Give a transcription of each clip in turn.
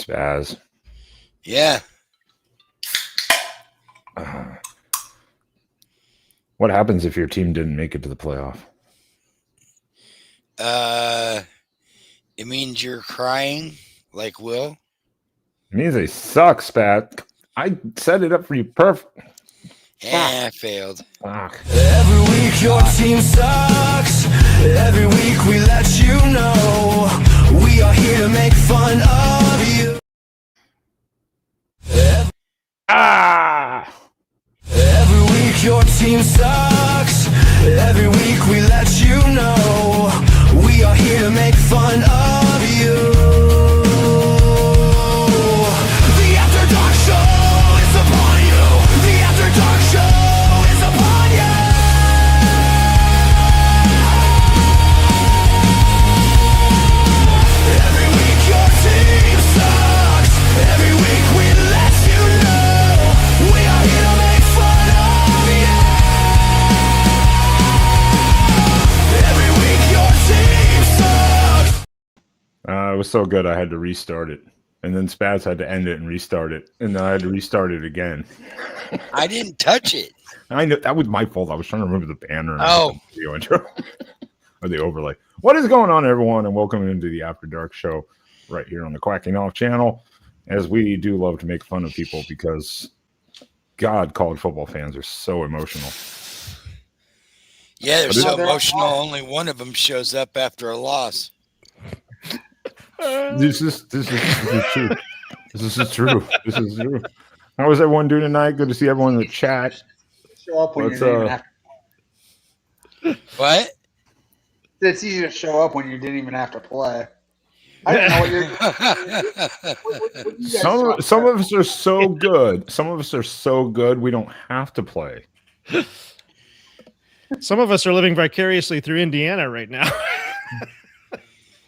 Spaz. Yeah. What happens if your team didn't make it to the playoff? It means you're crying like Will. It means they suck, Spat. I set it up for you perfect. Yeah, I failed. Fuck. Every week your team sucks. Every week we let you know we are here to make fun of you. Every week your team sucks. Every week we let you know we are here to make fun of you. The After Dark Show is upon you. The After Dark Show is upon you. Every week your team sucks. Every week we let you know we are here to make fun of you. Every week your team sucks. It was so good I had to restart it. And then Spaz had to end it and restart it. And then I had to restart it again. I didn't touch it. I know that was my fault. I was trying to remember the banner and Oh. the video intro. Or the overlay. What is going on, everyone? And welcome into the After Dark Show right here on the Quacking Off channel. As we do love to make fun of people because, God, college football fans are so emotional. Yeah, they're so emotional. Only one of them shows up after a loss. This is true. This is true. This is true. How is everyone doing tonight? Good to see everyone in the chat. Show up when you didn't even have to. What? It's easy to show up when you didn't even have to play. I don't know what you're. What you guys Some of us are so good. Some of us are so good we don't have to play. Some of us are living vicariously through Indiana right now.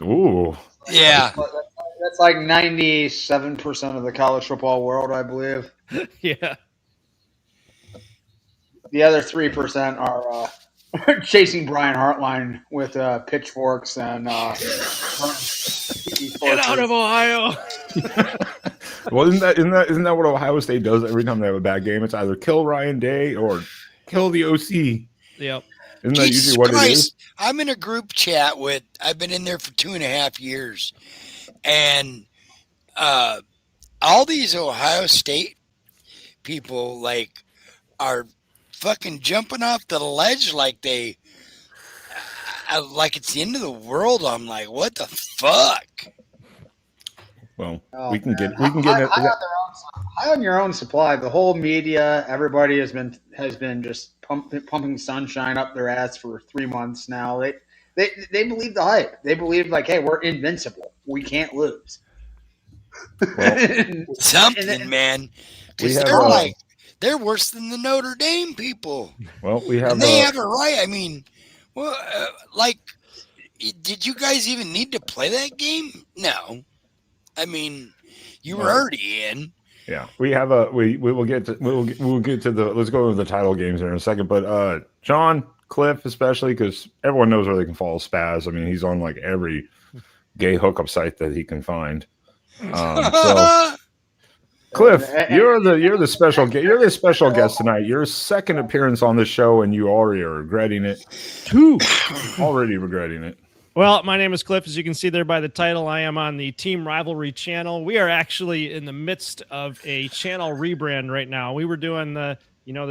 Ooh. Yeah. That's like 97% of the college football world, I believe. Yeah. The other 3% are chasing Brian Hartline with pitchforks and. Get out of Ohio. Well, isn't that what Ohio State does every time they have a bad game? It's either kill Ryan Day or kill the OC. Yep. Isn't that Jesus usually what Christ. it is? I'm in a group chat with, I've been in there for 2.5 years. And all these Ohio State people, like, are fucking jumping off the ledge like they, like it's the end of the world. I'm like, what the fuck? Well, Oh, we can man. get High on your own supply. The whole media, everybody has been just pumping sunshine up their ass for 3 months now. They believe the hype. They believe like, hey, we're invincible. We can't lose. Well, Something, man. We Because have, they're like, they're worse than the Notre Dame people. well, we have And they have it right. I mean, well, like, did you guys even need to play that game? No. I mean, you were already in. yeah, we have a we will get to we'll get to the let's go over the title games here in a second. But John, Cliff, especially because everyone knows where they can follow Spaz. I mean, he's on like every gay hookup site that he can find. So Cliff, you're the special guest tonight. Your second appearance on the show, and you already are regretting it. Already regretting it. Well, my name is Cliff. As you can see there by the title, I am on the Team Rivalry channel. We are actually in the midst of a channel rebrand right now. We were doing the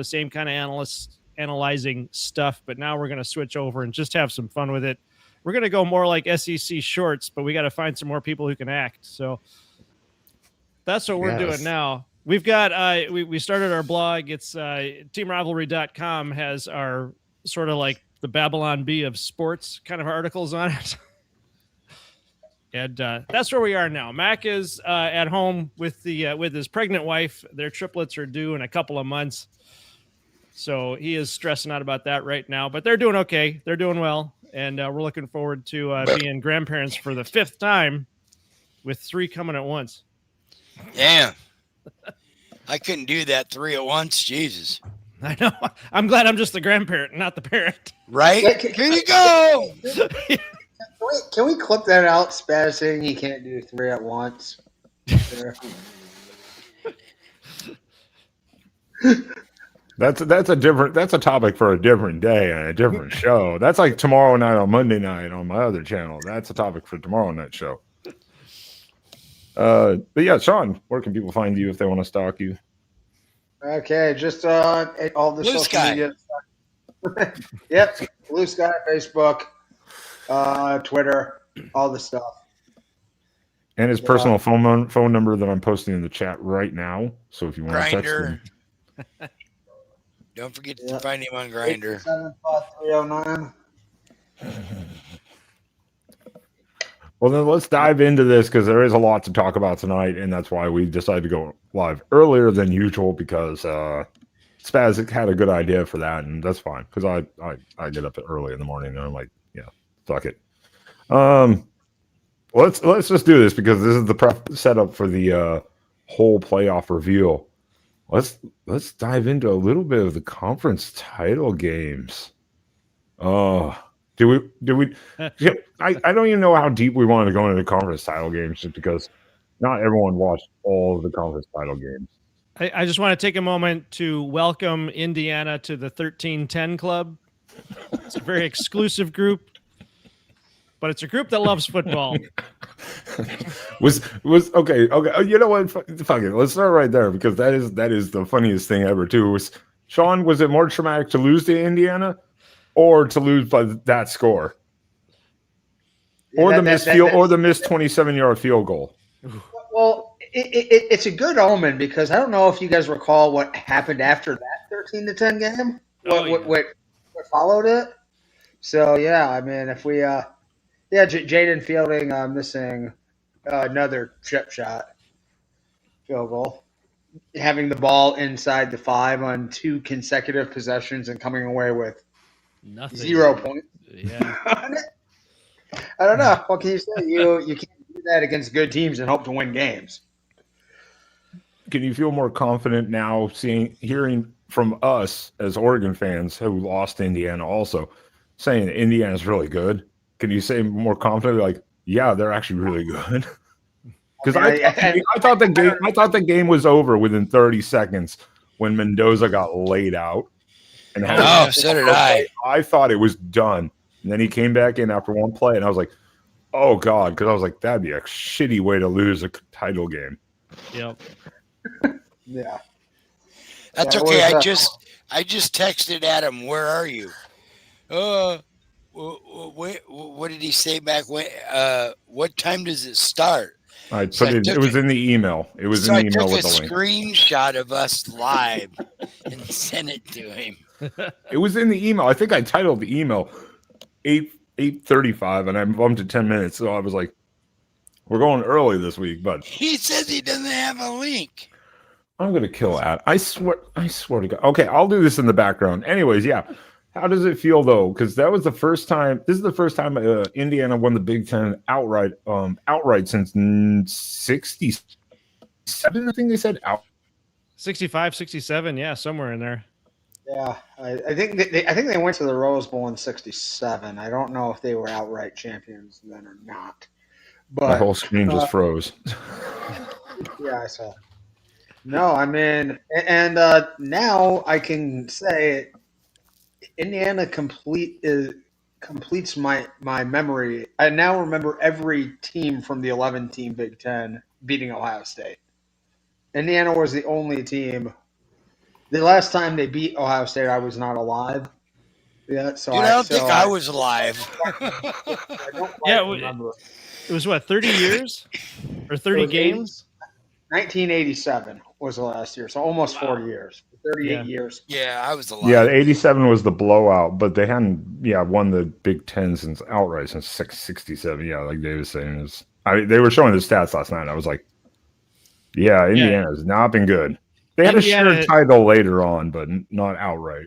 same kind of analyzing stuff, but now we're going to switch over and just have some fun with it. We're going to go more like SEC shorts, but we got to find some more people who can act. So that's what we're doing now. We've got we started our blog. It's teamrivalry.com has our sort of like the Babylon Bee of sports kind of articles on it. And that's where we are now. Mac is at home with his pregnant wife. Their triplets are due in a couple of months. So he is stressing out about that right now, but they're doing okay. They're doing well. And we're looking forward to being grandparents for the 5th time with 3 coming at once. Damn. I couldn't do that 3 at once. Jesus. I know. I'm glad I'm just the grandparent, not the parent. Right? Here you go. Can we clip that out? Spaz saying he can't do 3 at once. Sure. That's a topic for a different day and a different show. That's like tomorrow night on Monday night on my other channel. That's a topic for tomorrow night show. But yeah, Sean, where can people find you if they want to stalk you? Okay, just all the Blue social Sky. media. Yep, Blue Sky, Facebook, Twitter, all the stuff. And his personal phone number that I'm posting in the chat right now. So if you want to text him. Grinder. Don't forget to find him on Grinder. 75309. Well, then let's dive into this because there is a lot to talk about tonight, and that's why we decided to go live earlier than usual because Spaz had a good idea for that, and that's fine because I get up early in the morning and I'm like, yeah, fuck it. Let's just do this because this is the setup for the whole playoff reveal. Let's dive into a little bit of the conference title games. Oh. Do we? Yeah, I don't even know how deep we wanted to go into the conference title games just because not everyone watched all of the conference title games. I just want to take a moment to welcome Indiana to the 1310 Club. It's a very exclusive group, but it's a group that loves football. was okay. You know what? Fuck it. Let's start right there because that is the funniest thing ever too. Sean, was it more traumatic to lose to Indiana? Or to lose by that score, or the missed 27-yard field goal. Well, it's a good omen because I don't know if you guys recall what happened after that 13-10 game. What followed it? So yeah, I mean, if we Jaden Fielding missing another chip shot field goal, having the ball inside the 5 on 2 consecutive possessions and coming away with Nothing. 0 points. Yeah. I don't know. What can you say? You can't do that against good teams and hope to win games. Can you feel more confident now hearing from us as Oregon fans who lost to Indiana also saying that Indiana's really good? Can you say more confidently like, yeah, they're actually really good? Because I thought the game was over within 30 seconds when Mendoza got laid out. And So did I. I thought it was done. And then he came back in after one play, and I was like, oh, God. Because I was like, that'd be a shitty way to lose a title game. Yep. Yeah. That's okay. I just texted Adam, where are you? What did he say back? What time does it start? I put it was in the email. It was in the email with the link. I took a screenshot of us live and sent it to him. It was in the email. I think I titled the email 8:35, and I bumped to 10 minutes. So I was like, "We're going early this week." But he says he doesn't have a link. I'm gonna kill Ad. I swear to God. Okay, I'll do this in the background. Anyways, yeah. How does it feel though? Because that was the first time. This is the first time Indiana won the Big Ten outright since '67. I think they said out. 65, 67, yeah, somewhere in there. Yeah, I think they went to the Rose Bowl in '67. I don't know if they were outright champions then or not. But My whole screen just froze. Yeah, I saw. No, I mean, and now I can say Indiana completes my memory. I now remember every team from the 11-team Big Ten beating Ohio State. Indiana was the only team. The last time they beat Ohio State, I was not alive yet. So I don't think I was alive. I don't remember. It was what, 30 years or 30 games? 1987 was the last year, so almost 40 years. 38 years. Yeah, I was alive. Yeah, 87 was the blowout, but they hadn't won the Big Ten since outright since 67. Yeah, like Dave was saying, they were showing the stats last night. I was like, yeah, Indiana has not been good. They had a shared title later on, but not outright.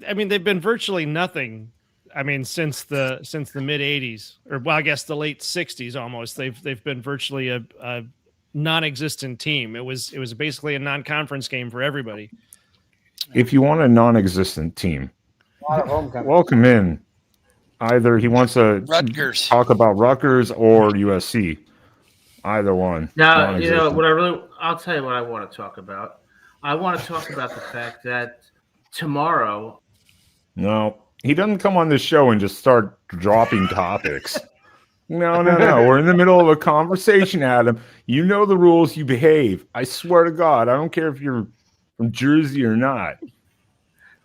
I mean, they've been virtually nothing. I mean, since the mid 80s, or well, I guess the late 60s almost. They've been virtually a non-existent team. It was basically a non-conference game for everybody. If you want a non-existent team, welcome in. Either he wants to Rutgers. talk about Rutgers or USC. Either one. Now, Non-existent. I'll tell you what I want to talk about. I want to talk about the fact that tomorrow, No, he doesn't come on this show and just start dropping topics. No. We're in the middle of a conversation, Adam. You know the rules. You behave. I swear to God, I don't care if you're from Jersey or not.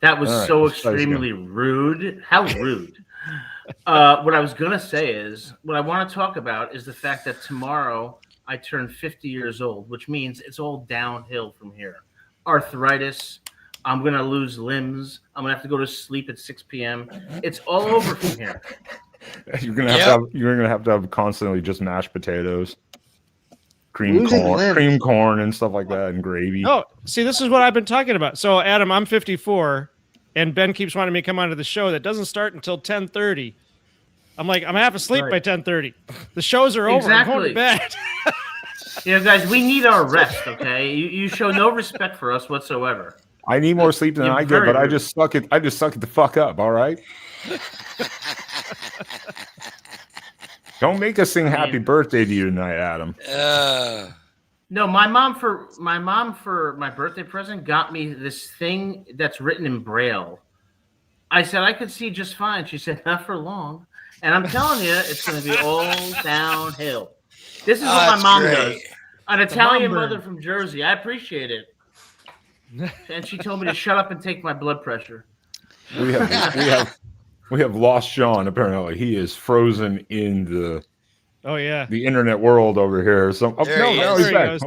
that was All right, so let's try this again. extremely rude. How rude. What I was going to say is, what I want to talk about is the fact that tomorrow I turn 50 years old, which means it's all downhill from here. Arthritis. I'm going to lose limbs. I'm going to have to go to sleep at 6 p.m. It's all over from here. You're gonna have to have constantly just mashed potatoes, cream corn, and stuff like that, and gravy. Oh, see, this is what I've been talking about. So, Adam, I'm 54, and Ben keeps wanting me to come onto the show that doesn't start until 10:30. I'm like, I'm half asleep by 10:30. The shows are over. I'm going to bed. Guys, we need our rest. Okay, you show no respect for us whatsoever. I need more sleep than I get, but I just suck it. I just suck it the fuck up. All right. Don't make us sing "Happy Birthday" to you tonight, Adam. No, my mom for my birthday present got me this thing that's written in Braille. I said I could see just fine. She said not for long, and I'm telling you, it's going to be all downhill. This is what my mom does. An Italian mother from Jersey. I appreciate it. And she told me to shut up and take my blood pressure. We have lost Sean. Apparently, he is frozen in the the internet world over here. So he's back.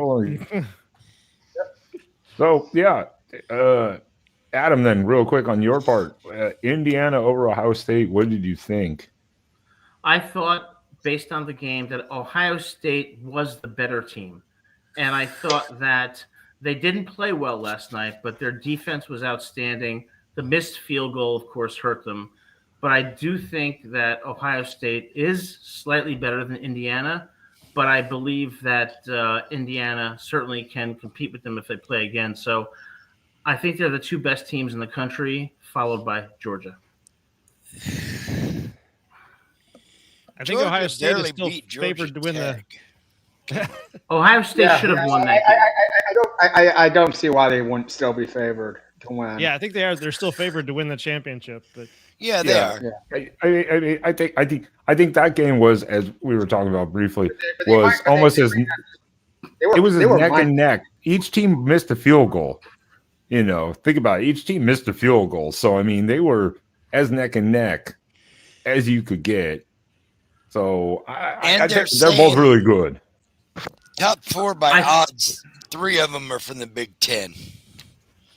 So yeah, Adam. Then real quick on your part, Indiana over Ohio State. What did you think? I thought, based on the game, that Ohio State was the better team, and I thought that they didn't play well last night, but their defense was outstanding. The missed field goal, of course, hurt them. But I do think that Ohio State is slightly better than Indiana, but I believe that Indiana certainly can compete with them if they play again. So I think they're the two best teams in the country, followed by Georgia. I think Ohio State is still favored to win the. Ohio State should have won that. I don't see why they wouldn't still be favored to win. Yeah, I think they are. They're still favored to win the championship, but yeah, they are. Yeah. I think that game was, as we were talking about briefly, was almost as it was neck and neck. Each team missed a field goal. Think about it. Each team missed a field goal. So I mean, they were as neck and neck as you could get. So I think they're both really good. Top four by odds. 3 of them are from the Big Ten.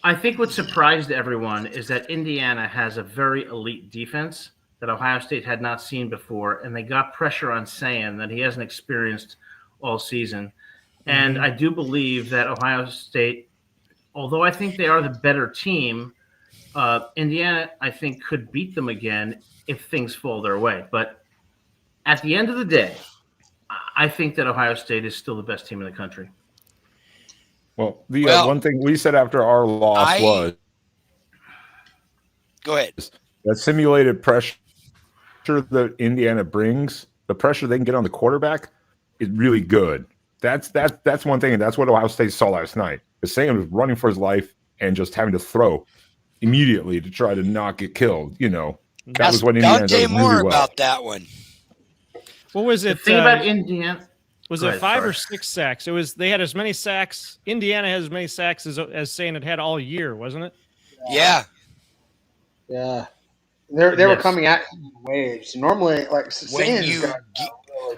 I think what surprised everyone is that Indiana has a very elite defense that Ohio State had not seen before, and they got pressure on Sam that he hasn't experienced all season. And I do believe that Ohio State, although I think they are the better team, Indiana, I think, could beat them again if things fall their way. But at the end of the day, I think that Ohio State is still the best team in the country. Well, one thing we said after our loss was, go ahead. That simulated pressure that Indiana brings, the pressure they can get on the quarterback, is really good. That's one thing, and that's what Ohio State saw last night. Sam was running for his life and just having to throw immediately to try to not get killed. That was what Indiana does really well. About that one. What was it? The thing about Indiana. Was it 5 or 6 sacks? It was. They had as many sacks. Indiana has as many sacks as saying it had all year, wasn't it? Yeah. Yeah. They were coming at him in waves. Normally, like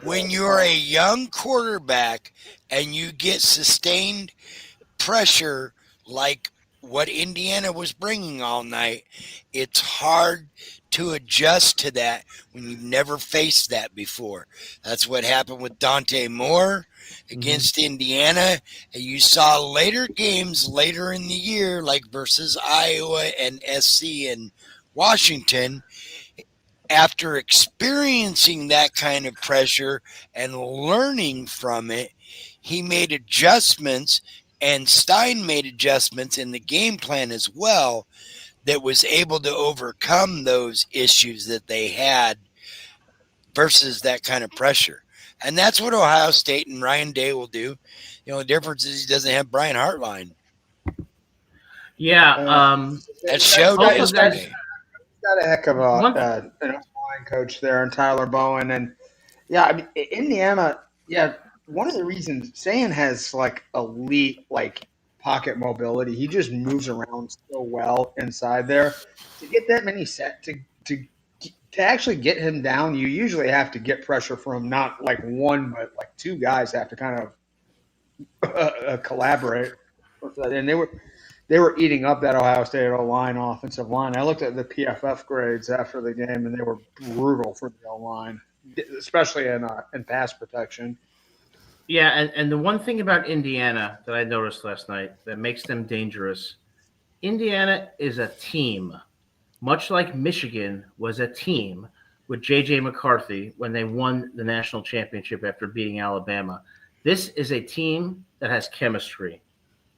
when you're a young quarterback and you get sustained pressure like what Indiana was bringing all night, it's hard to adjust to that when you've never faced that before. That's what happened with Dante Moore against Indiana. And you saw later games later in the year, like versus Iowa and SC and Washington, after experiencing that kind of pressure and learning from it, he made adjustments, and Stein made adjustments in the game plan as well, that was able to overcome those issues that they had versus that kind of pressure. And that's what Ohio State and Ryan Day will do. The only difference is he doesn't have Brian Hartline. Yeah. That showed both of yesterday. Got a heck of One- an line coach there, and Tyler Bowen, and yeah, I mean Indiana. Yeah, one of the reasons Sayan has like elite like pocket mobility. He just moves around so well inside there. To get that many set to actually get him down, you usually have to get pressure from not like one but like two guys have to kind of collaborate. And they were eating up that Ohio State O-line, offensive line. I looked at the PFF grades after the game, and they were brutal for the O-line, especially in pass protection. Yeah, and the one thing about Indiana that I noticed last night that makes them dangerous, Indiana is a team, much like Michigan was a team with J.J. McCarthy when they won the national championship after beating Alabama. This is a team that has chemistry,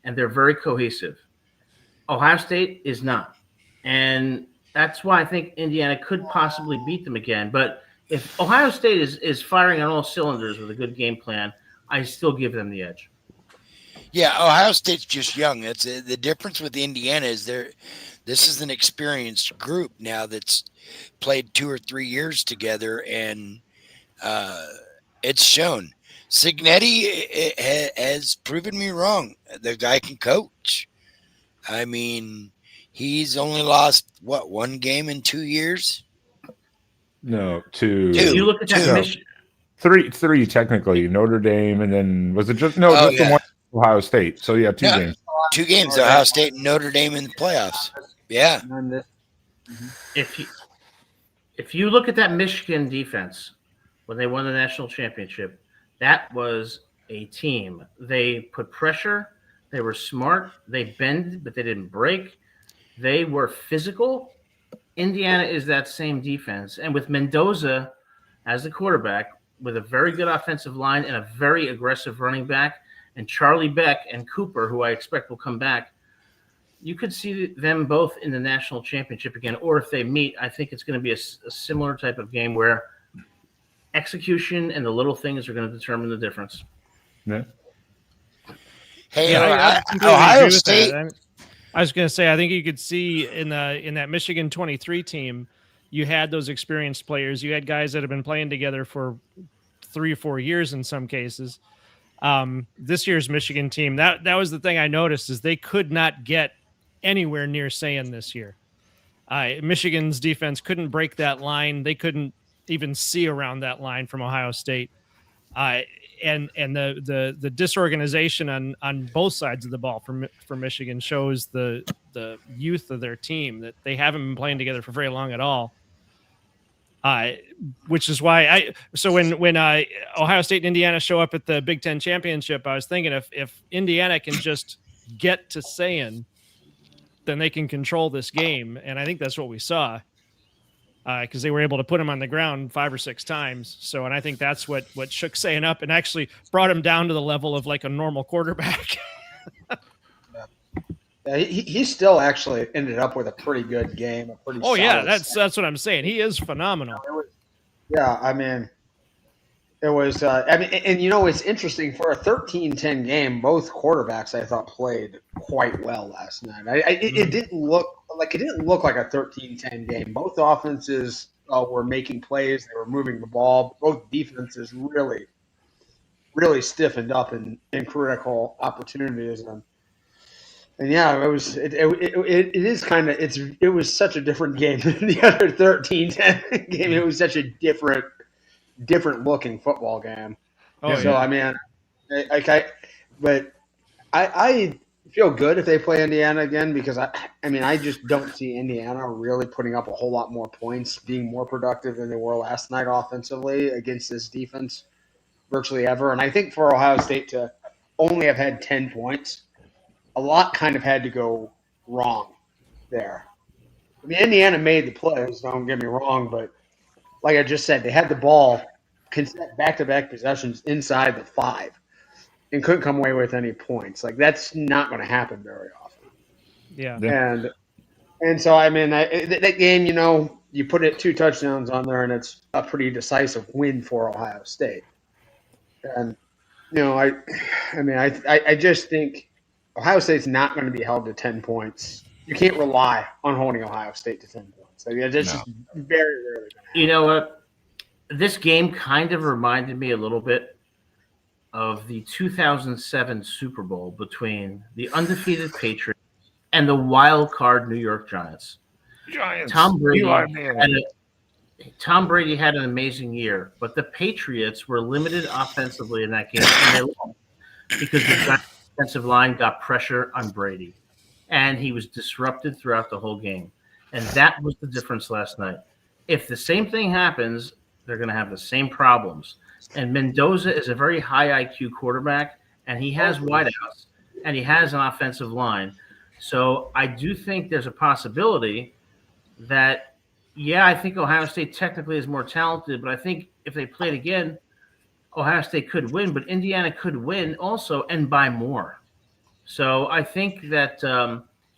and they're very cohesive. Ohio State is not. And that's why I think Indiana could possibly beat them again. But if Ohio State is firing on all cylinders with a good game plan, I still give them the edge. Yeah, Ohio State's just young. That's the difference with Indiana is this is an experienced group now that's played 2 or 3 years together, and it's shown. Signetti has proven me wrong. The guy can coach. I mean, he's only lost one game in 2 years. No, two. If you look at that Michigan. Three technically. Notre Dame, and then was it just the one Ohio State? So yeah, two games. 2 games. Ohio State and Notre Dame in the playoffs. Yeah. If you look at that Michigan defense when they won the national championship, that was a team. They put pressure. They were smart. They bend, but they didn't break. They were physical. Indiana is that same defense. And with Mendoza as the quarterback, with a very good offensive line and a very aggressive running back, and Charlie Beck and Cooper, who I expect will come back, you could see them both in the national championship again. Or if they meet, I think it's going to be a similar type of game where execution and the little things are going to determine the difference. Yeah. Hey, I Ohio State. I was going to say, I think you could see in that Michigan 23 team, you had those experienced players. You had guys that have been playing together for 3 or 4 years in some cases. This year's Michigan team, that was the thing I noticed is they could not get anywhere near saying this year. Michigan's defense couldn't break that line. They couldn't even see around that line from Ohio State. And the disorganization on both sides of the ball for Michigan shows the youth of their team, that they haven't been playing together for very long at all. Which is why when Ohio State and Indiana show up at the Big Ten championship, I was thinking if Indiana can just get to saying, then they can control this game. And I think that's what we saw. Because they were able to put him on the ground 5 or 6 times. So, and I think that's what shook Sayan up and actually brought him down to the level of like a normal quarterback. Yeah, he still actually ended up with a pretty good game. That's what I'm saying. He is phenomenal. It was. And you know, it's interesting for a 13-10 game. Both quarterbacks I thought played quite well last night. It didn't look like a 13-10 game. Both offenses were making plays. They were moving the ball. Both defenses really, really stiffened up in critical opportunities. And yeah, it was such a different game than the other 13-10 game. It was such a different looking football game. I feel good if they play Indiana again, because I just don't see Indiana really putting up a whole lot more points, being more productive than they were last night offensively against this defense virtually ever. And I think for Ohio State to only have had 10 points, a lot kind of had to go wrong there. I mean, Indiana made the plays, don't get me wrong, but like I just said, they had the ball back-to-back possessions inside the 5 and couldn't come away with any points. Like, that's not going to happen very often. Yeah. And so, I mean, that game, you know, you put 2 touchdowns on there, and it's a pretty decisive win for Ohio State. And I just think Ohio State's not going to be held to 10 points. You can't rely on holding Ohio State to 10 points. That's just very rarely going to happen. You know what? This game kind of reminded me a little bit of the 2007 Super Bowl between the undefeated Patriots and the wild card New York Giants. Tom Brady had an amazing year, but the Patriots were limited offensively in that game, and they lost because the Giants' offensive line got pressure on Brady, and he was disrupted throughout the whole game. And that was the difference last night. If the same thing happens, they're going to have the same problems. And Mendoza is a very high IQ quarterback, and he has wideouts, and he has an offensive line. So I do think there's a possibility that, I think Ohio State technically is more talented, but I think if they played again, Ohio State could win, but Indiana could win also and by more. So I think that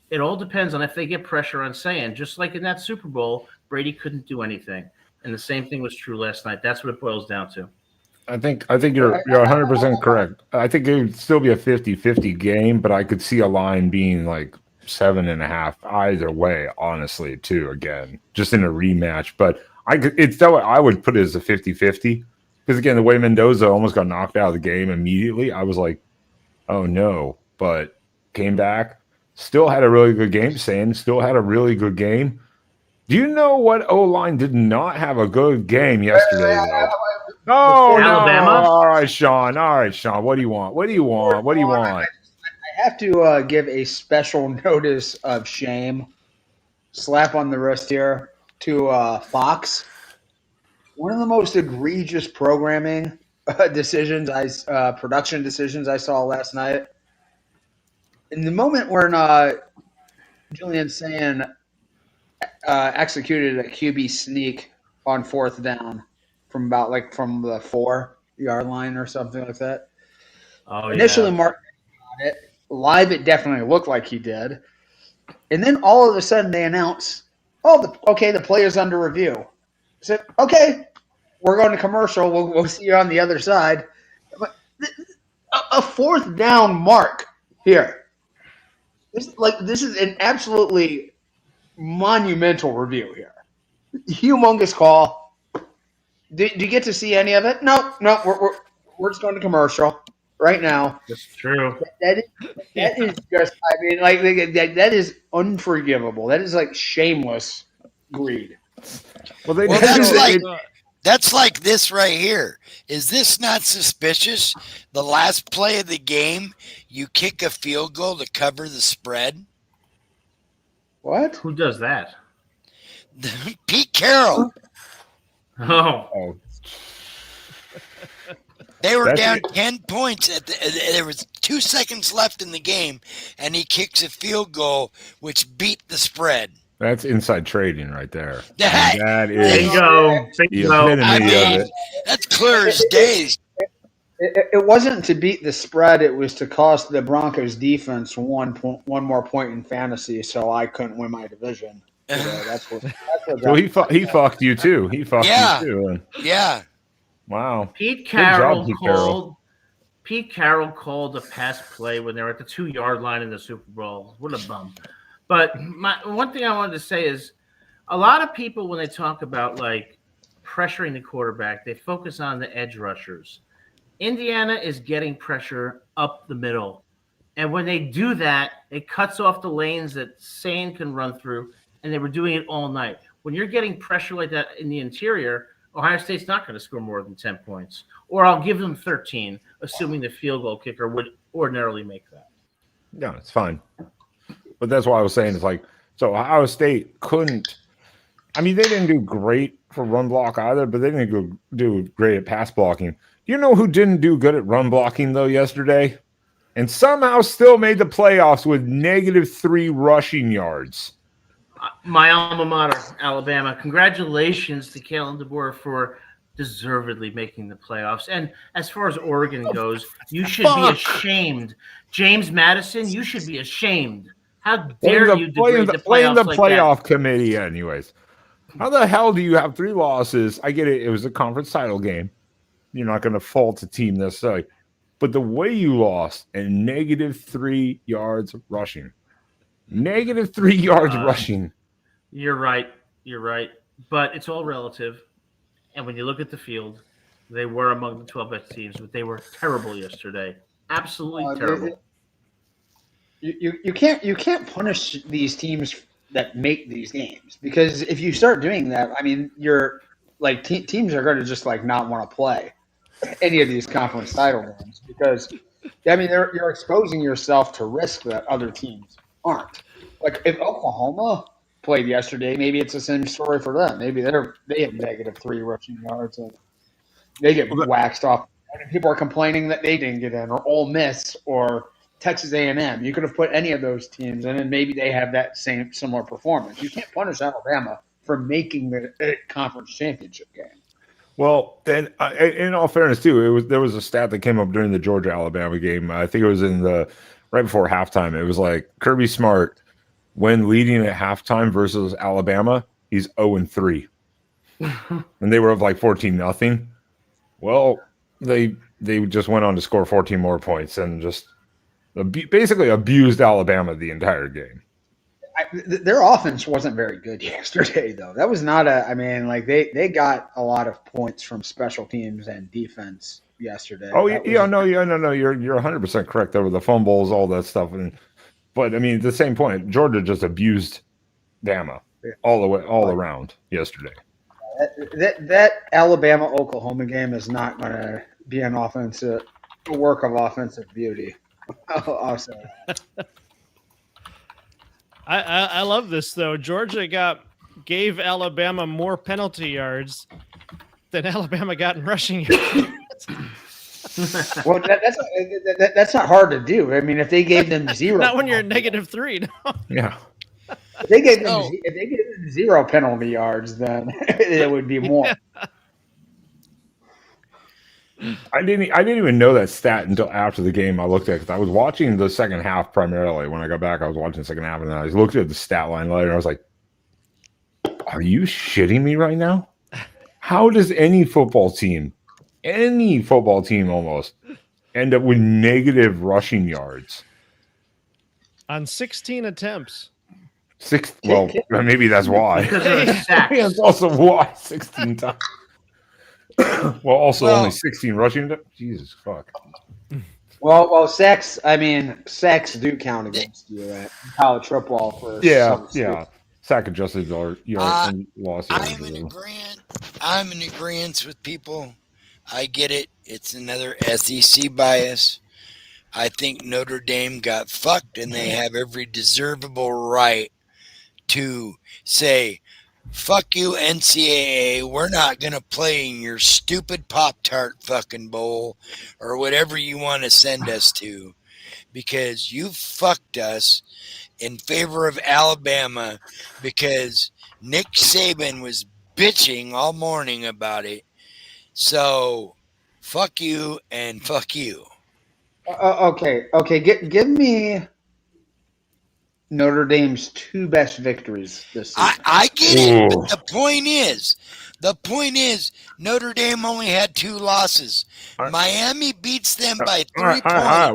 it all depends on if they get pressure on Sayan. Just like in that Super Bowl, Brady couldn't do anything. And the same thing was true last night. That's what it boils down to. I think you're 100% correct. I think it would still be a 50-50 game, but I could see a line being like 7.5 either way, honestly, too, again, just in a rematch. But I would put it as a 50-50 because, again, the way Mendoza almost got knocked out of the game immediately, I was like, oh, no. But came back, still had a really good game. Still had a really good game. Do you know what O-line did not have a good game yesterday, though? Oh, Alabama? No. All right, Sean. What do you want? I have to give a special notice of shame, slap on the wrist here, to Fox. One of the most egregious programming production decisions I saw last night. In the moment when Julian Sayin executed a QB sneak on 4th down from the 4-yard line or something like that. Initially, Mark on it. Live, it definitely looked like he did. And then all of a sudden they announce, the play is under review. I said, okay, we're going to commercial. We'll see you on the other side. A 4th down mark here. This is an absolutely monumental review here. Humongous call. Did you get to see any of it? No. We're just going to commercial right now. That's true. That is just. I mean, that is unforgivable. That is like shameless greed. Well, that's like this right here. Is this not suspicious? The last play of the game, you kick a field goal to cover the spread. What? Who does that? Pete Carroll. Oh. They were down 10 points. There was 2 seconds left in the game, and he kicks a field goal, which beat the spread. That's inside trading right there. That is bingo. The epitome of it. That's clear as day. It wasn't to beat the spread. It was to cost the Broncos defense one more point in fantasy, so I couldn't win my division. That's what so he fucked you too. He fucked you too. Yeah. Wow. Pete Carroll called a pass play when they were at the 2-yard line in the Super Bowl. What a bum. But one thing I wanted to say is a lot of people, when they talk about like pressuring the quarterback, they focus on the edge rushers. Indiana is getting pressure up the middle. And when they do that, it cuts off the lanes that Sayin can run through, and they were doing it all night. When you're getting pressure like that in the interior, Ohio State's not going to score more than 10 points. Or I'll give them 13, assuming the field goal kicker would ordinarily make that. No, it's fine. But that's why I was saying, it's like, so Ohio State couldn't – I mean, they didn't do great for run block either, but they didn't do great at pass blocking. You know who didn't do good at run blocking, though, yesterday? And somehow still made the playoffs with -3 rushing yards. My alma mater, Alabama. Congratulations to Kalen DeBoer for deservedly making the playoffs. And as far as Oregon goes, you should be ashamed. James Madison, you should be ashamed. How dare you degrade the playoff committee, anyways? How the hell do you have 3 losses? I get it. It was a conference title game. you're not going to fault a team necessarily. But the way you lost and -3 yards rushing, -3 yards rushing. You're right. You're right. But it's all relative. And when you look at the field, they were among the 12 best teams, but they were terrible yesterday. Absolutely terrible. You can't punish these teams that make these games, because if you start doing that, I mean, you're like teams are going to just like not want to play any of these conference title games, because I mean you're exposing yourself to risk that other teams aren't. Like if Oklahoma played yesterday, maybe it's the same story for them. Maybe they have -3 rushing yards and they get waxed off. And people are complaining that they didn't get in, or Ole Miss, or Texas A&M. You could have put any of those teams in, and maybe they have that similar performance. You can't punish Alabama for making the conference championship game. Well, then, in all fairness, too, there was a stat that came up during the Georgia-Alabama game. I think it was right before halftime. It was like Kirby Smart, when leading at halftime versus Alabama, he's 0-3, and they were up like 14-0. Well, they just went on to score 14 more points and just basically abused Alabama the entire game. Their offense wasn't very good yesterday, though. That was not they got a lot of points from special teams and defense yesterday. Oh, no. You're 100% correct. There were the fumbles, all that stuff. But, I mean, at the same point, Georgia just abused Bama all around yesterday. That Alabama-Oklahoma game is not going to be a work of offensive beauty. I'll say that. I love this, though. Georgia gave Alabama more penalty yards than Alabama got in rushing yards. Well, that's not hard to do. I mean, if they gave them 0, not when you're at -3. No. Yeah. If they gave them 0 penalty yards, then it would be more. I didn't even know that stat until after the game. I looked at it because I was watching the second half primarily. When I got back, I was watching the second half, and I looked at the stat line later, and I was like, "Are you shitting me right now? How does any football team almost, end up with negative rushing yards on 16 attempts?" Well, maybe that's why. Because of the sacks. That's also why 16 times. Only 16 rushing. Jesus fuck. Well, sacks do count against you at college football for sack adjusted or loss. I'm in agreement with people. I get it. It's another SEC bias. I think Notre Dame got fucked, and they have every deservable right to say, fuck you, NCAA. We're not going to play in your stupid Pop-Tart fucking bowl or whatever you want to send us to, because you fucked us in favor of Alabama because Nick Saban was bitching all morning about it. So fuck you and fuck you. Okay. Give me Notre Dame's 2 best victories this season. I get it, but the point is, Notre Dame only had 2 losses. Miami beats them by 3 points. All right.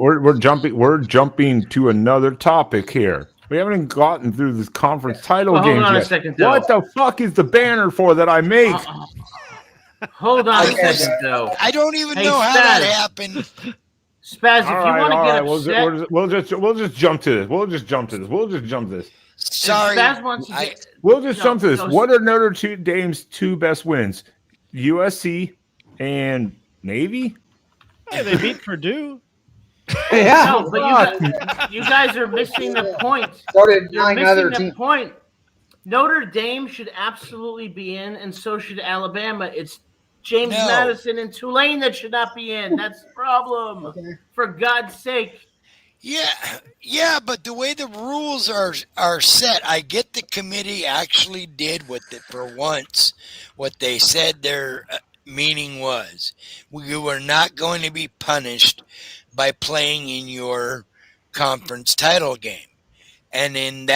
We're jumping to another topic here. We haven't gotten through this conference title game yet. Hold on a second, though. What the fuck is the banner for that I make? Hold on a second, though. I don't even know how that happened. Spaz, if you want to get upset, we'll just jump to this. We'll just jump to this. Sorry, We'll just jump to this. What are Notre Dame's 2 best wins? USC and Navy. Hey, they beat Purdue. Yeah, no, but you guys are missing the point. You're missing the point. Notre Dame should absolutely be in, and so should Alabama. It's James Madison and Tulane that should not be in. That's the problem. Okay. For God's sake. Yeah, but the way the rules are set, I get the committee actually did for once what they said their meaning was. We were not going to be punished by playing in your conference title game. And in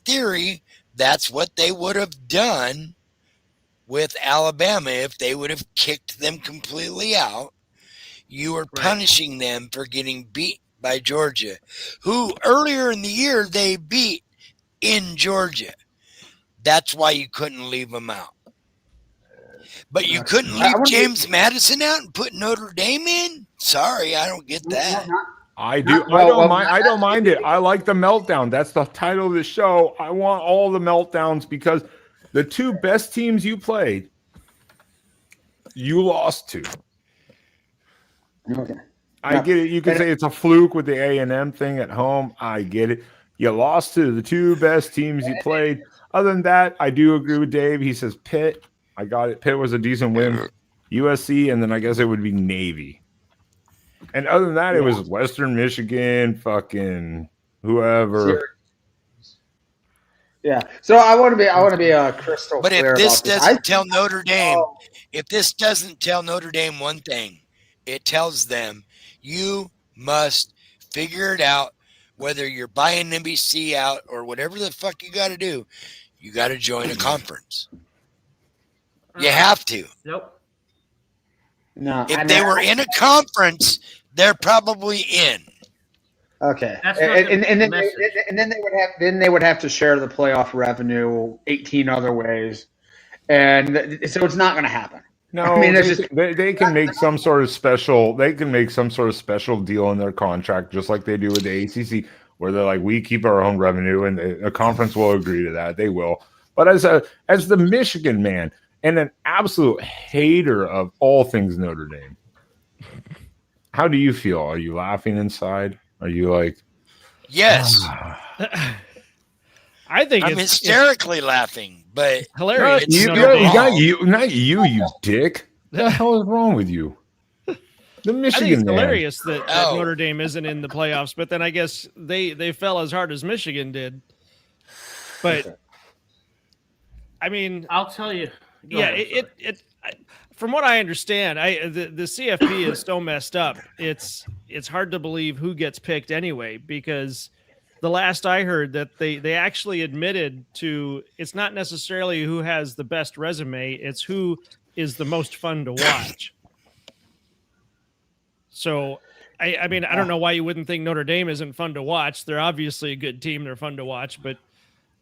theory, that's what they would have done with Alabama if they would have kicked them completely out. You were punishing them for getting beat by Georgia, who earlier in the year they beat in Georgia. That's why you couldn't leave them out. But you couldn't leave James Madison out and put Notre Dame in? Sorry, I don't get that. I do. I don't mind. I don't mind it. I like the meltdown. That's the title of the show. I want all the meltdowns because the two best teams you played, you lost to. Okay. I get it. You can say it's a fluke with the A&M thing at home. I get it. You lost to the two best teams you played. Other than that, I do agree with Dave. He says Pitt. I got it. Pitt was a decent win. USC, and then I guess it would be Navy. And other than that, it was Western Michigan, fucking whoever. Yeah. So I want to be crystal But clear. If this about doesn't tell Notre Dame, if this doesn't tell Notre Dame one thing, it tells them you must figure it out. Whether you're buying NBC out or whatever the fuck you got to do, you got to join a conference. You have to. Nope. No. If they were in a conference, they're probably in. Okay. That's And not then the message. they would have to share the playoff revenue 18 other ways, and so it's not going to happen. No, I mean, it's they can make some sort of special. They can make some sort of special deal in their contract, just like they do with the ACC, where they're like, we keep our own revenue, and a conference will agree to that. They will. But as the Michigan man and an absolute hater of all things Notre Dame, how do you feel? Are you laughing inside? Are you like, yes? I think I'm hysterically laughing, but hilarious. Not you, dick. What the hell is wrong with you? The Michigan I think it's man. hilarious that Notre Dame isn't in the playoffs, but then I guess they fell as hard as Michigan did. But I mean, I'll tell you. From what I understand, the CFP is so messed up. It's hard to believe who gets picked anyway, because the last I heard that they actually admitted to it's not necessarily who has the best resume, it's who is the most fun to watch. So I mean, I don't know why you wouldn't think Notre Dame isn't fun to watch. They're obviously a good team. They're fun to watch, but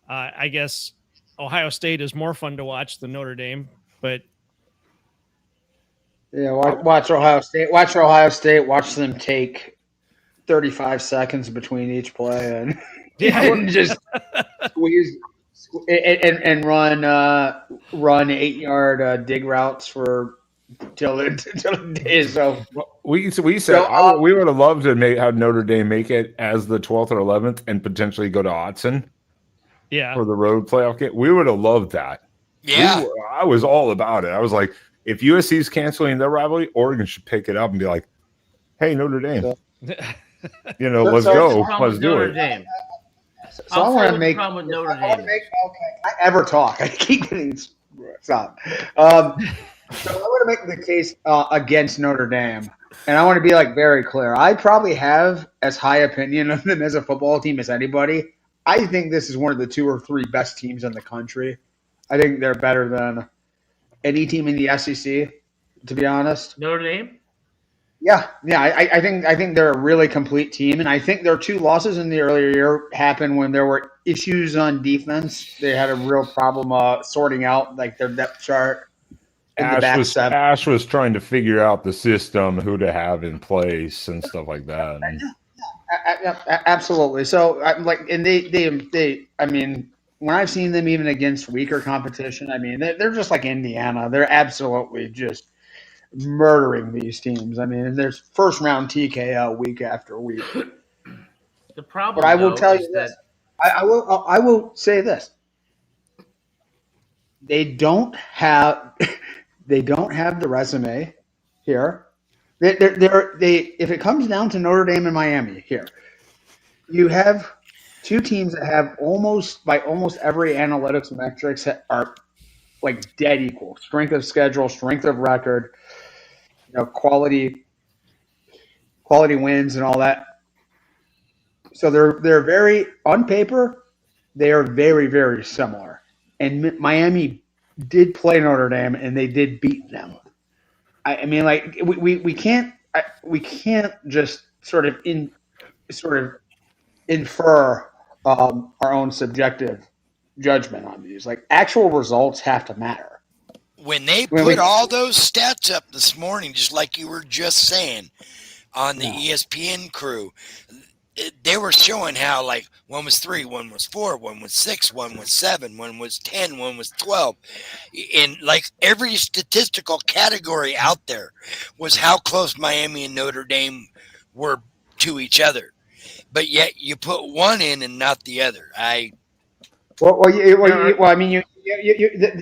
I guess Ohio State is more fun to watch than Notre Dame. But yeah, watch Ohio State. Watch Ohio State. Watch them take 35 seconds between each play and, and just squeeze and run 8-yard dig routes for till the day is over. We said we would have loved to have Notre Dame make it as the 12th or 11th and potentially go to Autzen. Yeah, for the road playoff game. We would have loved that. Yeah. I was all about it. I was like, if USC is canceling their rivalry, Oregon should pick it up and be like, hey, Notre Dame. Let's go. Let's do it. Dame. So I want to make problem with Notre Dame. I ever talk. I keep getting stop. So I want to make the case against Notre Dame, and I want to be very clear. I probably have as high opinion of them as a football team as anybody. I think this is one of the 2 or 3 best teams in the country. I think they're better than any team in the SEC, to be honest. Notre Dame? Yeah. I think they're a really complete team, and I think their 2 losses in the earlier year happened when there were issues on defense. They had a real problem sorting out their depth chart. Ash was trying to figure out the system, who to have in place, and stuff like that. Absolutely. So, they. I mean, when I've seen them even against weaker competition, I mean, they're just like Indiana. They're absolutely just murdering these teams. I mean, there's first round TKO week after week. The problem, but I will tell you this. I will say this. They don't have the resume here. If it comes down to Notre Dame and Miami here, you have 2 teams that have almost every analytics metrics that are dead equal. Strength of schedule, strength of record, quality wins and all that. So they're very, on paper, they are very, very similar. And Miami did play Notre Dame and they did beat them. I mean, like we can't just sort of infer our own subjective judgment on these. Like actual results have to matter. When they When put we- all those stats up this morning, just like you were just saying on the ESPN crew, they were showing how like one was 3, one was 4, one was 6, one was 7, one was 10, one was 12. And like every statistical category out there was how close Miami and Notre Dame were to each other. But yet you put one in and not the other. I mean,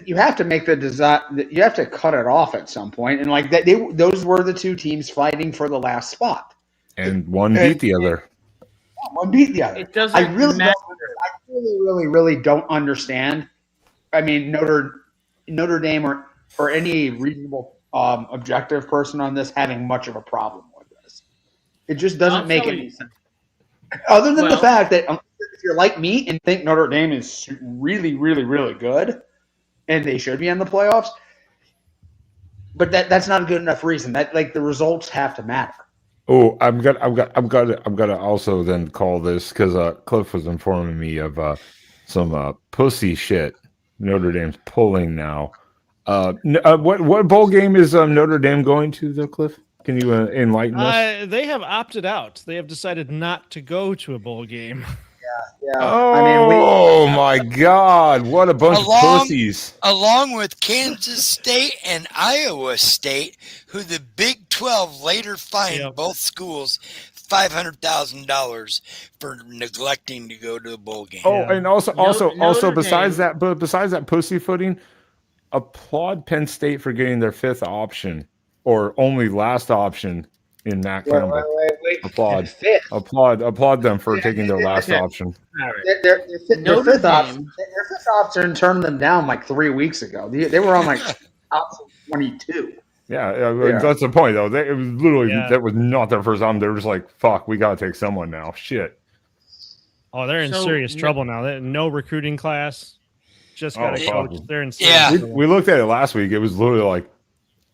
you have to make the design. You have to cut it off at some point, and like that, those were the two teams fighting for the last spot, And one beat the other. one beat the other. It doesn't I really matter. really don't understand. I mean, Notre Dame or any reasonable objective person on this having much of a problem with this. It just doesn't make any sense. Other than the fact that if you're like me and think Notre Dame is really, really, really good, and they should be in the playoffs, but that's not a good enough reason. That like the results have to matter. Oh, I'm gonna also then call this because Cliff was informing me of some pussy shit Notre Dame's pulling now. What bowl game is Notre Dame going to though, Cliff? Can you enlighten us? They have opted out. They have decided not to go to a bowl game. Yeah. Oh, my God. What a bunch of pussies. Along with Kansas State and Iowa State, who the Big 12 later fined both schools $500,000 for neglecting to go to the bowl game. Oh, and also besides that pussyfooting, applaud Penn State for getting their 5th option or only last option in Matt Campbell. Wait. Applaud them for taking their last option. Their 5th option turned them down like 3 weeks ago. They were on like option 22. Yeah, that's the point though. It was literally that was not their first option. They were just like, "Fuck, we gotta take someone now." Shit. Oh, they're in serious trouble now. No recruiting class. Just got a coach. They're in serious trouble. We looked at it last week. It was literally like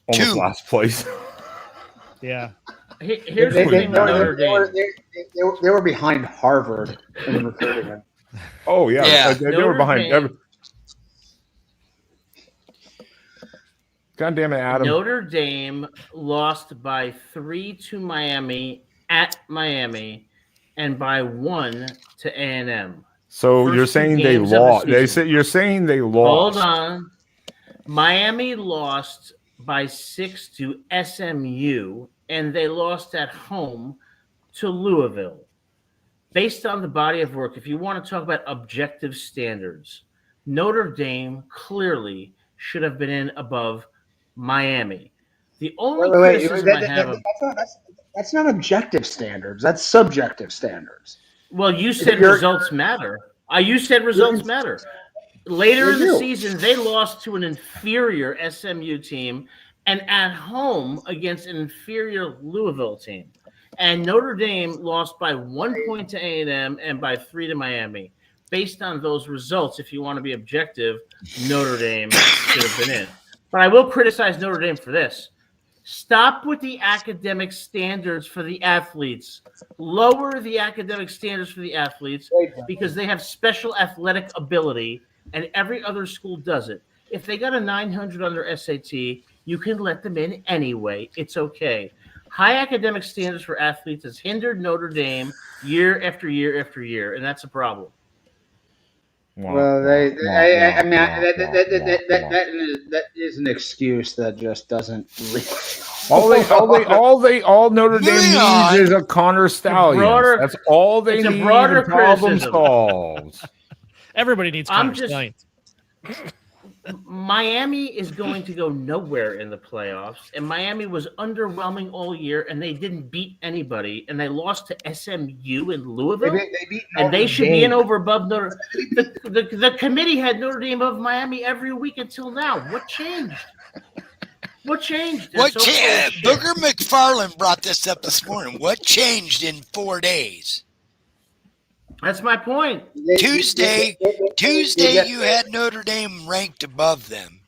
almost last place. Yeah. Here's the thing with Notre Dame. They were behind Harvard in recruiting. Oh yeah. They were behind. God damn it, Adam. Notre Dame lost by 3 to Miami at Miami, and by 1 to A&M. So you're saying they lost? You're saying they lost. Hold on. Miami lost by 6 to SMU, and they lost at home to Louisville. Based on the body of work, if you want to talk about objective standards, Notre Dame clearly should have been in above Miami. The only criticism I have that's not objective standards. That's subjective standards. Well, you said results matter. You said results matter. Later in the season, they lost to an inferior SMU team and at home against an inferior Louisville team. And Notre Dame lost by 1 point to A&M and by 3 to Miami. Based on those results, if you want to be objective, Notre Dame should have been in. But I will criticize Notre Dame for this. Stop with the academic standards for the athletes. Lower the academic standards for the athletes because they have special athletic ability, and every other school does it. If they got a 900 on their SAT, you can let them in anyway. It's okay. High academic standards for athletes has hindered Notre Dame year after year after year, and that's a problem. Well, that is an excuse that just doesn't. All Notre Dame needs is a Connor Stallion. That's all they need. Broader problem solved. Everybody needs Connor Stallion. Miami is going to go nowhere in the playoffs, and Miami was underwhelming all year, and they didn't beat anybody, and they lost to SMU in Louisville, and they should be in over above Notre. The committee had Notre Dame above Miami every week until now. What changed? What changed? Booger McFarland brought this up this morning. What changed in 4 days? That's my point. Tuesday, you had Notre Dame ranked above them.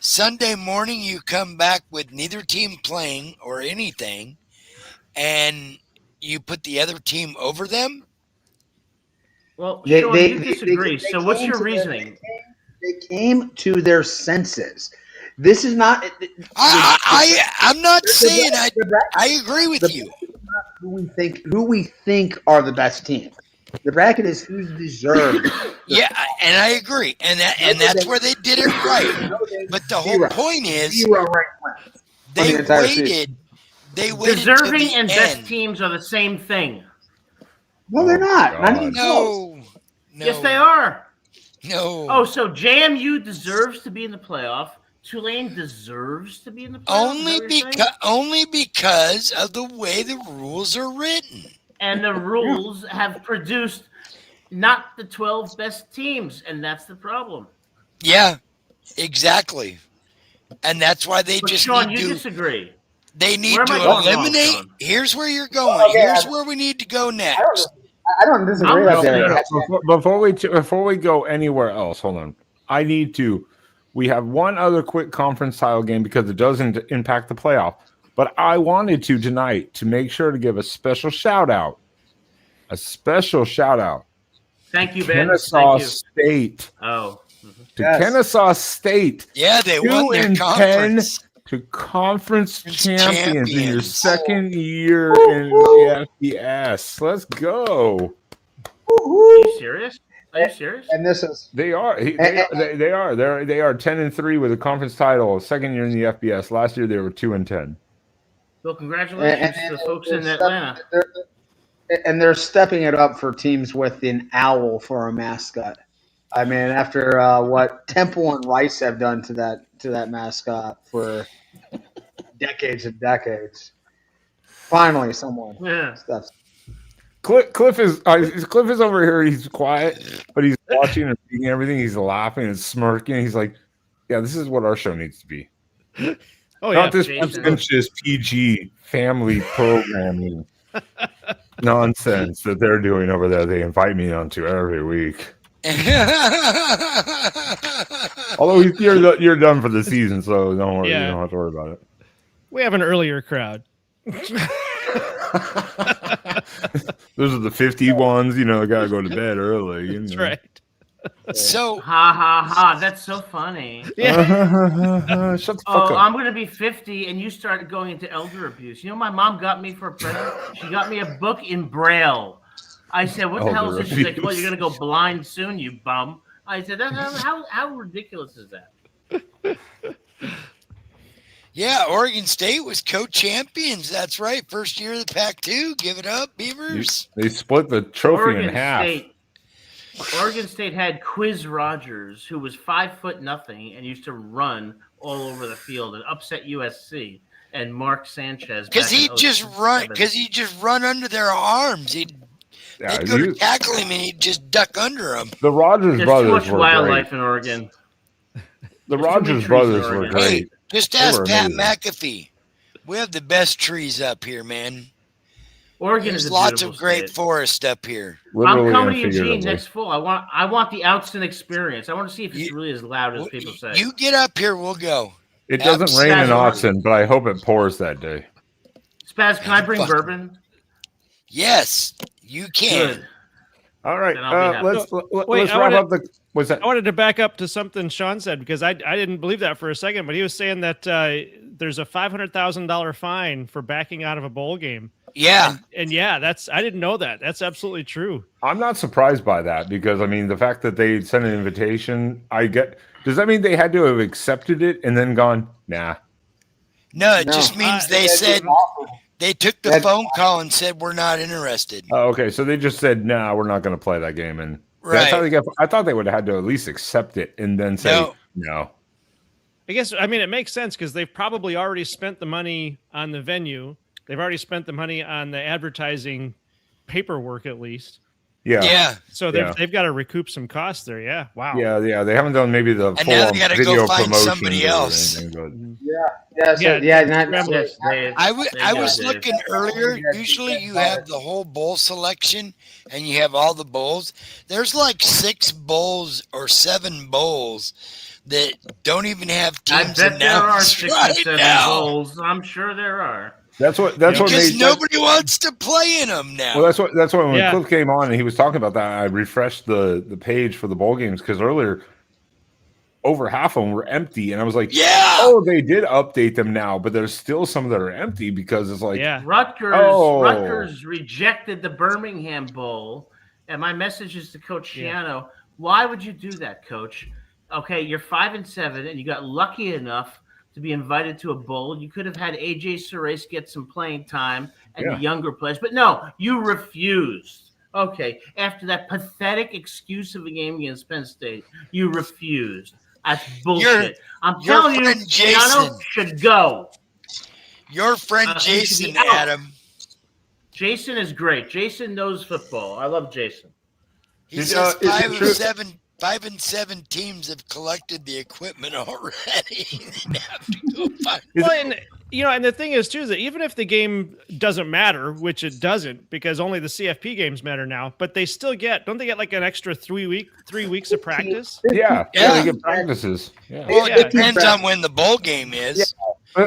Sunday morning, you come back with neither team playing or anything, and you put the other team over them. Well, They- Sean, they- you they- disagree. they So what's came your to their- reasoning? They came to their senses. This is not. I'm not the saying bracket- I agree with the you. who we think are the best team. The bracket is who's deserved. Yeah, and I agree, and that's where they did it right. But the whole point is, Zero ranked wins. they the entire waited. season. They waited to Deserving the and end. best teams are the same thing. No, they're not. God. Not even close. No, Yes, they are. No. Oh, so JMU deserves to be in the playoff. Tulane deserves to be in the playoff. Only because of the way the rules are written. And the rules have produced not the 12 best teams, and that's the problem. Yeah, exactly. And that's why they But just Sean, need you to. disagree. They need Where am I to going wrong, eliminate. Sean? Here's where you're going. Okay, Here's where we need to go next. I don't disagree I'm with that. Before we go anywhere else, hold on. I need to. We have one other quick conference title game because it doesn't impact the playoff. But I wanted to tonight to make sure to give a special shout out. Thank you, Ben. Kennesaw Thank you. State. Oh. To Yes. Yeah, Kennesaw State. they 2 won their and 10 conference. to conference champions in your Champions. second year in the FBS. Let's go. Are you serious? Are you serious? And this is They are. They are. They are 10-3 with a conference title. Second year in the FBS. Last year they were 2 and 10. Well, congratulations to the folks in Atlanta. They're stepping it up for teams with an owl for a mascot. I mean, after what Temple and Rice have done to that mascot for decades and decades, finally someone Yeah. steps. Cliff is over here. He's quiet, but he's watching and reading everything. He's laughing and smirking. He's like, "Yeah, this is what our show needs to be. Oh yeah, Not this Jason. pretentious PG family programming nonsense that they're doing over there. They invite me onto every week. Although you're done for the season, so don't worry. Yeah. You don't have to worry about it. we have an earlier crowd. Those are the 50 ones. Gotta go to bed early. That's right. So Ha ha ha! That's so funny. Yeah. Shut the fuck up. I'm going to be 50, and you started going into elder abuse. You know, my mom got me for a present. She got me a book in Braille. I said, "What the hell is Elder this?" She's like, "Well, abuse. you're going to go blind soon, you bum." I said, "How ridiculous is that?" yeah, Oregon State was co-champions. That's right. First year of the Pac-2. Give it up, Beavers. They split the trophy in half. Oregon State had Quiz Rogers, who was 5'0" and used to run all over the field and upset USC. And Mark Sanchez, Because he just run under their arms. They'd go to tackle him and he'd just duck under them. The Rogers There's too brothers much were wildlife great. in Oregon. The There's too many Rogers trees in brothers were Oregon. Hey, great. just They ask were Pat amazing. McAfee. We have the best trees up here, man. Oregon There's is a lots beautiful of great state. forest up here. Literally I'm coming to and Eugene figuratively. next fall. I want the Outston experience. I want to see if it's really as loud as people say. You get up here, we'll go. It doesn't rain in Absolutely. Austin, but I hope it pours that day. Spaz, can I bring Fuck. bourbon? Yes, you can. Good. All right, Then I'll be happy. let's I wrap wanna- up the. What's that? I wanted to back up to something Sean said because I didn't believe that for a second, but he was saying that there's a $500,000 fine for backing out of a bowl game. Yeah. And yeah, I didn't know that. That's absolutely true. I'm not surprised by that because I mean the fact that they sent an invitation, I get. Does that mean they had to have accepted it and then gone? Nah. No, it just means they said they took the phone call and said we're not interested. Oh, okay, so they just said, "Nah, we're not going to play that game." And Right. that's how they get. I thought they would have had to at least accept it and then say no. I guess, I mean, it makes sense because they've probably already spent the money on the venue. They've already spent the money on the advertising paperwork, at least. Yeah. Yeah. So they've got to recoup some costs there. Yeah. Wow. Yeah. They haven't done maybe the And full now they gotta go video find promotion somebody or else. anything, Yes, Dave. I was Dave. looking earlier. Usually you have the whole bowl selection and you have all the bowls. There's like 6 bowls or 7 bowls that don't even have I teams bet there are announced 6 right or 7 now. bowls. I'm sure there are. That's what Because made nobody wants to play in them now. Well, that's why when Yeah. Cliff came on and he was talking about that, I refreshed the page for the bowl games because earlier over half of them were empty, and I was like, yeah. oh, they did update them now, but there's still some that are empty because it's like, Yeah. Rutgers rejected the Birmingham Bowl, and my message is to Coach Shiano, why would you do that, Coach? Okay, you're 5-7, and you got lucky enough to be invited to a bowl. You could have had AJ Surace get some playing time and the younger players, but no, you refused. Okay, after that pathetic excuse of a game against Penn State, you refused. That's bullshit. I'm telling you, Shiano should go. Your friend He should Jason, be out. Adam. Jason is great. Jason knows football. I love Jason. He says 5-7 teams have collected the equipment already. They have to go find. Well, and the thing is too is that even if the game doesn't matter, which it doesn't, because only the CFP games matter now, but they still don't they get like an extra 3 weeks of practice? Yeah, Yeah. they get practices. Yeah. Well, it depends on when the bowl game is. Yeah.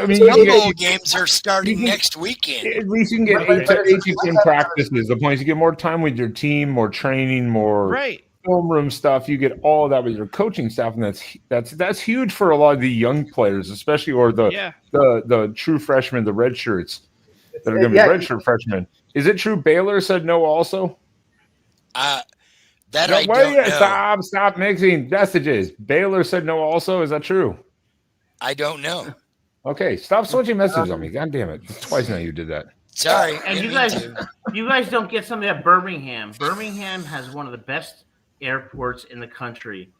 I mean, Some bowl games are starting next weekend. at least you can get 8 to 10 practices. The point is you get more time with your team, more training, more film room stuff. You get all of that with your coaching staff, and that's huge for a lot of the young players, especially or the true freshmen, the red shirts that are going to be redshirt freshmen. Is it true Baylor said no also? I don't know. Stop mixing messages. Baylor said no also. Is that true? I don't know. Okay, stop switching messages on me. God damn it. It's twice now you did that. Sorry. And you guys don't get something at Birmingham. Birmingham has one of the best airports in the country.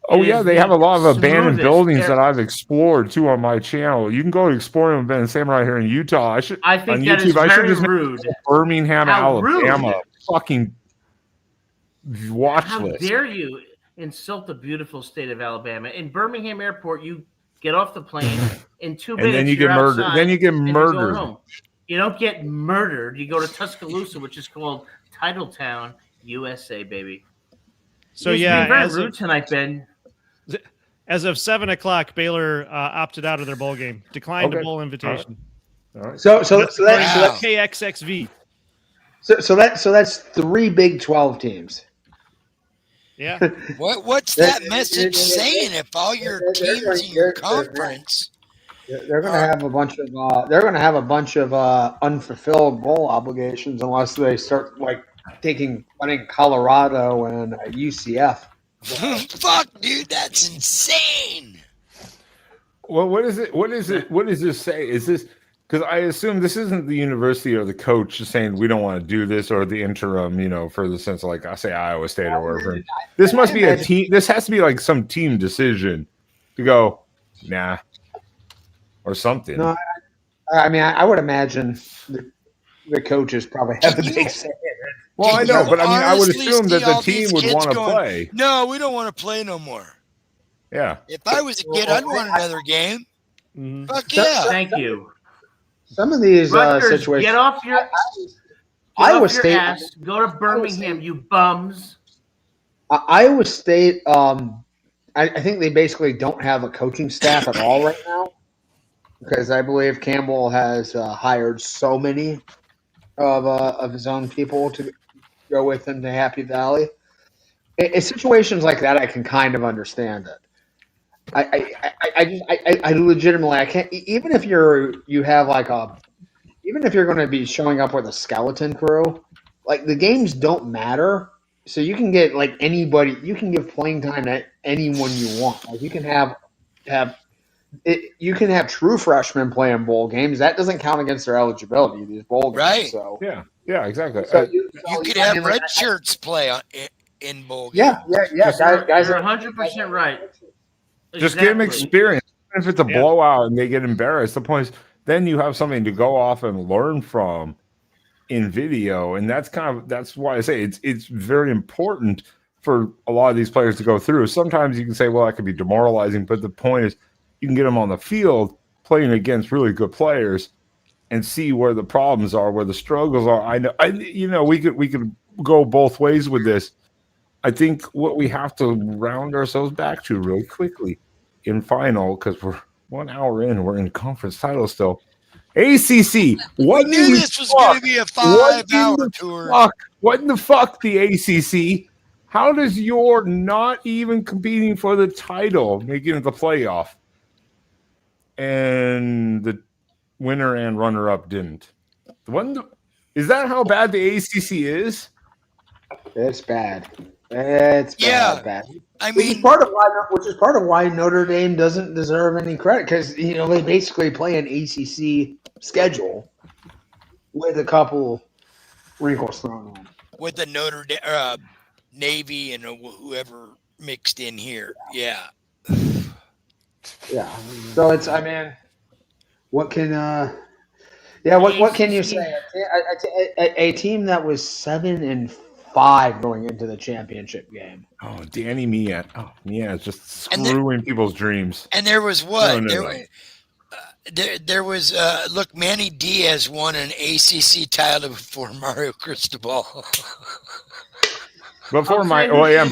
Oh, yeah, they have a lot of abandoned buildings airport. that I've explored, too, on my channel. You can go explore them, Ben. Same right here in Utah. I think that is very rude. Birmingham, How Alabama. rude. Fucking watch How list. dare you insult the beautiful state of Alabama? In Birmingham Airport, you get off the plane in 2 minutes. And then you get murdered. Then you get murdered. You don't get murdered. You go to Tuscaloosa, which is called Titletown, USA, baby. So You're very rude tonight, Ben. As of 7:00, Baylor opted out of their bowl game, declined a bowl invitation. All right. So that's KXXV. So that's 3 Big 12 teams. Yeah. What's that message saying? If all your teams in your conference, they're going to have a bunch of unfulfilled bowl obligations unless they start putting Colorado and UCF. fuck, dude, that's insane. Well, what is it? What does this say? Is this because I assume this isn't the university or the coach just saying we don't want to do this, or the interim, for the sense of I say Iowa State or wherever. This must be a team. This has to be some team decision to go, nah, or something. No, I mean, I would imagine the coaches probably have the big say. Well, I know, but I mean, I would assume that the these team would kids want to going, play. No, we don't want to play no more. Yeah. If I was a kid, I'd want another game. Mhm. Fuck yeah. Thank you. Some of these Rutgers, situations. get off your Iowa State. ass. Go to Birmingham, you bums. Iowa State. I think they basically don't have a coaching staff at all right now, because I believe Campbell has hired so many of his own people to go with him to Happy Valley. In situations like that, I can kind of understand it. I legitimately, I can't. Even if you're going to be showing up with a skeleton crew, the games don't matter. So you can get anybody. You can give playing time to anyone you want. You can have you can have true freshmen playing bowl games. That doesn't count against their eligibility. These bowl games. Right. So yeah, exactly. So You could have red shirts play in bowl games. Yeah. Guys You're are 100% right. Just give them experience. Even if it's a blowout and they get embarrassed, the point is then you have something to go off and learn from in video, and that's why I say it's very important for a lot of these players to go through. Sometimes you can say, well, that could be demoralizing, but the point is you can get them on the field playing against really good players and see where the problems are, where the struggles are. I know we could go both ways with this. I think what we have to round ourselves back to really quickly in final, because we're 1 hour in, we're in conference title still. ACC. What We knew this was going to be a 5-hour tour. What in the fuck, the ACC? How does your not even competing for the title making it the playoff, and the winner and runner-up didn't? Is that how bad the ACC is? It's bad. It's bad. I Which mean, is part of why Notre Dame doesn't deserve any credit, because they basically play an ACC schedule with a couple wrinkles thrown in. with the Notre Dame, Navy and whoever mixed in here, yeah. Yeah. So it's, what can what can you say? A team that was 7-5 going into the championship game. Oh, Danny Miet. Oh, yeah, it's just screwing people's dreams. And there was what? No. There was look, Manny Diaz won an ACC title before Mario Cristobal. Before Miami. Miami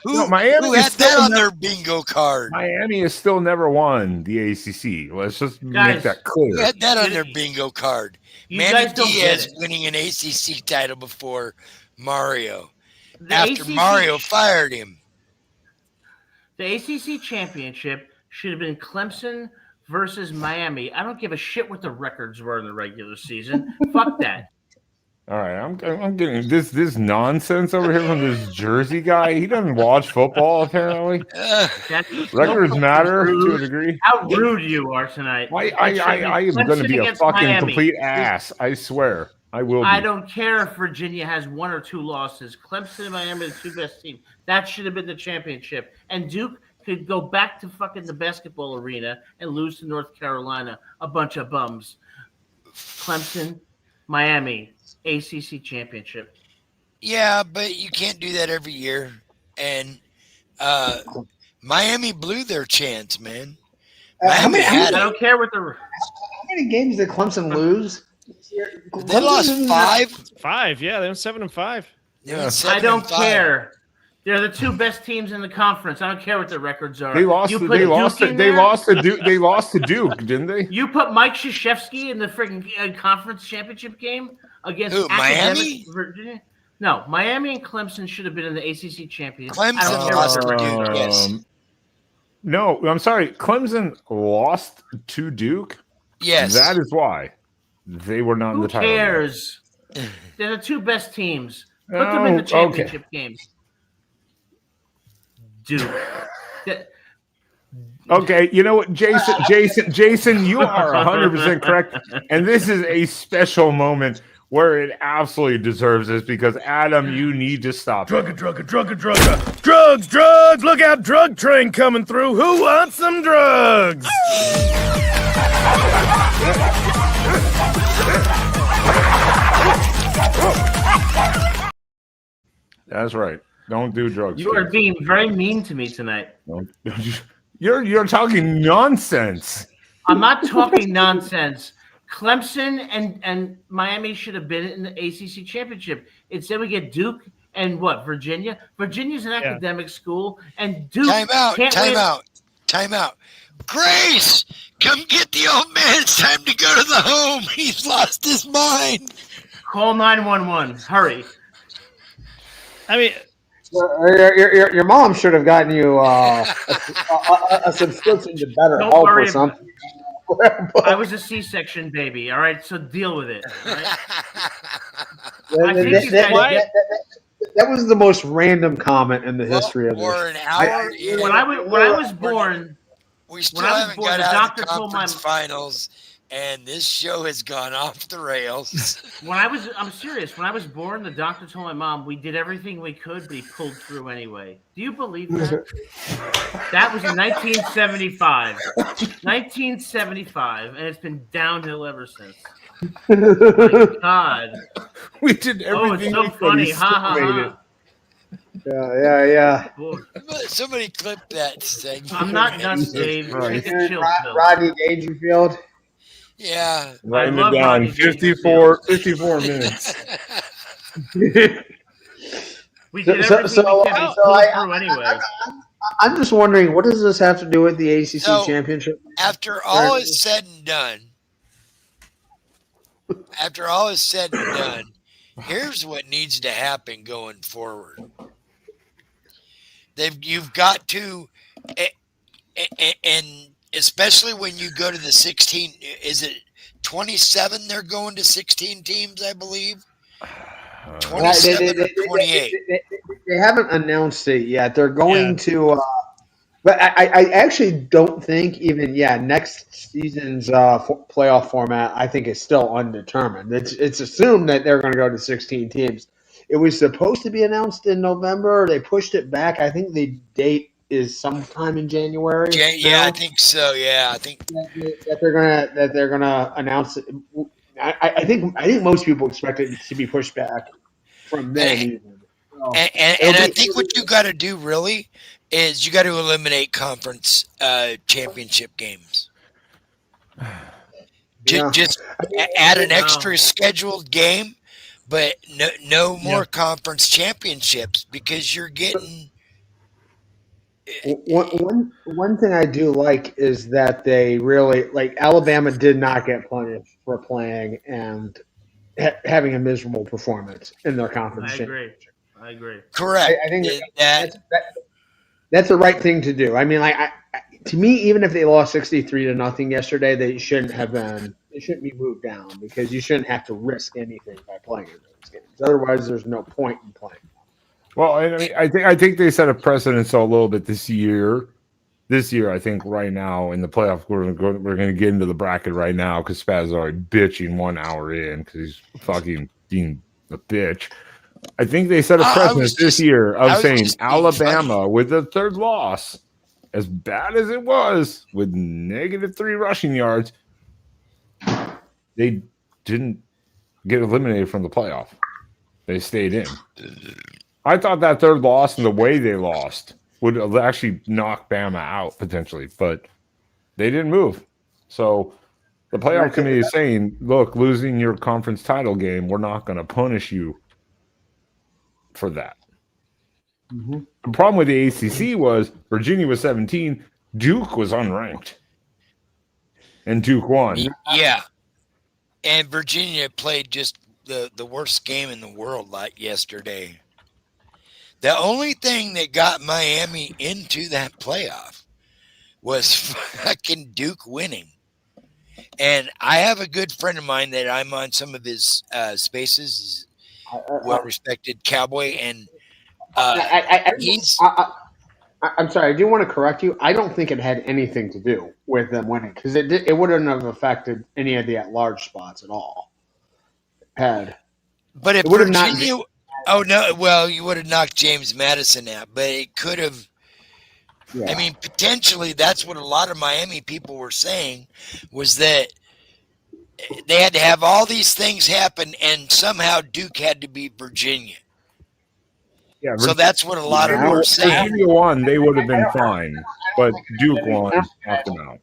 who had that on their bingo card? Miami has still never won the ACC. Let's just make that clear. Who had that on their bingo card? Manny Diaz winning an ACC title before Mario. After Mario fired him. The ACC championship should have been Clemson versus Miami. I don't give a shit what the records were in the regular season. Fuck that. All right, I'm getting this nonsense over here from this Jersey guy. He doesn't watch football, apparently. Records matter to a degree. How rude you are tonight. I am going to be a fucking Miami. complete ass. I swear. I will be. I don't care if Virginia has 1 or 2 losses. Clemson and Miami are the 2 best teams. That should have been the championship. And Duke could go back to fucking the basketball arena and lose to North Carolina. A bunch of bums. Clemson, Miami, ACC championship. Yeah, but you can't do that every year. And Miami blew their chance, man. How many I don't care what the. How many games did Clemson lose? They lost 5. 5, yeah, they were 7-5. Yeah. I don't care. They're the 2 best teams in the conference. I don't care what their records are. They lost to Duke, didn't they? You put Mike Krzyzewski in the freaking conference championship game against Who, Miami? Virginia. No, Miami and Clemson should have been in the ACC championship. Clemson lost to Duke, yes. No, I'm sorry. Clemson lost to Duke? Yes. That is why they were not in the title. Who cares? They're the 2 best teams. Put them in the championship games. Duke. Okay, you know what, Jason, you are 100% correct, and this is a special moment where it absolutely deserves this because Adam, you need to stop. Drugs! Look out, drug train coming through. Who wants some drugs? That's right. Don't do drugs. You are being very mean to me tonight. You're talking nonsense. I'm not talking nonsense. Clemson and Miami should have been in the ACC championship. Instead, we get Duke and what? Virginia. Virginia's an academic school, and Duke. Time out. Grace, come get the old man. It's time to go to the home. He's lost his mind. Call 911. Hurry. I mean, your mom should have gotten you a subscription to BetterHelp or something. I was a C-section baby. All right, so deal with it. Right? That was the most random comment in the history of this. An hour. When I was born, we still haven't got out of the conference finals, and this show has gone off the rails. I'm serious. When I was born, the doctor told my mom we did everything we could, but he pulled through anyway. Do you believe that? That was in 1975. 1975, and it's been downhill ever since. My God. We did everything. Oh, it's so funny. Ha ha ha. Yeah. Somebody clip that segment. I'm not nuts, Dave. Take a chill pill. Rodney Dangerfield. Yeah. Writing it down. 54 minutes. We did everything we could pull through anyway. I'm just wondering, what does this have to do with the ACC So, championship? after all is said and done, here's what needs to happen going forward. You've got to, and especially when you go to the 16, is it 27? They're going to 16 teams, I believe. 27 or 28. They haven't announced it yet. They're going to, but I actually don't think even next season's playoff format I think is still undetermined. It's assumed that they're going to go to 16 teams. It was supposed to be announced in November. They pushed it back. I think the date is sometime in January. Yeah, I think so. Yeah, I think that they're gonna announce it. I think most people expect it to be pushed back from then. Even. So and I think what you got to do really is you got to eliminate conference championship games. Just add an extra scheduled game, but no more conference championships because you're getting. One thing I do like is that they really Alabama did not get punished for playing and having a miserable performance in their conference. I agree. Correct. I think that's the right thing to do. I mean, to me, even if they lost 63-0 yesterday, they shouldn't have been. They shouldn't be moved down because you shouldn't have to risk anything by playing in those games. Otherwise, there's no point in playing. Well, I think they set a precedent a little bit this year. This year, I think right now in the playoff, we're going to get into the bracket right now because Spaz is already bitching 1 hour in because he's fucking being a bitch. I think they set a precedent this year of saying Alabama with the third loss, as bad as it was with -3 rushing yards, they didn't get eliminated from the playoff. They stayed in. I thought that third loss and the way they lost would actually knock Bama out potentially, but they didn't move. So the playoff committee is saying, look, losing your conference title game, we're not going to punish you for that. Mm-hmm. The problem with the ACC was Virginia was 17, Duke was unranked, and Duke won. Yeah, and Virginia played just the worst game in the world yesterday. The only thing that got Miami into that playoff was fucking Duke winning. And I have a good friend of mine that I'm on some of his spaces, well-respected cowboy, and I'm sorry, I do want to correct you. I don't think it had anything to do with them winning because it wouldn't have affected any of the at-large spots at all. But if Virginia... Oh, no. Well, you would have knocked James Madison out, but it could have. Yeah. I mean, potentially, that's what a lot of Miami people were saying was that they had to have all these things happen, and somehow Duke had to beat Virginia. Yeah, so that's what a lot of them were saying. Virginia won, they would have been fine, but Duke won, knocked them out.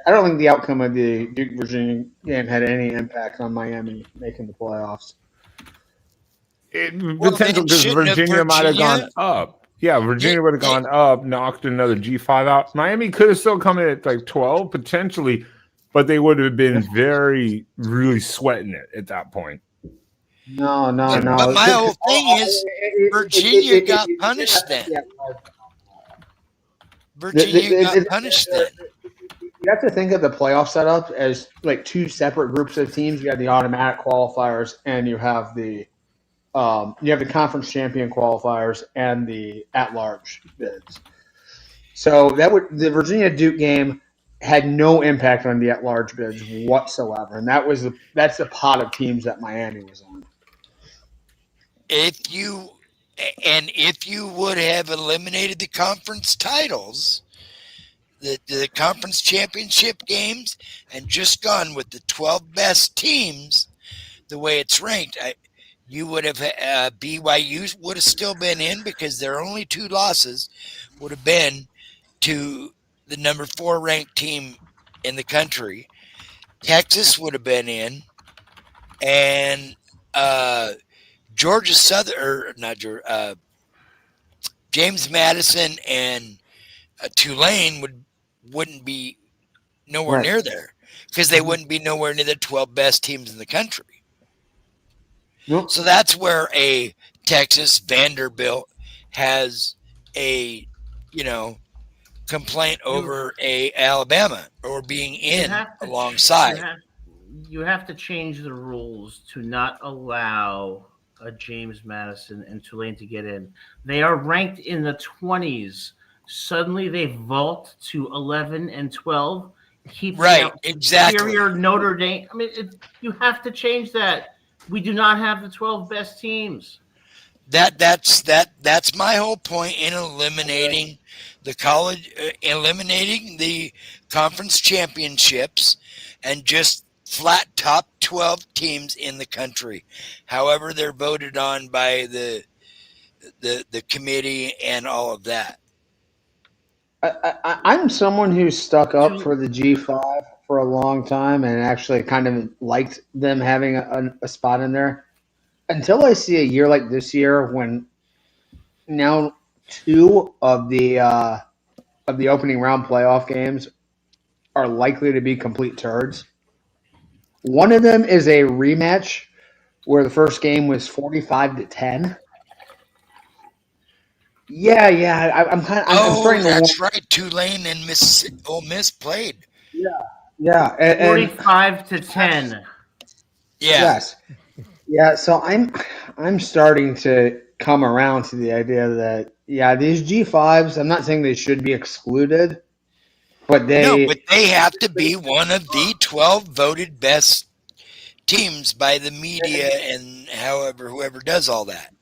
I don't think the outcome of the Duke-Virginia game had any impact on Miami making the playoffs. Potential because Virginia might have gone up. Yeah, Virginia would have gone up, knocked another G5 out. Miami could have still come in at 12 potentially, but they would have been really sweating it at that point. No. But my whole thing is Virginia got punished then. Virginia got punished then. You have to think of the playoff setup as two separate groups of teams. You have the automatic qualifiers, and you have the conference champion qualifiers and the at-large bids. So the Virginia Duke game had no impact on the at-large bids whatsoever, and that's the pot of teams that Miami was on. If you would have eliminated the conference titles, the conference championship games, and just gone with the 12 best teams, the way it's ranked, you would have BYU would have still been in because their only 2 losses would have been to the number 4 ranked team in the country. Texas would have been in, Georgia Southern, or not Georgia, James Madison and Tulane wouldn't be nowhere near there because they wouldn't be nowhere near the 12 best teams in the country. Nope. So that's where a Texas Vanderbilt has a, complaint over a Alabama or being in alongside. You have to change the rules to not allow a James Madison and Tulane to get in. They are ranked in the 20s. Suddenly they vault to 11 and 12. Exactly. Superior Notre Dame. I mean, you have to change that. We do not have the 12 best teams. That's my whole point in eliminating the college, eliminating the conference championships, and just flat top 12 teams in the country. However, they're voted on by the committee and all of that. I'm someone who's stuck up for the G5 for a long time and actually kind of liked them having a spot in there until I see a year like this year when now 2 of the opening round playoff games are likely to be complete turds. One of them is a rematch where the first game was 45-10. Yeah. I'm starting to. That's right. Tulane and Ole Miss played. Yeah. 45-10. Yeah. Yes. Yeah. So I'm starting to come around to the idea that these G5s. I'm not saying they should be excluded, but they have to be one of the 12 voted best teams by the media and whoever does all that.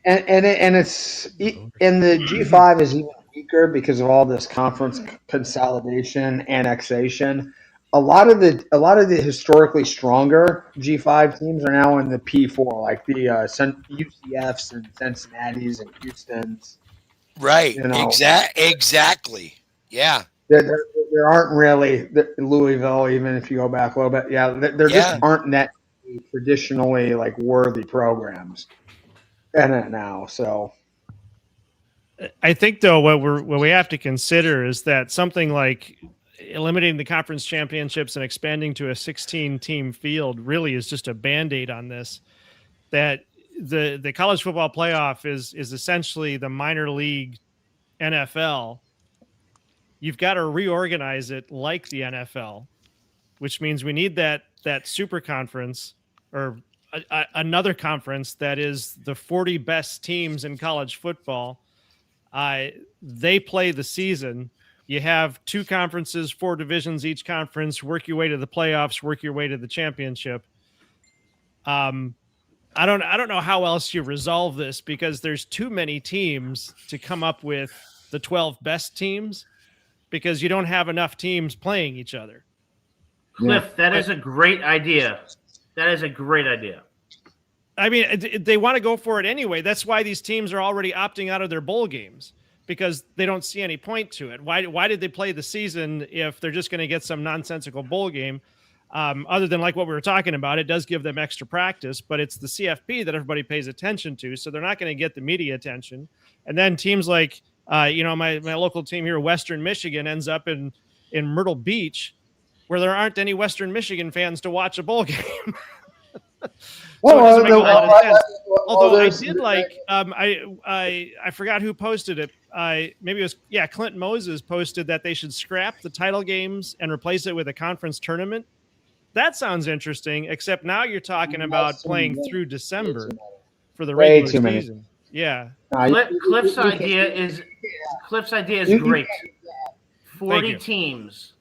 And it's and the G5 is even weaker because of all this conference consolidation, annexation. A lot of the historically stronger G5 teams are now in the P4, like the UCFs and Cincinnati's and Houston's. Right. Exactly. Yeah. There aren't really Louisville, even if you go back a little bit. Yeah, there just aren't that traditionally like worthy programs in it now. So I think though what we have to consider is that something like eliminating the conference championships and expanding to a 16-team field really is just a Band-Aid on this. That the college football playoff is essentially the minor league NFL. You've got to reorganize it like the NFL, which means we need that super conference or another conference that is the 40 best teams in college football. They play the season. You have 2 conferences, 4 divisions, each conference, work your way to the playoffs, work your way to the championship. I don't know how else you resolve this because there's too many teams to come up with the 12 best teams because you don't have enough teams playing each other. Cliff, that is a great idea. That is a great idea. I mean, they want to go for it anyway. That's why these teams are already opting out of their bowl games because they don't see any point to it. Why did they play the season if they're just going to get some nonsensical bowl game? Other than like what we were talking about, it does give them extra practice, but it's the CFP that everybody pays attention to. So they're not going to get the media attention. And then teams like, my local team here, Western Michigan, ends up in Myrtle Beach where there aren't any Western Michigan fans to watch a bowl game. Although I did like, I forgot who posted it. Maybe it was, Clint Moses posted that they should scrap the title games and replace it with a conference tournament. That sounds interesting, except now you're talking about playing through December for the regular season. Yeah. Cliff's idea is great. 40 teams,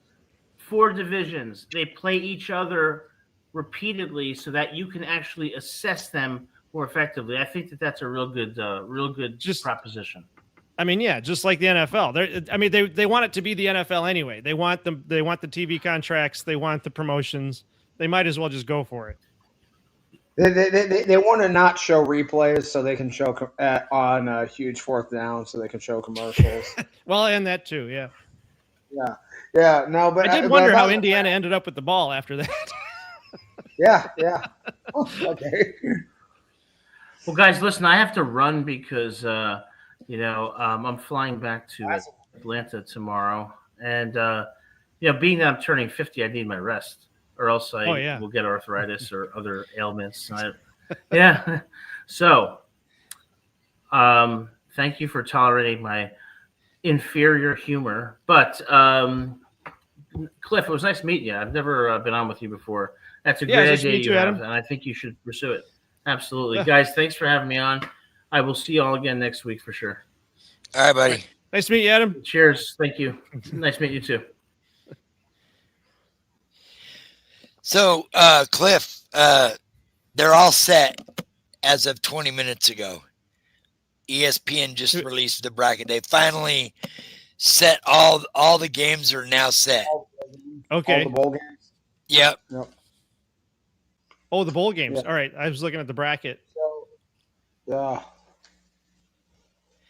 4 divisions. They play each other repeatedly so that you can actually assess them more effectively. I think that's a real good proposition. I mean, just like the NFL. They want it to be the NFL anyway. They want the TV contracts. They want the promotions. They might as well just go for it. They want to not show replays so they can show on a huge 4th down so they can show commercials. Well, and that too, yeah. No, but I did wonder how Indiana ended up with the ball after that. Yeah. Okay. Well, guys, listen, I have to run because I'm flying back to Atlanta tomorrow, and being that I'm turning 50, I need my rest, or else I will get arthritis or other ailments. Yeah. So, thank you for tolerating my inferior humor, but Cliff, it was nice meeting you. I've never been on with you before. That's a great idea you have, and I think you should pursue it. Absolutely. Guys, thanks for having me on. I will see you all again next week for sure. All right, buddy. Nice to meet you, Adam. Cheers. Thank you. Nice meeting you too. So, Cliff, they're all set as of 20 minutes ago. ESPN just released the bracket. They finally set all the games are now set. Okay. All the bowl games? Yep. Oh, the bowl games. Yep. All right. I was looking at the bracket. So, yeah.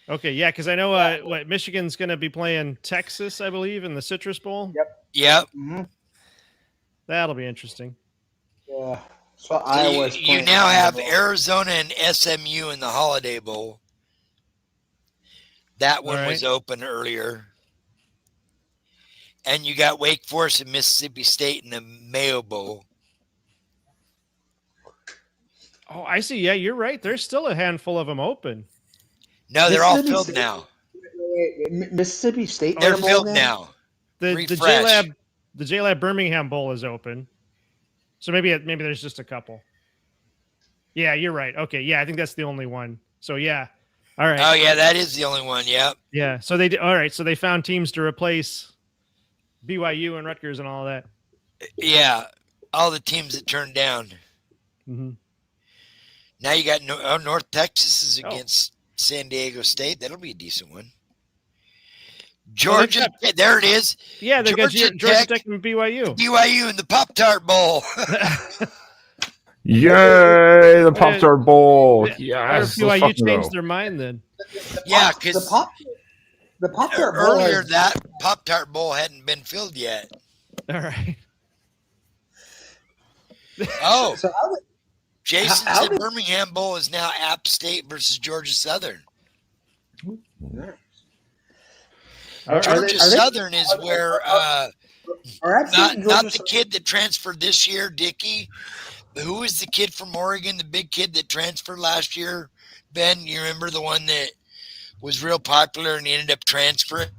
Okay, yeah, because I know Michigan's going to be playing Texas, I believe, in the Citrus Bowl. Yep. Mm-hmm. That'll be interesting. Yeah. So Iowa's you now have Arizona and SMU in the Holiday Bowl. That one was open earlier. And you got Wake Forest and Mississippi State in the Mayo Bowl. Oh, I see. Yeah, you're right. There's still a handful of them open. No, they're all filled now. Mississippi State. They're filled now. The JLab Birmingham Bowl is open. So maybe there's just a couple. Yeah, you're right. Okay, yeah, I think that's the only one. So yeah. All right. Oh yeah, that is the only one. Yep. Yeah. So all right. So they found teams to replace BYU and Rutgers and all that. Yeah, all the teams that turned down. Mm-hmm. Now you got North Texas is against San Diego State. That'll be a decent one. Georgia, there it is. Yeah, they got Georgia Tech and BYU. BYU in the Pop-Tart Bowl. Yay, the Pop-Tart Bowl. Yes. BYU changed their mind then. Yeah, because the Pop-Tart Bowl earlier that Pop-Tart Bowl hadn't been filled yet. All right. Oh. So Jason said Birmingham Bowl is now App State versus Georgia Southern. Georgia Southern is where not the kid that transferred this year, Dickey. Who was the kid from Oregon, the big kid that transferred last year? Ben, you remember the one that was real popular and he ended up transferring?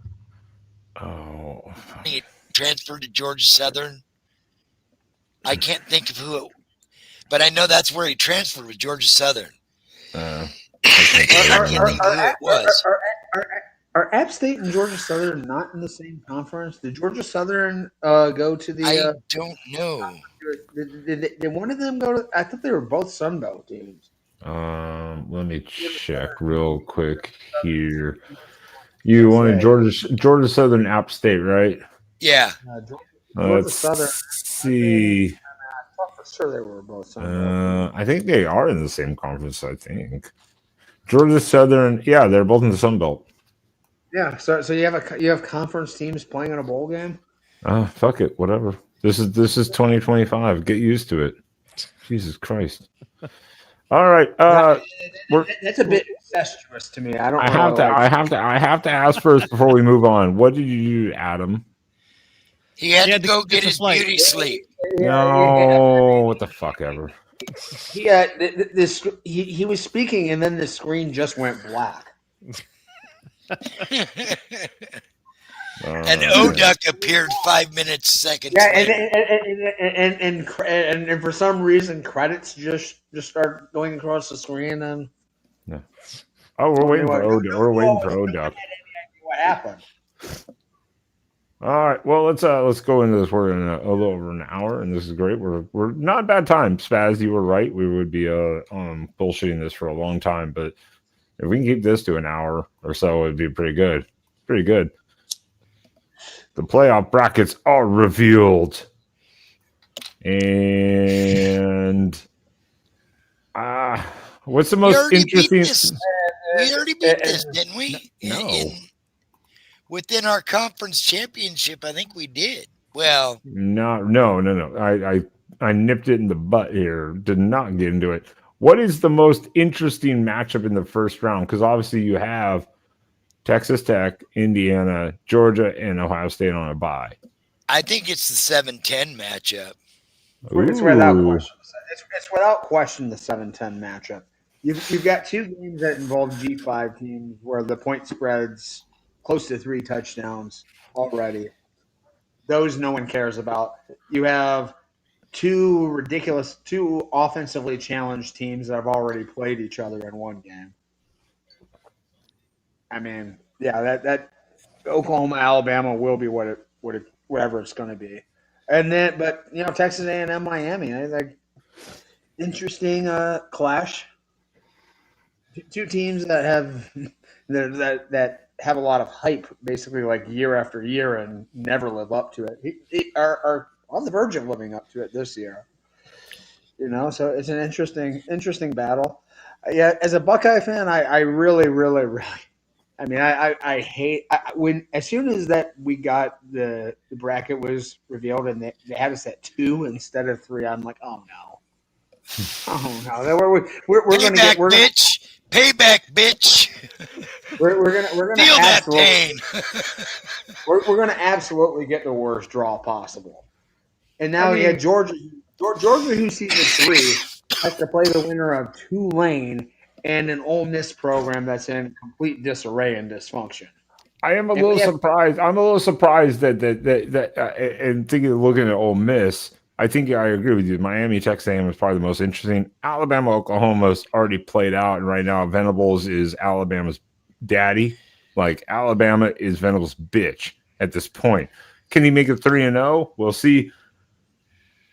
Oh. He transferred to Georgia Southern. I can't think of who it, but I know that's where he transferred with Georgia Southern. I can't think of who it was. Are App State and Georgia Southern not in the same conference? Did Georgia Southern go to the? I don't know. Did one of them go to? I thought they were both Sun Belt teams. Let me check real quick here. You wanted Georgia Southern App State, right? Yeah. Georgia Southern. See. I thought for sure they were both Sun Belt. I think they are in the same conference. I think Georgia Southern. Yeah, they're both in the Sun Belt. Yeah. So you have conference teams playing in a bowl game. Fuck it, whatever. This is 2025. Get used to it. Jesus Christ. All right. That's a bit incestuous to me. I have to ask first before we move on. What did you do, Adam? He had to go get his beauty sleep. No, what the fuck ever. Yeah, he was speaking and then the screen just went black. And Oduck appeared 5 seconds later. And for some reason credits just start going across the screen and we're waiting for Oduck. We're waiting for Oduck. What happened? All right, well let's go into this. We're in a little over an hour, and this is great. We're not a bad time. Spaz, you were right. We would be bullshitting this for a long time, but if we can keep this to an hour or so, it'd be pretty good. Pretty good. The playoff brackets are revealed. And what's the most interesting? We already beat this, didn't we? No. Within our conference championship, I think we did. Well, no. I nipped it in the butt here. Did not get into it. What is the most interesting matchup in the first round? Because obviously you have Texas Tech, Indiana, Georgia, and Ohio State on a bye. I think it's the 7-10 matchup. It's without Ooh. question. It's without question the 7-10 matchup. You've got two games that involve G5 teams where the point spread's close to 3 touchdowns already. Those no one cares about. You have two offensively challenged teams that have already played each other in one game. I mean, yeah, that Oklahoma Alabama will be whatever it's going to be, and then but Texas A&M Miami, like interesting clash. Two teams that have that have a lot of hype, basically like year after year, and never live up to it. Are on the verge of living up to it this year. So it's an interesting battle. Yeah, as a Buckeye fan, I really. I mean, I hate when as soon as that we got the bracket was revealed and they had us at 2 instead of 3. I'm like, oh no, we're going to get Payback, bitch. We're gonna Feel that pain. we're going to absolutely get the worst draw possible. And now you had Georgia, who's season 3, has to play the winner of Tulane and an Ole Miss program that's in complete disarray and dysfunction. I am a little surprised. I'm a little surprised that and looking at Ole Miss, I think I agree with you. Miami, Texas A&M is probably the most interesting. Alabama, Oklahoma's already played out, and right now Venables is Alabama's daddy. Like Alabama is Venables' bitch at this point. Can he make it 3-0? We'll see.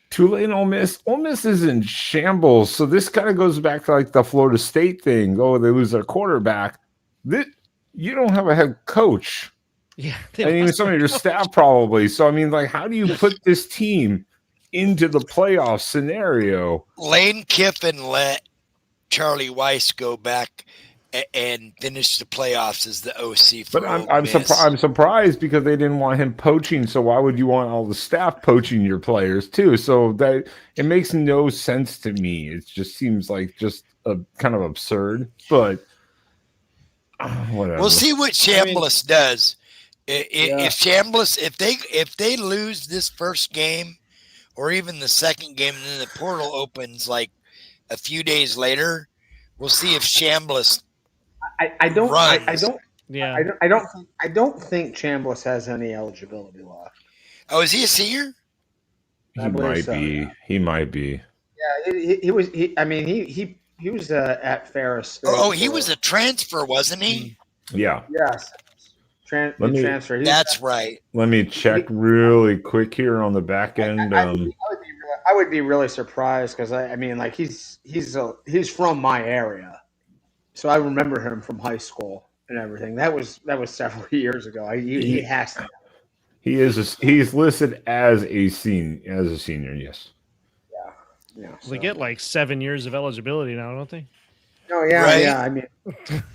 Tulane, Ole Miss. Ole Miss is in shambles. So this kind of goes back to like the Florida State thing. Oh, they lose their quarterback. You don't have a head coach. Yeah. And even some of your staff probably. So, I mean, like, how do you put this team into the playoff scenario? Lane Kiffin let Charlie Weiss go back and finish the playoffs as the OC for I'm surprised because they didn't want him poaching. So why would you want all the staff poaching your players too? So that it makes no sense to me. It just seems like just a kind of absurd. But whatever. We'll see what Chambliss does. If Chambliss, if they lose this first game or even the second game, and then the portal opens like a few days later, we'll see if Chambliss. I don't think Chambliss has any eligibility left. Oh, is he a senior? He might be. Yeah. He might be. Yeah, he was. He was at Ferris State. Oh, he was a transfer, wasn't he? Yeah. Yes. Transfer. That's right. Let me check really quick here on the back end. I would be really surprised because he's from my area, so I remember him from high school and everything. That was several years ago. He has to. He's listed as a senior. Yes. Yeah. So they get like 7 years of eligibility now, don't they? Oh yeah, right? Yeah.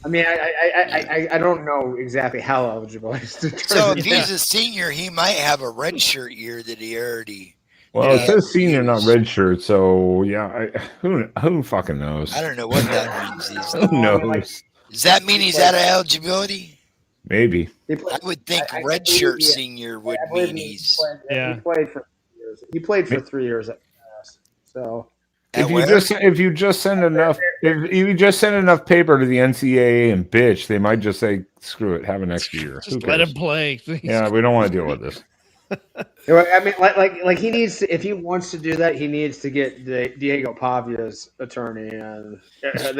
I don't know exactly how eligible he is. So if he's a senior, he might have a redshirt year that he already. Well, it says senior, not redshirt. So yeah, who fucking knows? I don't know what that means. Who knows? Does that mean he's out of eligibility? Maybe. I would think redshirt senior would mean he's. Yeah. He played for 3 years. He played for 3 years at Ferris. So. If you just send enough paper to the NCAA and bitch, they might just say, "Screw it, have an extra year." Just let him play. Yeah, we don't want to deal with this. I mean, like he needs to, if he wants to do that, he needs to get Diego Pavia's attorney, and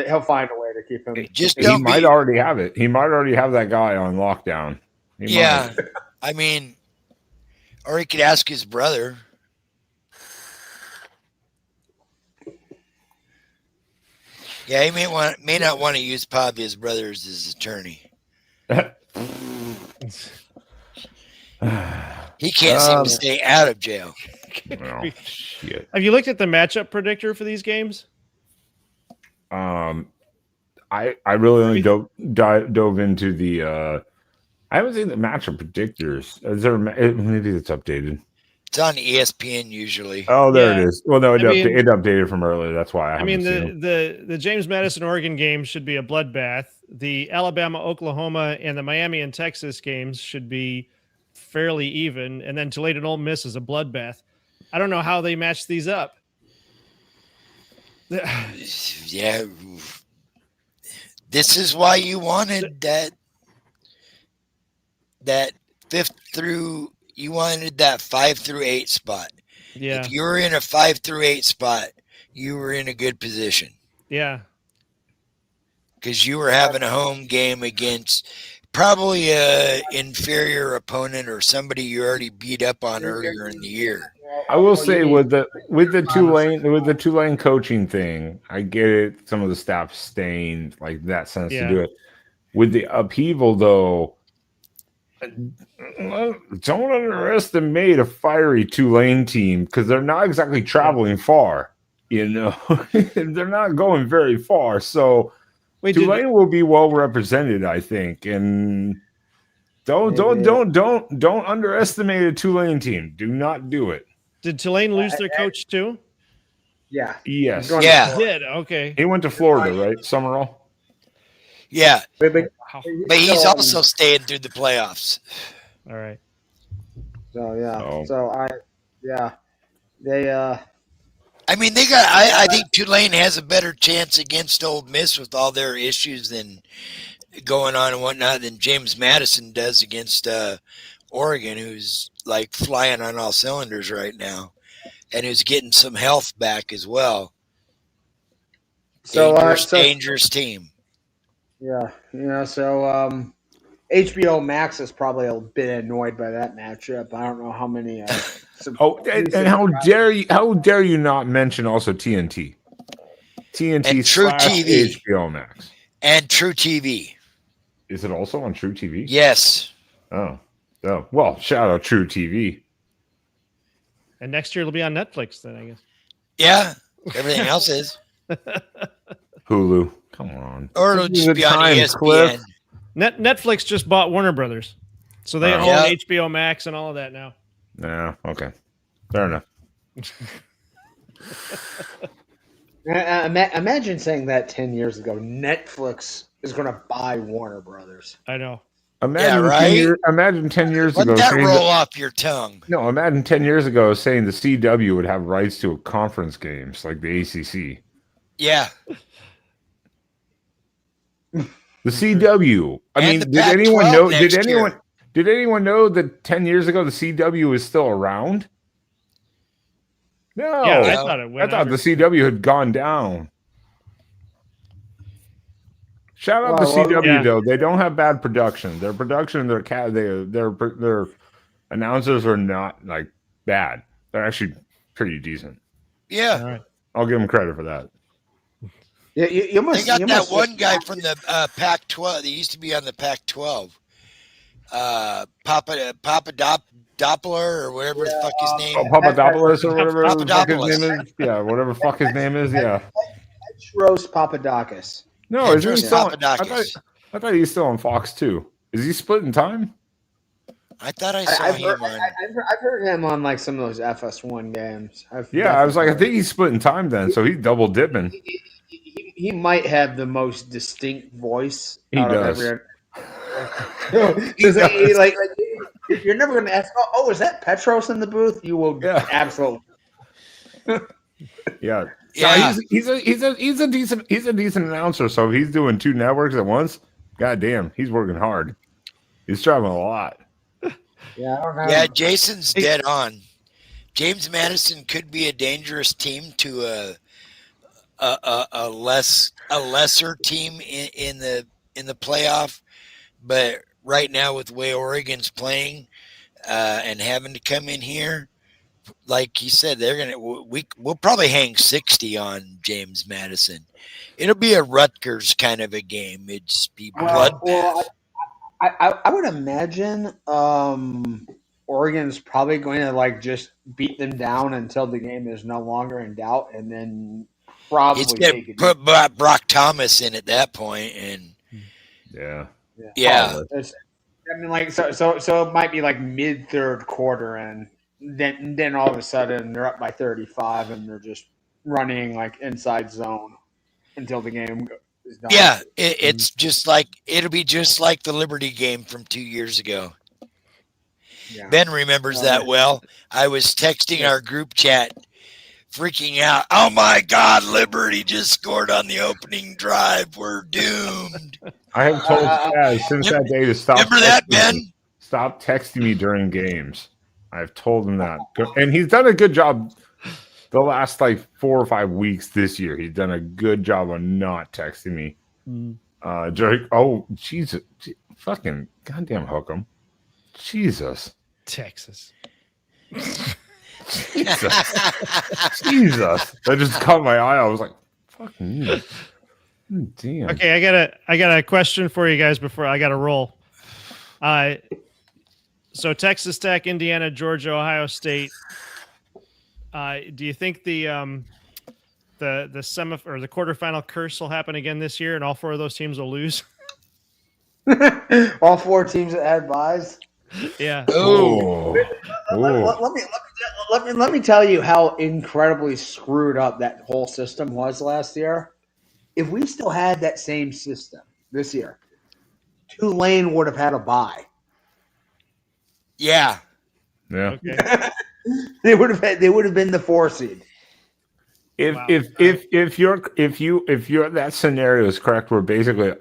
he'll find a way to keep him. He might already have it. He might already have that guy on lockdown. Yeah, I mean, or he could ask his brother. Yeah, he may not want to use Pavia's brother as his attorney. He can't seem to stay out of jail. Oh, shit. Have you looked at the matchup predictor for these games? I really only dove into the. I haven't seen the matchup predictors. Is there? Maybe it's updated. It's on ESPN usually. Oh, there Yeah. it is. Well, no, it I mean- updated from earlier. That's why I I haven't mean, seen the James Madison Oregon game should be a bloodbath. The Alabama Oklahoma and the Miami and Texas games should be fairly even, and then Tulane and Ole Miss is a bloodbath. I don't know how they match these up. Yeah. This is why you wanted that 5 through 8 spot. Yeah, If you were in a 5 through 8 spot, you were in a good position yeah. because you were having a home game against probably a inferior opponent or somebody you already beat up on earlier in the year. I will say with the Tulane coaching thing, I get it. Some of the staff staying like that sense Yeah. to do it. With the upheaval, though, don't underestimate a fiery Tulane team because they're not exactly traveling far. You know, they're not going very far. So Wait, Tulane will be well represented, I think. And don't underestimate a Tulane team. Do not do it. did Tulane lose their coach too? Yeah. Yes. Going to Yeah. Florida. Did okay. He went to Florida, right? Summerall. Yeah, But Wow. but he's so, also staying through the playoffs. All right. So yeah. Oh. So they I mean, I think Tulane has a better chance against Ole Miss with all their issues than going on and whatnot than James Madison does against Oregon, who's like flying on all cylinders right now, and who's getting some health back as well. so Dangerous team. yeah, so HBO Max is probably a bit annoyed by that matchup. I don't know how many. Oh, and how dare you not mention also TNT And True / TV. HBO Max. And True TV. Is it also on True TV? Yes. Oh, well, shout out True TV. And next year it'll be on Netflix then, I guess. Yeah. Everything else is. Hulu. Come on. Or it'll Give just it be on time, ESPN. Cliff. Netflix just bought Warner Brothers, so they own Yeah. HBO Max and all of that now. Yeah, okay. Fair enough. Imagine saying that 10 years ago. Netflix is going to buy Warner Brothers. I know. Imagine, right? imagine 10 years Let ago. that saying roll off your tongue. no, imagine 10 years ago saying the CW would have rights to a conference games like the ACC. Yeah. The CW. I And mean, the did anyone Pac-12 know? next year. Did anyone know that 10 years ago the CW was still around? No, Yeah, I Oh, thought it I went. thought the CW had gone down. Shout out to Well, CW yeah. though. They don't have bad production. Their production, their announcers are not like bad. They're actually pretty decent. Yeah. All right. I'll give them credit for that. Yeah, you They must. got you that must one guy from the Pac-12. They used to be on the Pac-12. Doppler or whatever the fuck his name. Oh, Papadopoulos or whatever the fuck his Papadopoulos. name is. Yeah, whatever the fuck his name is. Yeah. Petros Papadakis. No, Yeah, isn't he Petros still? Papadakis. I thought he's still on Fox too. Is he splitting time? I thought I saw I've him heard, on. I've heard him on like some of those FS1 games. Yeah, I was like, I think he's splitting time then, so he's double dipping. He might have the most distinct voice. He out does. Of every, like you're never going to ask. Oh, is that Petros in the booth? You will absolutely. Yeah. Yeah. No, he's a decent announcer. So if he's doing two networks at once, goddamn, he's working hard. He's traveling a lot. Yeah, I don't know. Yeah, Jason's dead on. James Madison could be a dangerous team to a lesser team in the playoff, but right now with the way Oregon's playing and having to come in here, like he said, we'll probably hang 60 on James Madison. It'll be a Rutgers kind of a game. It's be blood. Well, I would imagine Oregon's probably going to like just beat them down until the game is no longer in doubt, and then probably It's going to put Brock Thomas in at that point, and Yeah. yeah. I mean, like so it might be like mid third quarter, and then all of a sudden they're up by 35 and they're just running like inside zone until the game is done. Yeah, it's just like it'll be just like the Liberty game from 2 years ago. Yeah. Ben remembers that well. I was texting our group chat, freaking out. Oh my God, Liberty just scored on the opening drive. We're doomed. I have told Spaz since that day to stop. Remember that, Ben? Stop texting me during games. I've told him that, and he's done a good job. The last like 4 or 5 weeks this year, he's done a good job on not texting me. During, oh Jesus, fucking goddamn hook 'em. Jesus. Texas. Jesus. Jesus. That just caught my eye. I was like, fucking you. Damn. Okay, I got a question for you guys before I got to roll. So Texas Tech, Indiana, Georgia, Ohio State. Do you think the semi or the quarterfinal curse will happen again this year, and all 4 of those teams will lose? All 4 teams that had buys. Yeah. Oh. Let me tell you how incredibly screwed up that whole system was last year. If we still had that same system this year, Tulane would have had a bye. Yeah. Yeah. Okay. They would have been the 4 seed. If Wow. if your that scenario is correct, where basically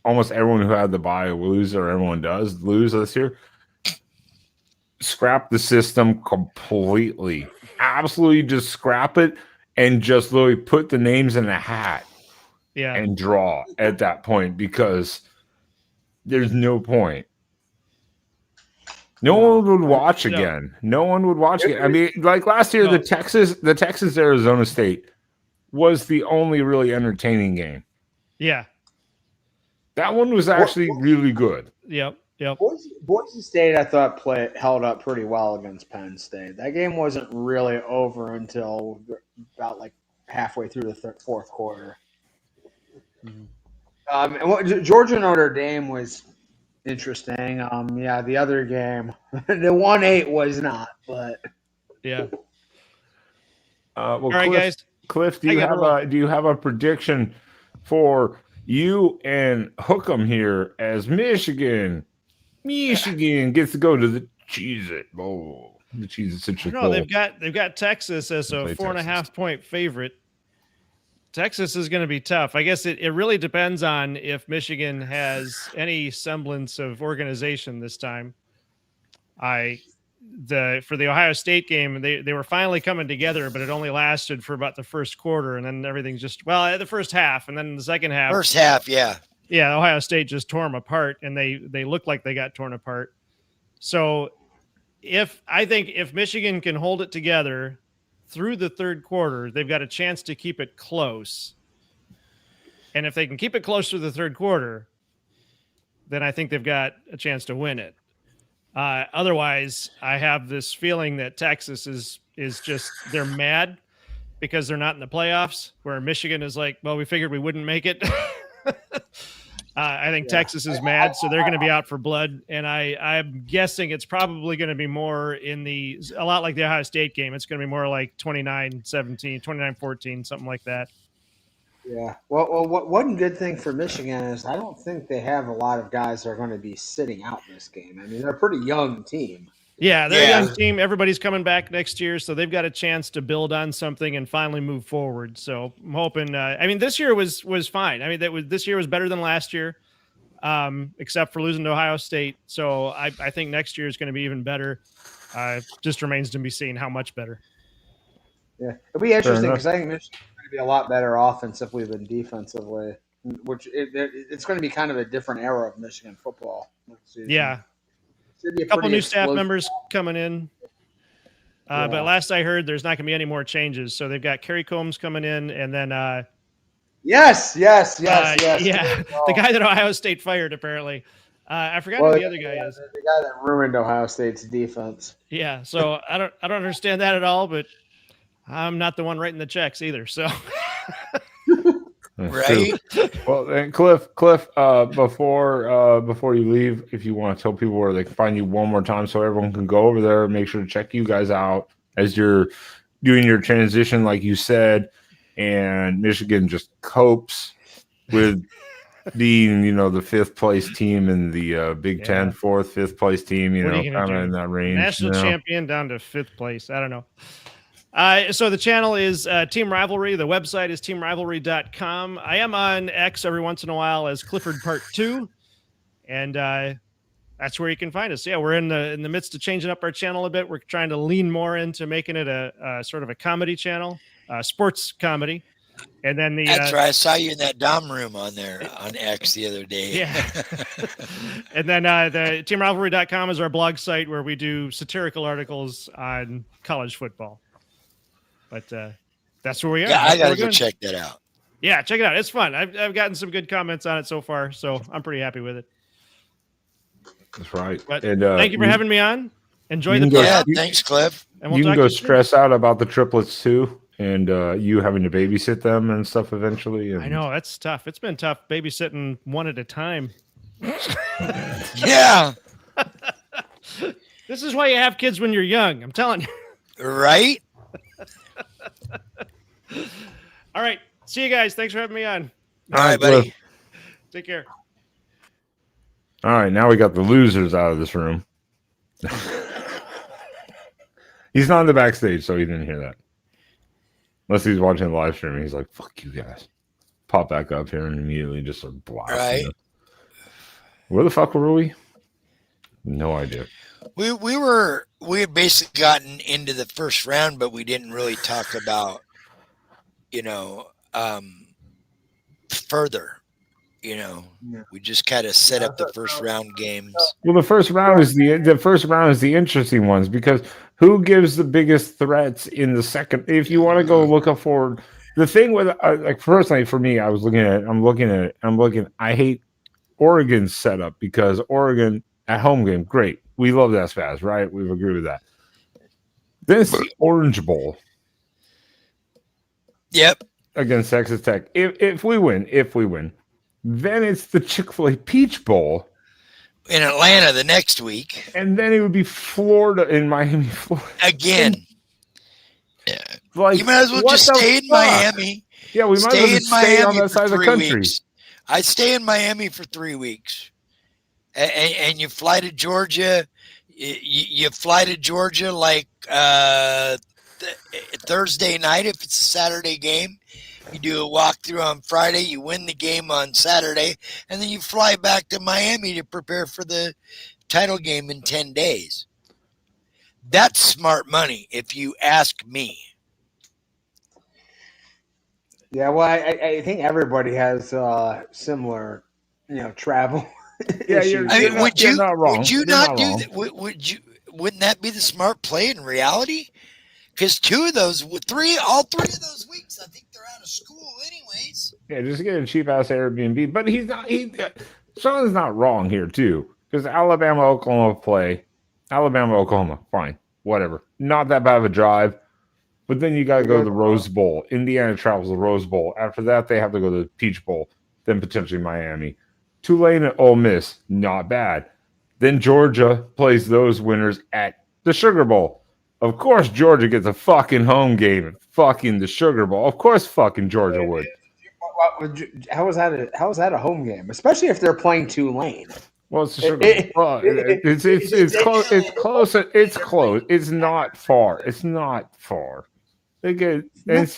almost everyone who had the bye will lose, or everyone does lose this year, scrap the system completely. Absolutely, just scrap it and just literally put the names in a hat Yeah. and draw at that point, because there's no point. No one would watch again. No one would watch again. I mean, like last year, the Texas Arizona State was the only really entertaining game. Yeah. That one was actually really good. Yep. Boise State, I thought, held up pretty well against Penn State. That game wasn't really over until about like halfway through the 4th quarter. And Georgia Notre Dame was interesting. Yeah, the other game, the 1-8 was not, but Yeah. Well, All right, guys. Cliff, do you have a prediction for you and Hook'em here as Michigan gets to go to the Cheez-It Bowl? The Cheez-It Citrus No, Bowl. they've got Texas as a 4.5 point favorite. Texas is going to be tough. I guess it really depends on if Michigan has any semblance of organization this time. For the Ohio State game, they were finally coming together, but it only lasted for about the first quarter, and then everything's just the first half, and then the second half. First half, yeah. Yeah, Ohio State just tore them apart, and they look like they got torn apart. So I think if Michigan can hold it together through the 3rd quarter, they've got a chance to keep it close. And if they can keep it close through the 3rd quarter, then I think they've got a chance to win it. Otherwise, I have this feeling that Texas is just, they're mad because they're not in the playoffs, where Michigan is like, well, we figured we wouldn't make it. I think Texas is mad, so they're going to be out for blood. And I'm guessing it's probably going to be more a lot like the Ohio State game. It's going to be more like 29-17, 29-14, something like that. yeah. Well, one good thing for Michigan is I don't think they have a lot of guys that are going to be sitting out this game. I mean, they're a pretty young team. Yeah, they're a young team. Everybody's coming back next year, so they've got a chance to build on something and finally move forward. So I'm hoping. I mean, this year was fine. I mean, this year was better than last year, except for losing to Ohio State. So I think next year is going to be even better. Just remains to be seen how much better. Yeah, it'll be interesting because I think Michigan's going to be a lot better offensively than defensively, which it's going to be kind of a different era of Michigan football next season. Yeah. A couple new staff members coming in. But last I heard, there's not going to be any more changes. So they've got Kerry Combs coming in, and then yes. Yeah, the guy that Ohio State fired, apparently. I forgot who the other guy is. The guy that ruined Ohio State's defense. Yeah, so I don't understand that at all, but I'm not the one writing the checks either. So That's Right? true. Well, and Cliff, before you leave, if you want to tell people where they can find you one more time, so everyone can go over there and make sure to check you guys out as you're doing your transition, like you said, and Michigan just copes with being, the fifth place team in the Big Ten, fourth, fifth place team, What are you kind gonna of do? in that range. National champion down to 5th place. I don't know. So the channel is Team Rivalry. The website is teamrivalry.com. I am on X every once in a while as Clifford Part 2. And that's where you can find us. Yeah, we're in the midst of changing up our channel a bit. We're trying to lean more into making it a sort of a comedy channel, sports comedy. And then That's right. I saw you in that Dom room on there on X the other day. Yeah. And then the teamrivalry.com is our blog site where we do satirical articles on college football. But that's where we are. Yeah, I got to go check that out. Yeah, check it out. It's fun. I've gotten some good comments on it so far, so I'm pretty happy with it. That's right. But And thank you for having me on. Enjoy the Yeah, thanks, Cliff. And we'll you can talk go to you soon. stress out about the triplets too, and you having to babysit them and stuff eventually. And I know that's tough. It's been tough babysitting one at a time. Yeah. This is why you have kids when you're young. I'm telling you. Right? All right. See you guys. Thanks for having me on. All right, buddy. Cliff. Take care. All right, now we got the losers out of this room. He's not in the backstage, so he didn't hear that. Unless he's watching the live stream, he's like, "Fuck you guys." Pop back up here and immediately just start blasting. Right. us. Where the fuck were we? No idea. We had basically gotten into the first round, but we didn't really talk about, further. We just kind of set up the first round games. Well, the first round is the interesting ones because who gives the biggest threats in the second? If you want to go look up forward, the thing with like personally for me, I'm looking. I hate Oregon's setup because Oregon at home game, great. We love that Spaz, right? We've agreed with that. Then it's the Orange Bowl. Yep. Against Texas Tech. If we win, then it's the Chick-fil-A Peach Bowl in Atlanta the next week, and then it would be Florida in Miami, Florida again. Yeah, like you might as well just stay in Miami. Yeah, we might as well just stay on that side of the country. I'd stay in Miami for 3 weeks, and you fly to Georgia. You fly to Georgia like Thursday night if it's a Saturday game. You do a walkthrough on Friday, you win the game on Saturday, and then you fly back to Miami to prepare for the title game in 10 days. That's smart money, if you ask me. Yeah, well, I think everybody has similar, travel. Yeah, would you not wrong. Would you not do that? Wouldn't that be the smart play in reality? Because all three of those weeks, I think they're out of school anyways. Yeah, just get a cheap ass Airbnb. But Sean's not wrong here too. Because Alabama, Oklahoma, fine, whatever. Not that bad of a drive. But then you got to go to the Rose Bowl. Indiana travels the Rose Bowl. After that, they have to go to the Peach Bowl. Then potentially Miami. Tulane and Ole Miss, not bad. Then Georgia plays those winners at the Sugar Bowl. Of course, Georgia gets a fucking home game at fucking the Sugar Bowl. Of course, fucking Georgia would. How is that a home game? Especially if they're playing Tulane. Well, it's the Sugar Bowl. It's close. It's close. It's close. It's not far. It's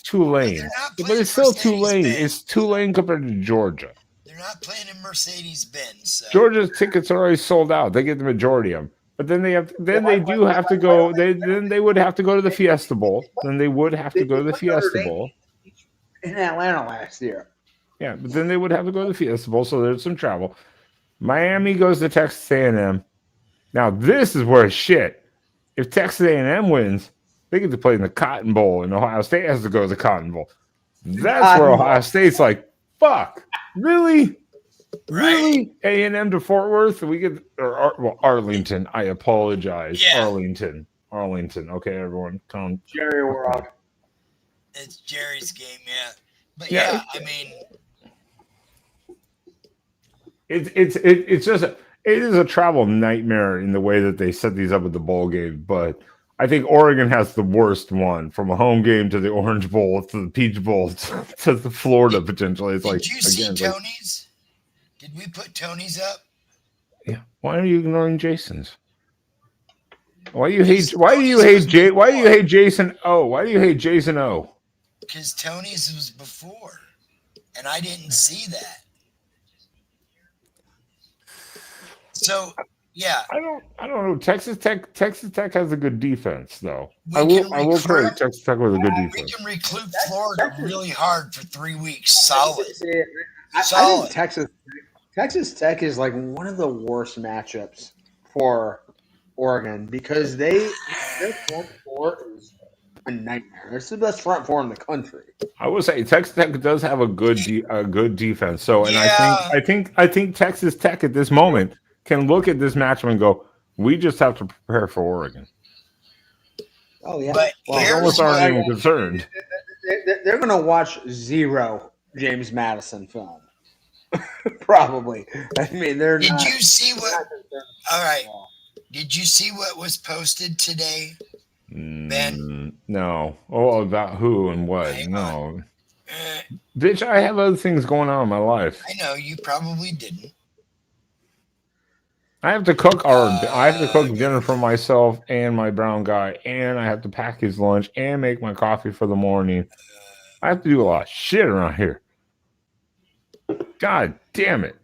Tulane, but it's still Tulane. It's Tulane compared to Georgia. They're not playing in Mercedes-Benz. So. Georgia's tickets are already sold out. They get the majority of them. But then they would have to go to the Fiesta Bowl. Then they would have to go to the Fiesta Bowl. In Atlanta last year. Yeah, but then they would have to go to the Fiesta Bowl, so there's some travel. Miami goes to Texas A&M. Now, this is where shit. If Texas A&M wins, they get to play in the Cotton Bowl, and Ohio State has to go to the Cotton Bowl. That's where Ohio State's like, fuck, really? Really? A&M to Fort Worth? We get Arlington. I apologize. Yeah. Arlington. Okay, everyone. Come. Jerry World. It's Jerry's game, yeah. But yeah, I mean, it's just it is a travel nightmare in the way that they set these up with the bowl game. But I think Oregon has the worst one, from a home game to the Orange Bowl to the Peach Bowl to the Florida potentially. It's Did you see Tony's? Did we put Tony's up? Yeah. Why are you ignoring Jason's? Why do you hate? Why do you hate Jason O? Why do you hate Jason O? Because Tony's was before, and I didn't see that. So yeah, I don't know. Texas Tech has a good defense, though. I will credit Texas Tech with a good defense. We can recruit Florida really hard for 3 weeks, solid. I think Texas Tech is like one of the worst matchups for Oregon because their front four is a nightmare. It's the best front four in the country. I will say Texas Tech does have a good defense. So, and I think Texas Tech at this moment can look at this matchup and go, we just have to prepare for Oregon. Oh yeah, but almost aren't even concerned. They're going to watch zero James Madison film. Probably. I mean, they're. Did you see what? All right. Did you see what was posted today, Ben? No. Oh, about who and what? No. Bitch, I have other things going on in my life. I know you probably didn't. I have to cook I have to cook dinner for myself and my brown guy, and I have to pack his lunch and make my coffee for the morning. I have to do a lot of shit around here. God damn it.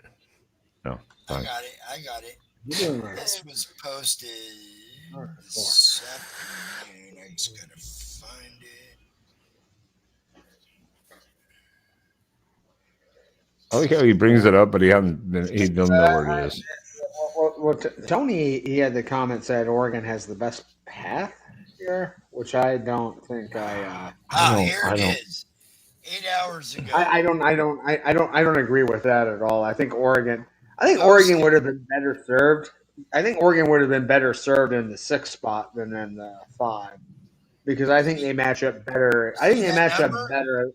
No. I got it. This was posted this afternoon. I just gotta find it. I like how he brings it up, but he doesn't know where it is. Well, Tony, he had the comment said Oregon has the best path here, which I don't think here it is. 8 hours ago. I don't agree with that at all. I think Oregon would have been better served. I think Oregon would have been better served in the 6th spot than in the 5, because I think they match up better. I think they match up better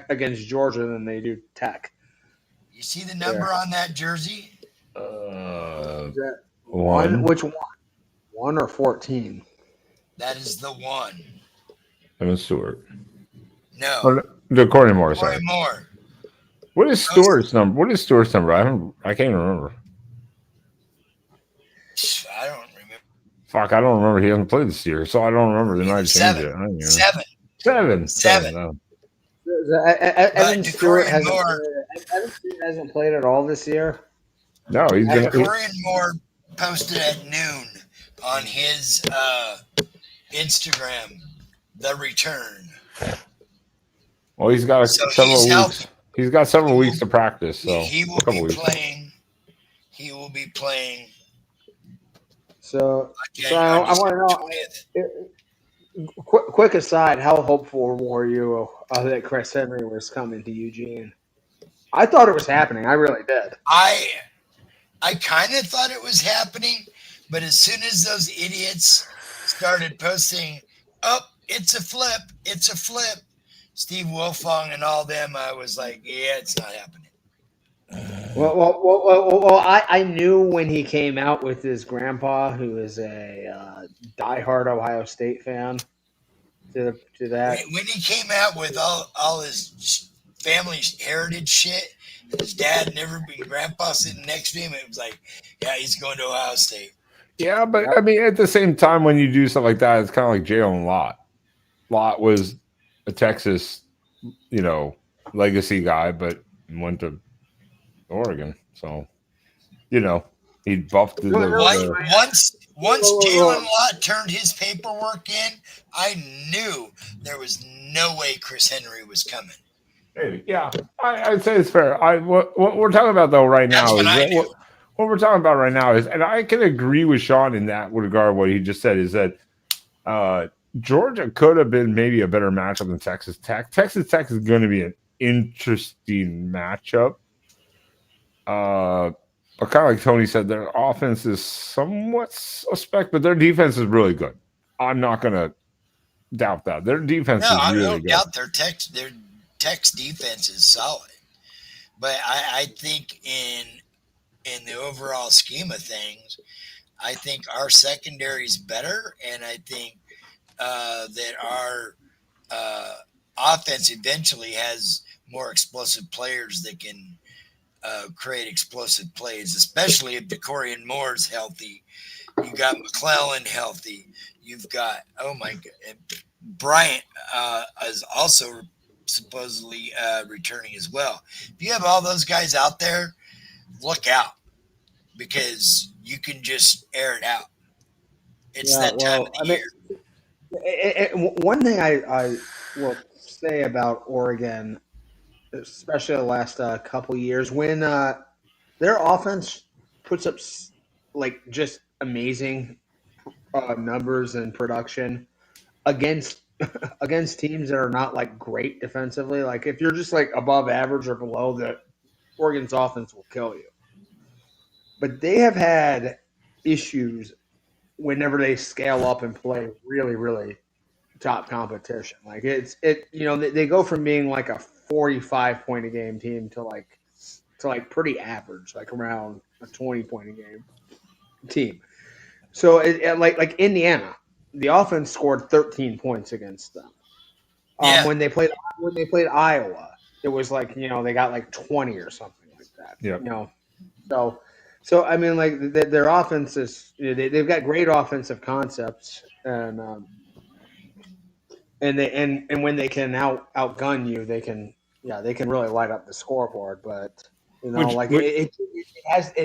against Georgia than they do Tech. You see the number on that jersey? One. Which one? 1 or 14? That is the 1. Evan Stewart. No. Corey Moore. Sorry. Moore. What is Stewart's number? I can't remember. I don't remember. Fuck, I don't remember. He hasn't played this year, so I don't remember. They might change it. Seven. Evan Stewart hasn't played at all this year. No, he's been. Corey Moore posted at noon on his Instagram the return. Well, he's got several weeks. He's got several weeks to practice. So he will be playing. He will be playing. So I want to know. Quick aside, how hopeful were you that Chris Henry was coming to Eugene? I thought it was happening. I really did. I kind of thought it was happening, but as soon as those idiots started posting, it's a flip, Steve Wilfong and all them, I was like, yeah, it's not happening. Well, I knew when he came out with his grandpa, who is a diehard Ohio State fan, to that. When he came out with all his family heritage shit, and his dad and grandpa sitting next to him, it was like, yeah, he's going to Ohio State. Yeah, but I mean, at the same time, when you do stuff like that, it's kind of like Jalen Lott. Lott was a Texas, legacy guy, but went to Oregon, so he buffed the. Once Jalen Lott turned his paperwork in, I knew there was no way Chris Henry was coming. Maybe, yeah, I'd say it's fair. What we're talking about though right now what we're talking about right now is, and I can agree with Sean in that regard. What he just said is that Georgia could have been maybe a better matchup than Texas Tech. Texas Tech is going to be an interesting matchup. But kind of like Tony said, their offense is somewhat suspect, but their defense is really good. I'm not going to doubt that. Their defense is really good. I don't doubt their Tech's defense is solid. But I think in the overall scheme of things, I think our secondary is better, and I think that our offense eventually has more explosive players that can create explosive plays, especially if Decorian Moore's healthy. You got McClellan healthy. You've got Bryant is also supposedly returning as well. If you have all those guys out there, look out because you can just air it out. It's that time of the year. One thing I will say about Oregon, especially the last couple years, when their offense puts up like just amazing numbers and production against against teams that are not like great defensively. Like if you're just like above average or below, the Oregon's offense will kill you. But they have had issues whenever they scale up and play really, really top competition. Like they go from being like a 45 point a game team to like pretty average, like around a 20 point a game team. So like Indiana, the offense scored 13 points against them. When they played Iowa, it was like they got like 20 or something like that. Yeah. So I mean, like their offense is they've got great offensive concepts, and when they can outgun you, they can really light up the scoreboard. But it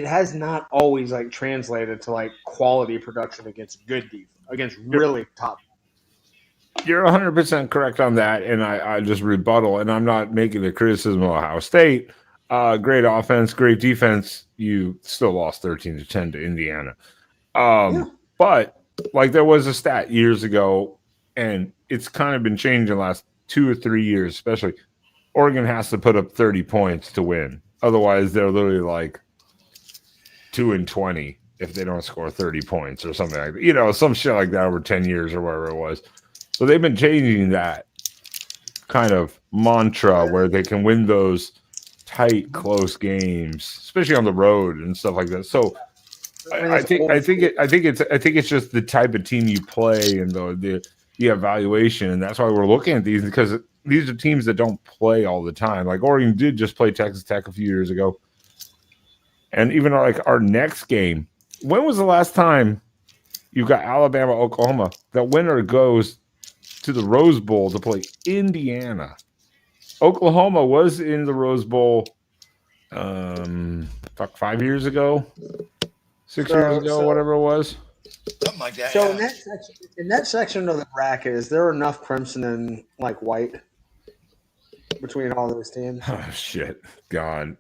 has not always like translated to like quality production against against really top. You're 100% correct on that, and I just rebuttal, and I'm not making a criticism of Ohio State. Great offense, great defense. You still lost 13-10 to Indiana. But like there was a stat years ago, and it's kind of been changing the last 2 or 3 years, especially. Oregon has to put up 30 points to win. Otherwise, they're literally like 2-20 if they don't score 30 points or something like that. Some shit like that over 10 years or whatever it was. So they've been changing that kind of mantra where they can win those tight, close games, especially on the road and stuff like that. So I think it's just the type of team you play and the evaluation, and that's why we're looking at these, because these are teams that don't play all the time. Like Oregon did just play Texas Tech a few years ago, and even our next game. When was the last time you got Alabama, Oklahoma? That winner goes to the Rose Bowl to play Indiana. Oklahoma was in the Rose Bowl 5 years ago, 6 years ago, whatever it was. Something like that. So yeah. in that section of the bracket, is there enough crimson and like white between all those teams? Oh shit, God!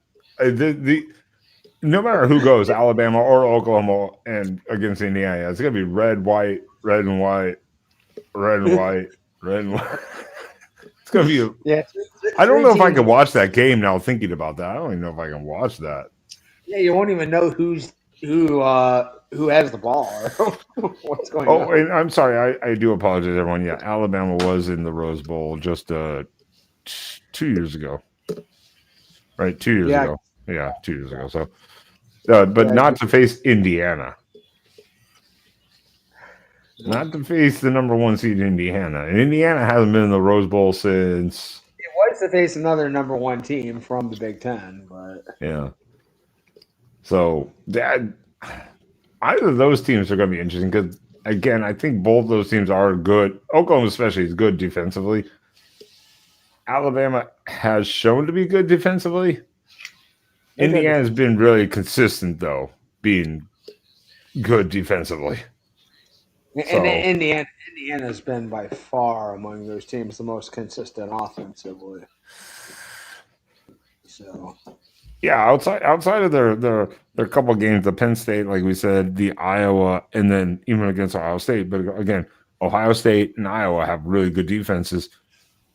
No matter who goes, Alabama or Oklahoma, and against Indiana, it's gonna be red, white, red and white, red and white, red and white. It's gonna be. I don't know if I can watch that game now. Thinking about that, I don't even know if I can watch that. Yeah, you won't even know who has the ball or what's going on. Oh, and I'm sorry. I do apologize, everyone. Yeah, Alabama was in the Rose Bowl just 2 years ago. Right, 2 years ago. Yeah, 2 years ago. So, but not to face Indiana. Not to face the number 1 seed Indiana. And Indiana hasn't been in the Rose Bowl since. It was to face another number 1 team from the Big Ten, but yeah. So either of those teams are going to be interesting because, again, I think both those teams are good. Oklahoma especially is good defensively. Alabama has shown to be good defensively. Indiana has been really consistent, though, being good defensively. And Indiana's been by far among those teams the most consistent offensively. So, yeah, outside of their couple games, the Penn State, like we said, the Iowa, and then even against Ohio State. But again, Ohio State and Iowa have really good defenses.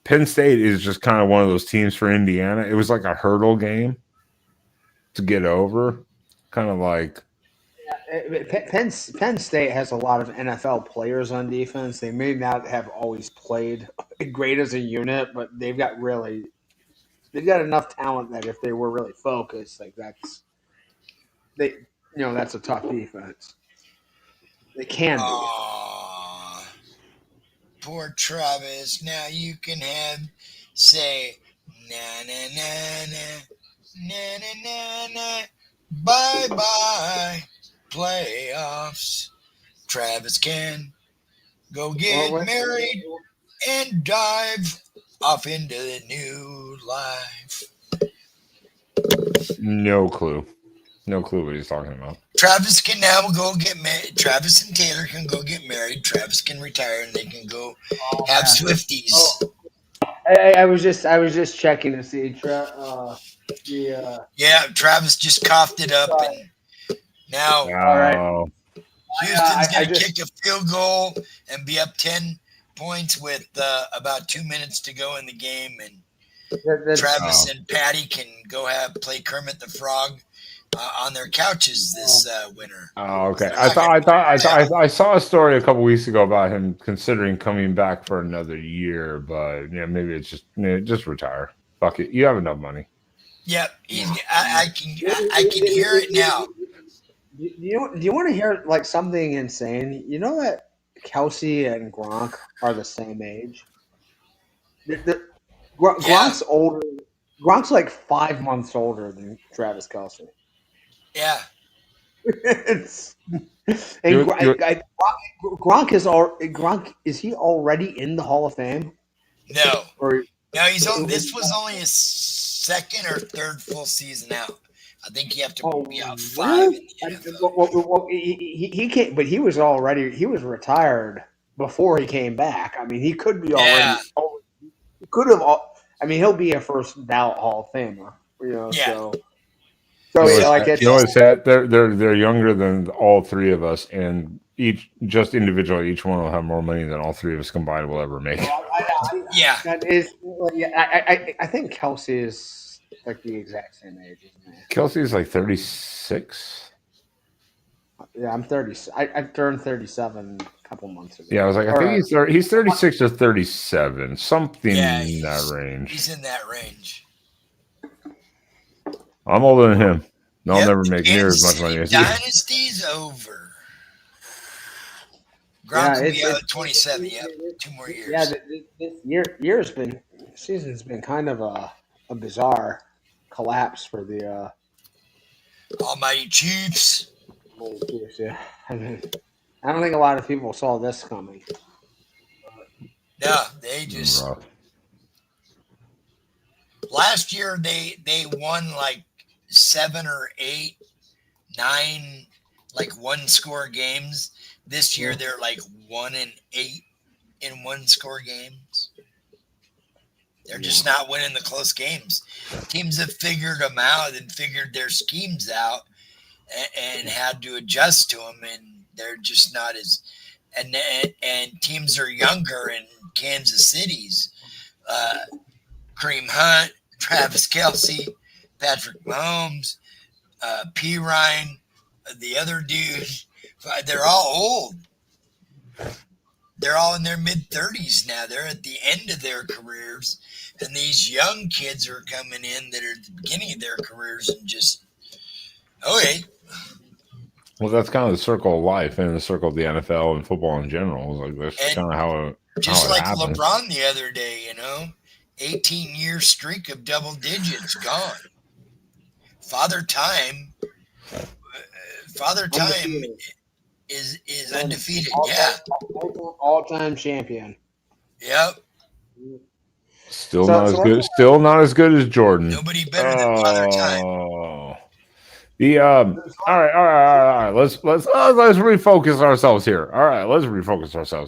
Penn State is just kind of one of those teams for Indiana. It was like a hurdle game to get over, kind of like. Penn State has a lot of NFL players on defense. They may not have always played great as a unit, but they've got really they've got enough talent that if they were really focused, like that's a tough defense. They can be. Aw, poor Travis. Now you can say na na na na na na na na. Bye bye playoffs. Travis can go get married and dive off into the new life. No clue. No clue what he's talking about. Travis can now go get married. Travis and Taylor can go get married. Travis can retire and they can go have Swifties. Oh. I was just checking to see. Yeah, Travis just coughed it up, and now all right. Houston's going to kick a field goal and be up 10 points with about 2 minutes to go in the game, and Travis and Patty can go play Kermit the Frog on their couches this winter. Oh, okay. I saw a story a couple weeks ago about him considering coming back for another year, but yeah, maybe it's just retire. Fuck it. You have enough money. Yep, I can hear it now. Do you want to hear like something insane? You know that Kelsey and Gronk are the same age. Gronk's older. Gronk's like 5 months older than Travis Kelsey. Yeah. Gronk is he already in the Hall of Fame? No. He's on. This was only his second or third full season out. I think you have to be out 5 in the NFL. He came, but he was retired before he came back. I mean, he could be already. Yeah. He could have. I mean, he'll be a first ballot Hall of Famer. Yeah. So you know what's sad? They're younger than all three of us, and each one will have more money than all three of us combined will ever make. Yeah. That is. I think Kelsey is like the exact same age, isn't he? Kelsey is like 36. Yeah, I'm 30. I turned 37 a couple months ago. Yeah, I was like, I think he's 36 or 37, something in that range. He's in that range. I'm older than him. I'll never make near as much money as you. Dynasty's over. Gronk will be out at 27. Yep, 2 more years. Yeah, this season's been kind of a bizarre collapse for the Almighty Chiefs. Yeah, I don't think a lot of people saw this coming. No, they just last year they won like 7 or 8, 9 like 1-score games. This year they're like 1-8 in 1-score games. They're just not winning the close games. Teams have figured them out and figured their schemes out and had to adjust to them, and they're just not as and teams are younger in Kansas City's Kareem Hunt, Travis Kelsey, Patrick Mahomes, P. Ryan, the other dude. They're all old. They're all in their mid-30s now. They're at the end of their careers, and these young kids are coming in that are at the beginning of their careers and just okay. Well, that's kind of the circle of life and the circle of the NFL and football in general. Like that's kind of how it happens. LeBron the other day, 18-year streak of double digits gone. Father Time is undefeated. All-time champion. Yep. Still not as good as Jordan. Nobody better than Father Time. All right. Let's refocus ourselves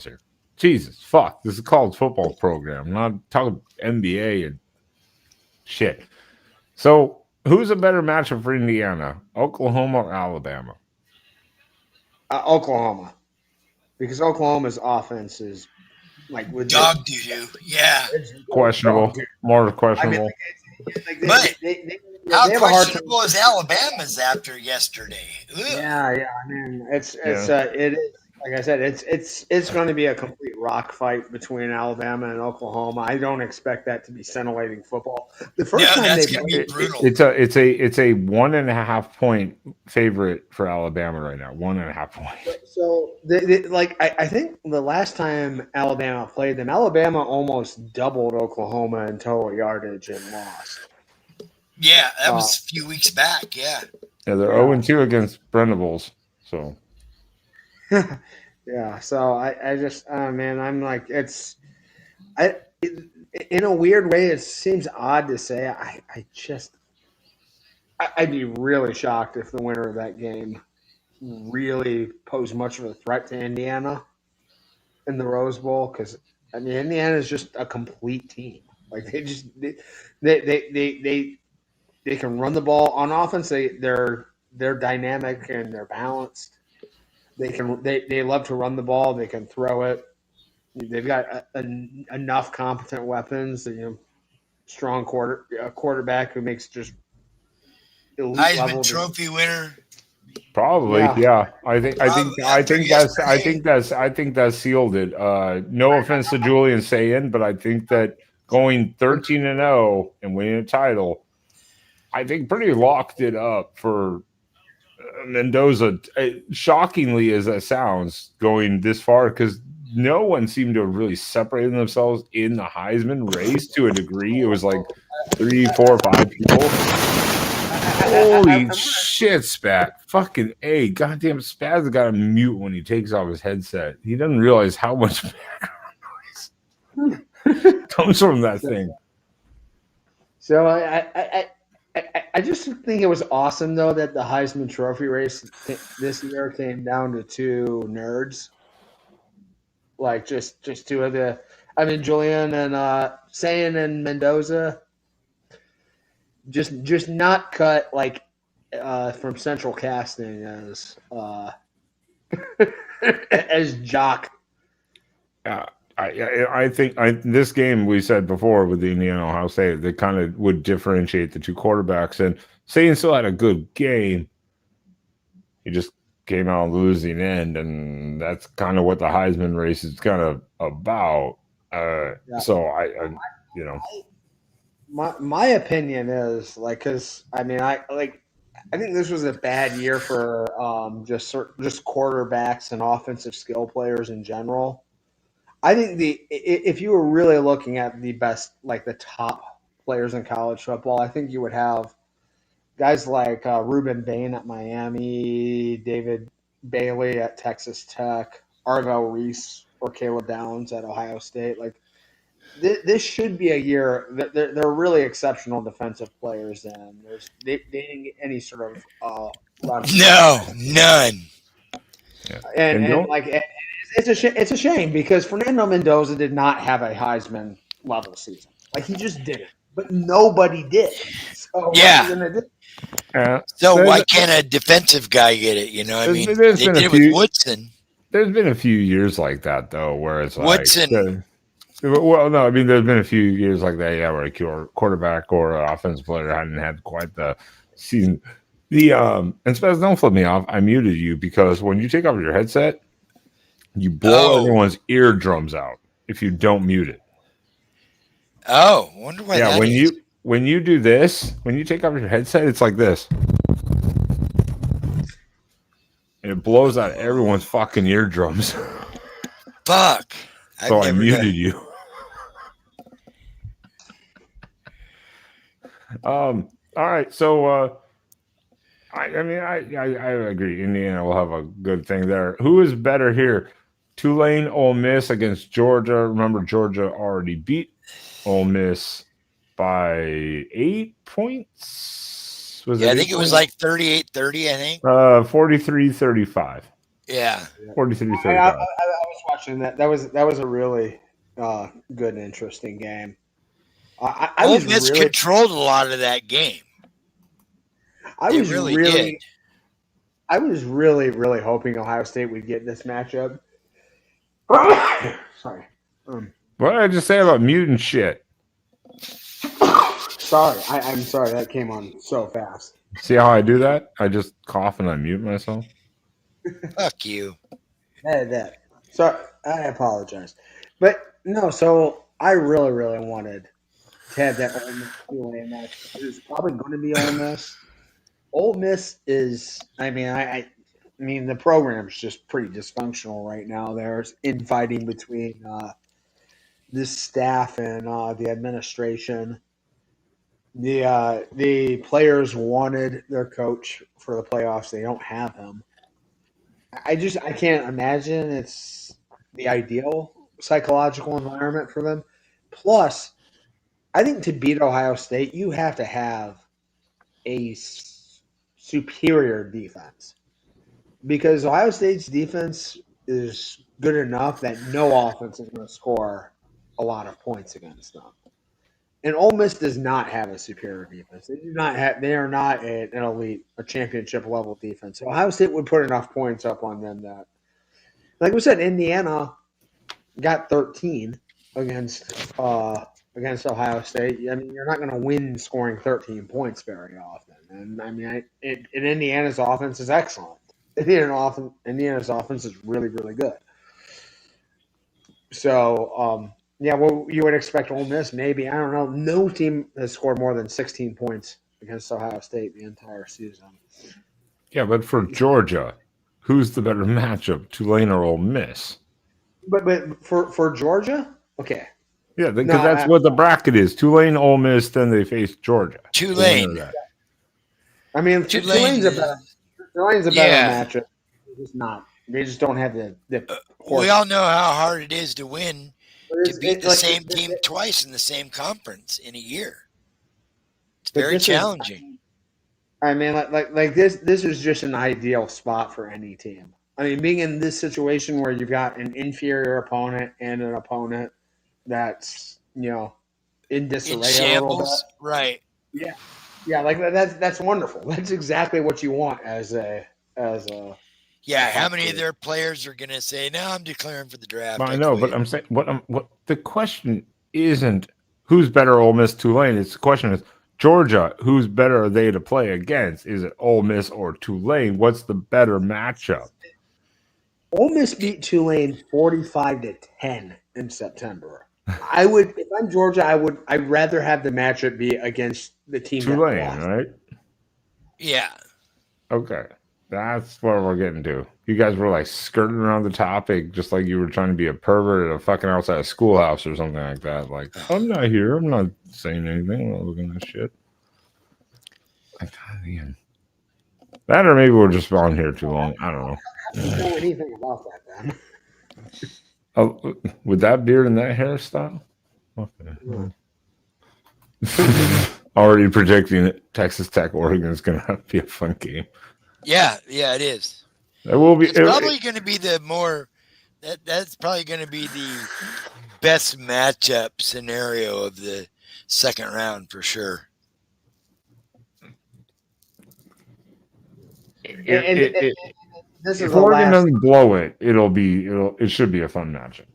here. Jesus, fuck. This is a college football program. I'm not talking NBA and shit. So, who's a better matchup for Indiana, Oklahoma or Alabama? Oklahoma, because Oklahoma's offense is like with dog doo-doo. Yeah, questionable. More questionable. But how questionable is Alabama's after yesterday? Ugh. Yeah. I mean, it is. like I said, it's going to be a complete rock fight between Alabama and Oklahoma. I don't expect that to be scintillating football. The No, first time that's they going to be played, brutal. It's a 1.5 point favorite for Alabama right now. 1.5 points. so I think the last time Alabama played them, Alabama almost doubled Oklahoma in total yardage and lost. Yeah, that was a few weeks back. Yeah. Yeah, they're 0-2 against Brendables. So Yeah, so I just man, I'm like in a weird way it seems odd to say I'd be really shocked if the winner of that game really posed much of a threat to Indiana in the Rose Bowl because I mean Indiana is just a complete team. Like they can run the ball on offense. They're dynamic and they're balanced. They love to run the ball. They can throw it. They've got enough competent weapons. Strong quarterback who makes just elite level. Heisman Trophy winner. probably, yeah. I think After yesterday. that sealed it. No offense to Julian Sayin, but I think that going 13-0 and winning a title, I think pretty locked it up for Mendoza. Shockingly as that sounds, going this far because no one seemed to have really separated themselves in the Heisman race to a degree. It was like 3, 4, 5 people. Holy shit, Spat. Fucking A. Goddamn, Spat's got to mute when he takes off his headset. He doesn't realize how much background noise comes from that thing. So I just think it was awesome though that the Heisman Trophy race this year came down to two nerds, like just two of the. I mean, Julian and Sayin and Mendoza, just not cut like from Central Casting as as jock. I think this game we said before with the Indiana Ohio State that kind of would differentiate the two quarterbacks. And Sayin still had a good game. He just came out on the losing end, and that's kind of what the Heisman race is kind of about. So I my opinion is like because I mean I think this was a bad year for just quarterbacks and offensive skill players in general. I think if you were really looking at the best, like the top players in college football, I think you would have guys like Reuben Bain at Miami, David Bailey at Texas Tech, Arvell Reese or Caleb Downs at Ohio State. Like this should be a year that they're really exceptional defensive players, and they didn't get any sort of run. No, none. Yeah. And like. It's a shame because Fernando Mendoza did not have a Heisman level season. Like he just didn't, but nobody did. So Yeah. what are you gonna do? So why can't a defensive guy get it? You know, I mean, they did it with Woodson. There's been a few years like that though, where it's like Woodson. Well, no, I mean, there's been a few years like that, yeah, where a quarterback or an offensive player hadn't had quite the season. And Spaz, don't flip me off. I muted you because when you take off your headset, you blow everyone's eardrums out if you don't mute it. Oh, wonder why. Yeah, that is. when you do this, when you take off your headset, it's like this, and it blows out everyone's fucking eardrums. Fuck. So I muted you. All right, so I agree. Indiana will have a good thing there. Who is better here? Tulane, Ole Miss against Georgia. Remember, Georgia already beat Ole Miss by 8 points. I think it was like 38-30, I think. 43-35. Yeah. 43-35. I was watching that. That was a really good and interesting game. Ole Miss controlled a lot of that game. I was really hoping Ohio State would get this matchup. Sorry. What did I just say about mutant shit? Sorry. I'm sorry. That came on so fast. See how I do that? I just cough and I mute myself. Fuck you. That. So I apologize, but no. So I really, really wanted to have that Ole Miss Tulane match. It was probably going to be Ole Miss. Ole Miss is. I mean, the program's just pretty dysfunctional right now. There's infighting between this staff and the administration. The players wanted their coach for the playoffs. They don't have him. I can't imagine it's the ideal psychological environment for them. Plus, I think to beat Ohio State, you have to have a superior defense because Ohio State's defense is good enough that no offense is going to score a lot of points against them. And Ole Miss does not have a superior defense. They do not have. They are not an elite, a championship level defense. So Ohio State would put enough points up on them that, like we said, Indiana got 13 against Ohio State. I mean, you're not going to win scoring 13 points very often. And I mean, and Indiana's offense is excellent. Indiana's offense is really, really good. So, yeah, well, you would expect Ole Miss, maybe. I don't know. No team has scored more than 16 points against Ohio State the entire season. Yeah, but for Georgia, who's the better matchup, Tulane or Ole Miss? But for Georgia, okay. Yeah, because that's what the bracket is. Tulane, Ole Miss, then they face Georgia. Tulane. I mean, Tulane's a better matchup. They're just not. They just don't have the we all know how hard it is to win, to beat the same team twice in the same conference in a year. It's very challenging. I mean, like this is just an ideal spot for any team. I mean, being in this situation where you've got an inferior opponent and an opponent that's, in disarray in shambles, right? Yeah, like that's wonderful. That's exactly what you want as a. Yeah, how many of their players are going to say, "No, I'm declaring for the draft"? I know, but I'm saying what the question isn't who's better, Ole Miss, Tulane. It's the question is Georgia. Who's better are they to play against? Is it Ole Miss or Tulane? What's the better matchup? Ole Miss beat Tulane 45-10 in September. I would, if I'm Georgia, I'd rather have the matchup be against the team Tulane, that lost. right? Yeah. Okay. That's what we're getting to. You guys were like skirting around the topic just like you were trying to be a pervert at a fucking outside schoolhouse or something like that. Like, I'm not here. I'm not saying anything. I'm not looking at shit. Like, man. That or maybe we're just on here too long. I don't know. I don't know anything about that, then. Oh, with that beard and that hairstyle? Okay. Already predicting it. Texas Tech, Oregon is going to be a fun game. Yeah, it is. It will be. It's probably going to be that's probably going to be the best matchup scenario of the second round for sure. If Oregon doesn't blow it, it should be a fun matchup.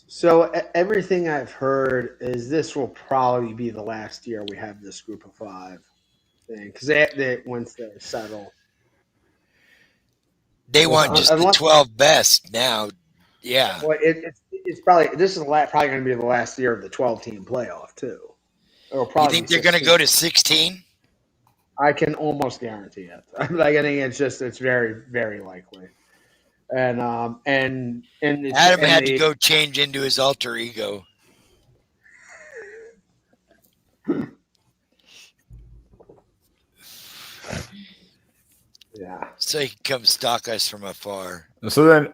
So everything I've heard is this will probably be the last year we have this group of five thing because they once they settle, they want just the 12 best now. Yeah. Well, it's probably probably going to be the last year of the 12-team playoff too. You think they're going to go to 16? I can almost guarantee it. Like, I think it's very, very likely. And Adam had to go change into his alter ego. Yeah. So he can come stalk us from afar. So then,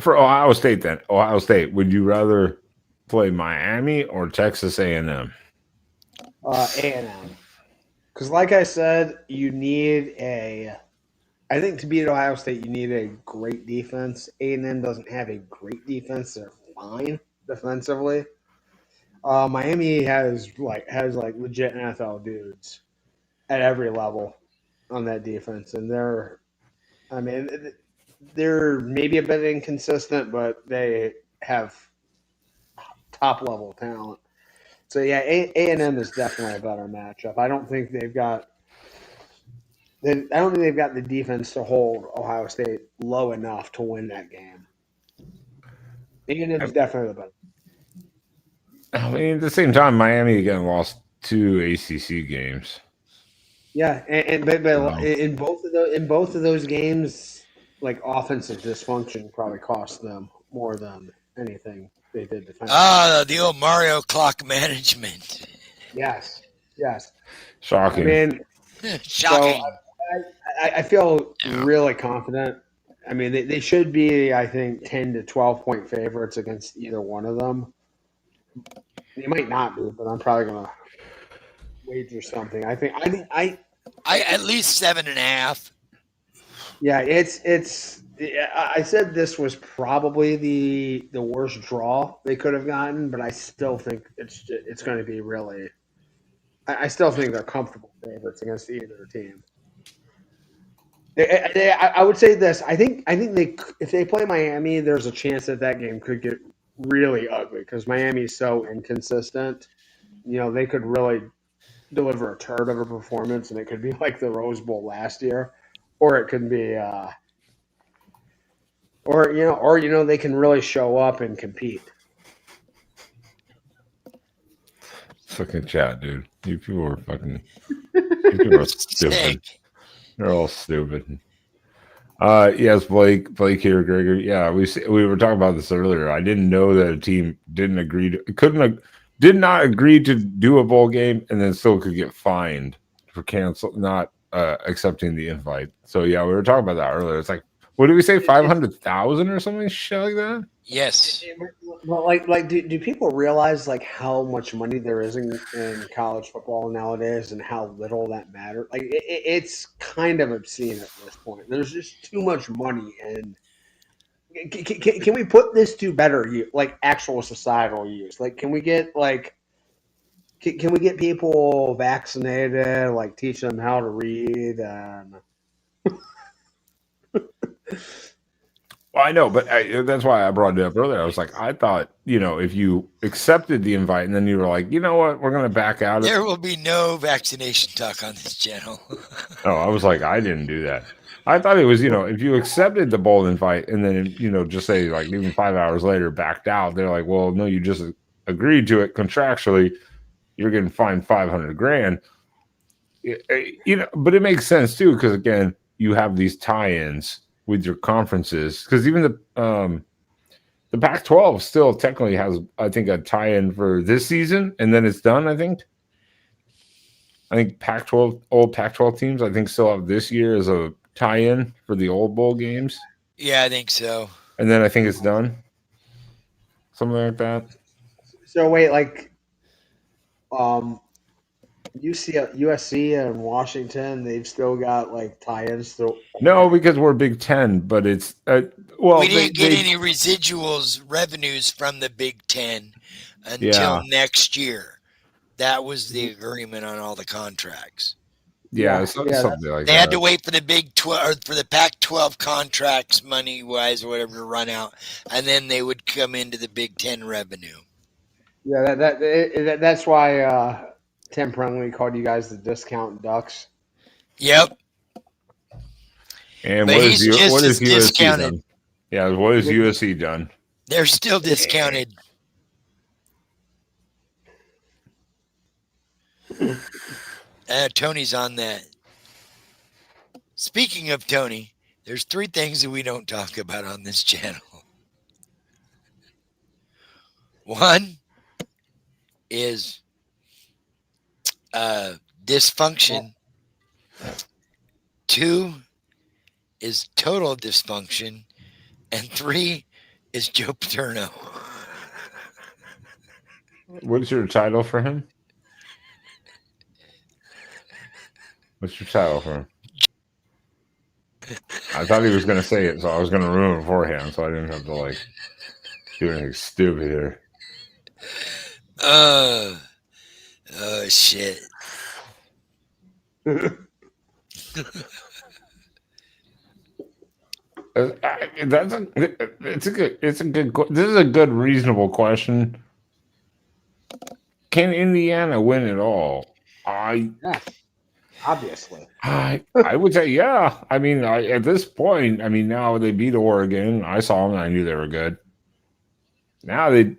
for Ohio State, would you rather play Miami or Texas A&M? A&M. Because, like I said, I think to beat Ohio State, you need a great defense. A&M doesn't have a great defense. They're fine defensively. Miami has legit NFL dudes at every level on that defense, and they're maybe a bit inconsistent, but they have top level talent. So yeah, A&M is definitely a better matchup. I don't think they've got I don't think they've got the defense to hold Ohio State low enough to win that game. It's definitely the better. I mean, at the same time, Miami again lost 2 ACC games. Yeah, but in both of those games, like offensive dysfunction probably cost them more than anything they did defensively. The old Mario clock management. Yes. Shocking. I mean, Shocking. So I feel really confident. I mean, they should be, I think, 10 to 12-point favorites against either one of them. They might not be, but I'm probably gonna wager something. I at least 7.5. Yeah, it's. I said this was probably the worst draw they could have gotten, but I still think it's going to be really. I still think they're comfortable favorites against either team. I would say this. I think they if they play Miami, there's a chance that game could get really ugly because Miami is so inconsistent. They could really deliver a turd of a performance, and it could be like the Rose Bowl last year, or it could be, or they can really show up and compete. Fucking chat, dude. You people are fucking. You people are stupid. They're all stupid. Yes, Blake here, Gregory. Yeah, we were talking about this earlier. I didn't know that a team did not agree to do a bowl game and then still could get fined for not accepting the invite. So yeah, we were talking about that earlier. It's like, what did we say, 500,000 or something shit like that? Yes. Well, do people realize like how much money there is in college football nowadays and how little that matters? Like it's kind of obscene at this point. There's just too much money, and can we put this to better use, like actual societal use? Like, can we get can we get people vaccinated? Like, teach them how to read and. Well, I know, but that's why I brought it up earlier. I was like, I thought, if you accepted the invite and then you were like, you know what, we're going to back out. There will be no vaccination talk on this channel. Oh, I was like, I didn't do that. I thought it was, if you accepted the bowl invite and then, just say like even 5 hours later backed out, they're like, well, no, you just agreed to it contractually. You're getting fined $500,000. But it makes sense too, because again, you have these tie-ins with your conferences, because even the Pac-12 still technically has, I think, a tie-in for this season, and then it's done. I think Pac-12 old Pac-12 teams, I think, still have this year as a tie-in for the old bowl games. Yeah, I think so. And then I think it's done, something like that. So wait, USC and Washington, they've still got like tie-ins. No, because we're Big Ten, but it's we didn't get any residuals revenues from the Big Ten until next year. That was the agreement on all the contracts. Yeah, something like that. They had to wait for the Big 12 or for the Pac-12 contracts, money-wise or whatever, to run out, and then they would come into the Big Ten revenue. Yeah, that's why. Tim Prengley called you guys the discount ducks. Yep. And what is USC done? Yeah, what has USC done? They're still discounted. Tony's on that. Speaking of Tony, there's 3 things that we don't talk about on this channel. 1 is dysfunction. 2 is total dysfunction, and 3 is Joe Paterno. What's your title for him? What's your title for him? I thought he was going to say it, so I was going to ruin it beforehand, so I didn't have to do anything stupid here. Oh shit. This is a good reasonable question. Can Indiana win it all? obviously. I would say, yeah. I mean, at this point, I mean, now they beat Oregon. I saw them and I knew they were good. Now they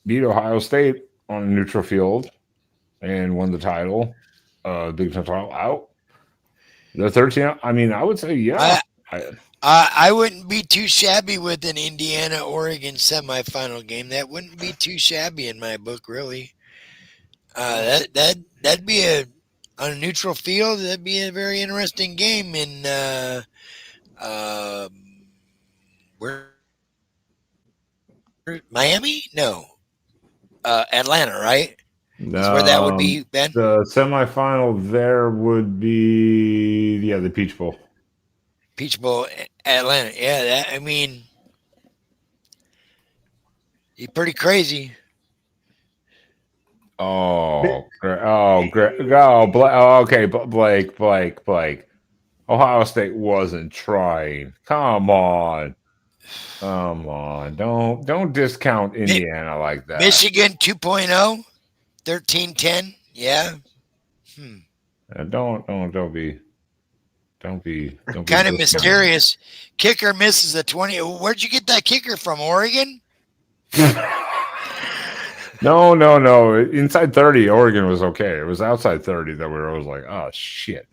beat Ohio State on a neutral field and won the title, Big Ten title out. The 13, I mean, I would say, yeah. I wouldn't be too shabby with an Indiana Oregon semifinal game. That wouldn't be too shabby in my book, really. That'd be on a neutral field. That'd be a very interesting game in where Miami? No, Atlanta, right? That's where that would be, Ben. The semifinal there would be the Peach Bowl. Peach Bowl, Atlanta. Yeah, I mean, you're pretty crazy. Okay, Blake. Ohio State wasn't trying. Come on. Don't discount Indiana like that. Michigan 2.0, 13-10. Yeah. Don't be kind of mysterious. Kicker misses a 20. Where'd you get that kicker from? Oregon? No. Inside 30, Oregon was okay. It was outside 30 that we were always like, oh shit.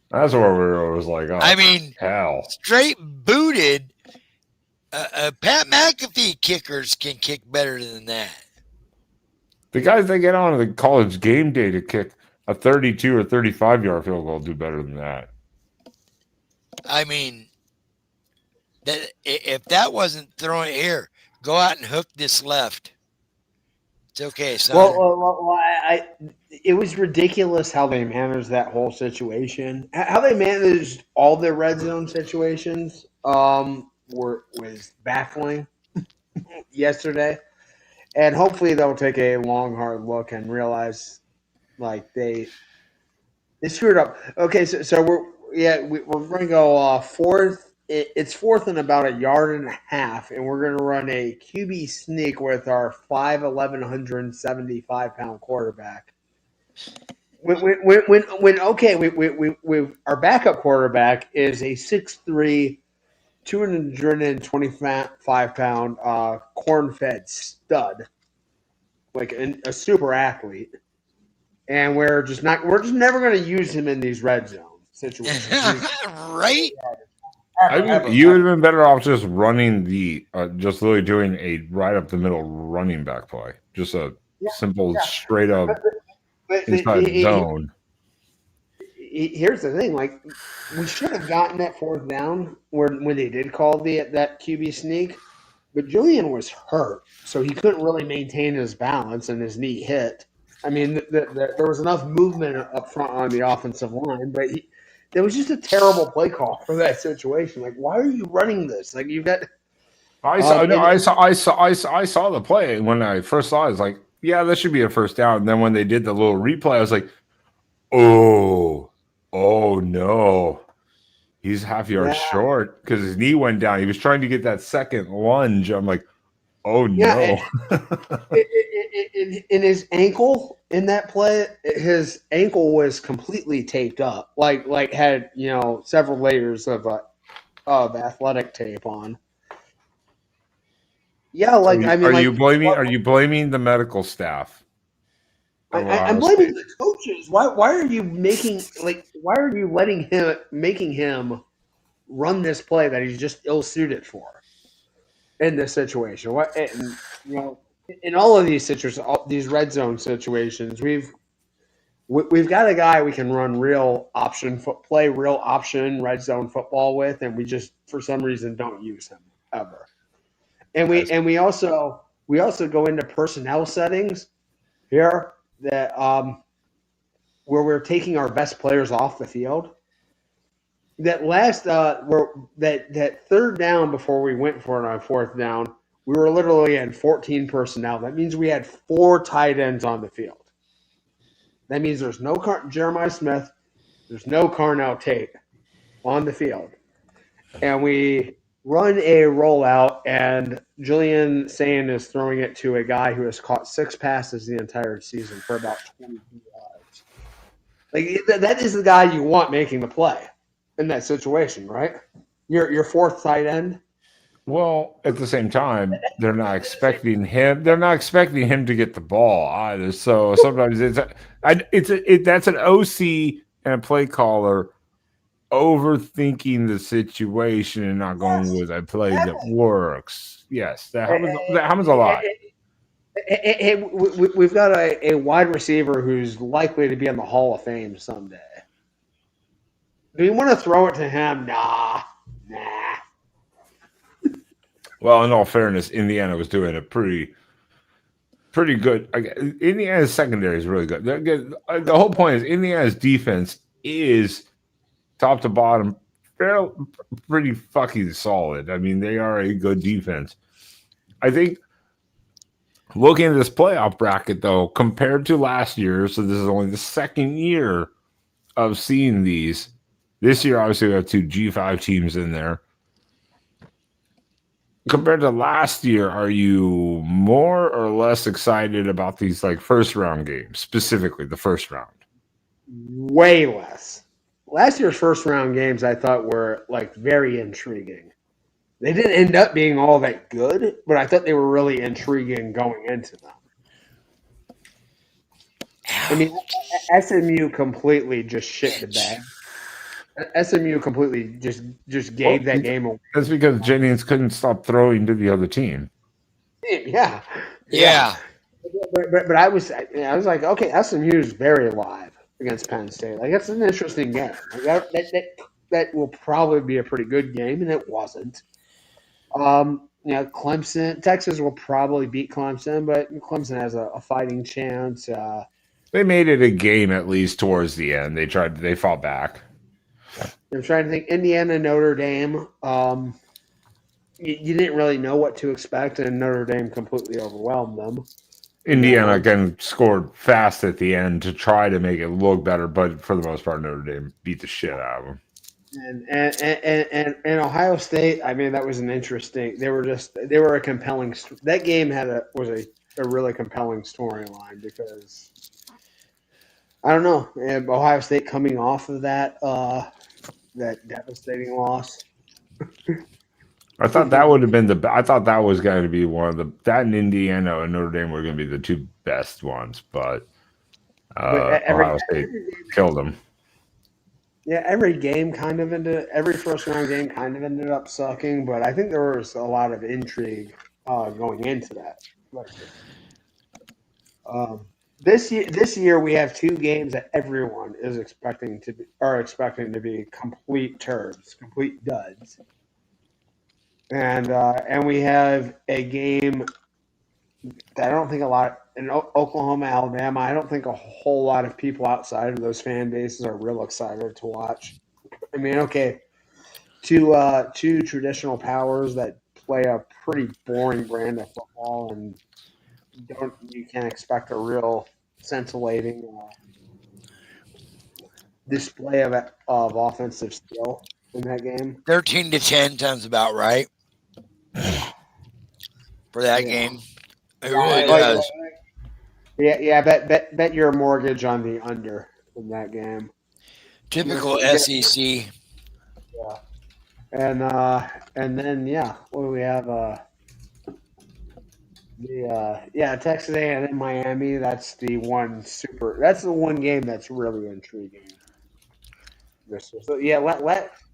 That's where we were always like, oh, I mean, hell. Straight booted. Pat McAfee kickers can kick better than that. The guys that get on the college game day to kick a 32 or 35-yard field goal do better than that. I mean, if that wasn't throwing here, go out and hook this left. It's okay, son. Well, it was ridiculous how they managed that whole situation. How they managed all their red zone situations was baffling yesterday. And hopefully they'll take a long, hard look and realize, like, they screwed up. Okay, so we're going to go fourth. It's fourth and about 1.5 yards, and we're going to run a QB sneak with our 5'11", 175-pound quarterback. Our backup quarterback is a 6'3", 225-pound corn-fed stud, like a super athlete, and we're just never going to use him in these red zone situations. Right? I mean, you would have been better off just running just literally doing a right up the middle running back play, just a simple straight up inside zone. Here's the thing: like, we should have gotten that fourth down when they did call that QB sneak, but Julian was hurt, so he couldn't really maintain his balance, and his knee hit. I mean, there was enough movement up front on the offensive line, but it was just a terrible play call for that situation. Like, why are you running this? Like, you've got. I saw the play when I first saw it. I was like, yeah, that should be a first down. And then when they did the little replay, I was like, oh no, he's half yard short because his knee went down. He was trying to get that second lunge. I'm like, oh no. In his ankle in that play, his ankle was completely taped up, like had several layers of athletic tape on. Yeah, like are you blaming the medical staff? I'm blaming the coaches. Why are you making him run this play that he's just ill suited for in this situation? In all of these situations, these red zone situations, we've got a guy we can run real option red zone football with, and we just for some reason don't use him ever. And we also go into personnel settings here that where we're taking our best players off the field. That that third down before we went for it on fourth down, we were literally in 14 personnel. That means we had 4 tight ends on the field. That means there's no Jeremiah Smith, there's no Carnell Tate on the field. And we run a rollout, and Julian Sand is throwing it to a guy who has caught 6 passes the entire season for about 20 yards. Like that is the guy you want making the play in that situation, right? Your fourth tight end. Well, at the same time, they're not expecting him. They're not expecting him to get the ball either. So sometimes that's an OC and a play caller overthinking the situation and not going with a play that works. Yes, that happens a lot. We've got a wide receiver who's likely to be in the Hall of Fame someday. Do you want to throw it to him? Nah. Well, in all fairness, Indiana was doing a pretty good. Indiana's secondary is really good. The whole point is Indiana's defense is top to bottom pretty fucking solid. I mean, they are a good defense. I think looking at this playoff bracket, though, compared to last year, so this is only the second year of seeing these. This year, obviously, we have two G5 teams in there. Compared to last year, are you more or less excited about these like first round games, specifically the first round? Way less. Last year's first round games I thought were like very intriguing. They didn't end up being all that good, but I thought they were really intriguing going into them. I mean, SMU completely just shit the bed. SMU completely just gave that game away. That's because Jennings couldn't stop throwing to the other team. Yeah. But I was like, okay, SMU is very alive against Penn State. Like, that's an interesting game. Like, that will probably be a pretty good game, and it wasn't. Clemson, Texas will probably beat Clemson, but Clemson has a fighting chance. They made it a game at least towards the end. They fought back. I'm trying to think. Indiana, Notre Dame. You didn't really know what to expect, and Notre Dame completely overwhelmed them. Indiana again scored fast at the end to try to make it look better, but for the most part, Notre Dame beat the shit out of them. And Ohio State. I mean, that was an interesting. They were a compelling. That game was a really compelling storyline because I don't know. Ohio State coming off of that devastating loss. I thought that would have been I thought that was going to be one of that and Indiana and Notre Dame were going to be the two best ones, but Ohio State killed them. Yeah, every first round game kind of ended up sucking, but I think there was a lot of intrigue going into that. This year we have two games that everyone is expecting to be complete turds, complete duds, and we have a game that I don't think in Oklahoma, Alabama. I don't think a whole lot of people outside of those fan bases are real excited to watch. I mean, okay, two traditional powers that play a pretty boring brand of football, and you can't expect a real scintillating display of offensive skill in that game. 13-10 sounds about right for that game. It really does. Yeah. Bet your mortgage on the under in that game. Typical SEC. Yeah, and then what do we have? Texas A&M Miami. That's the one game that's really intriguing.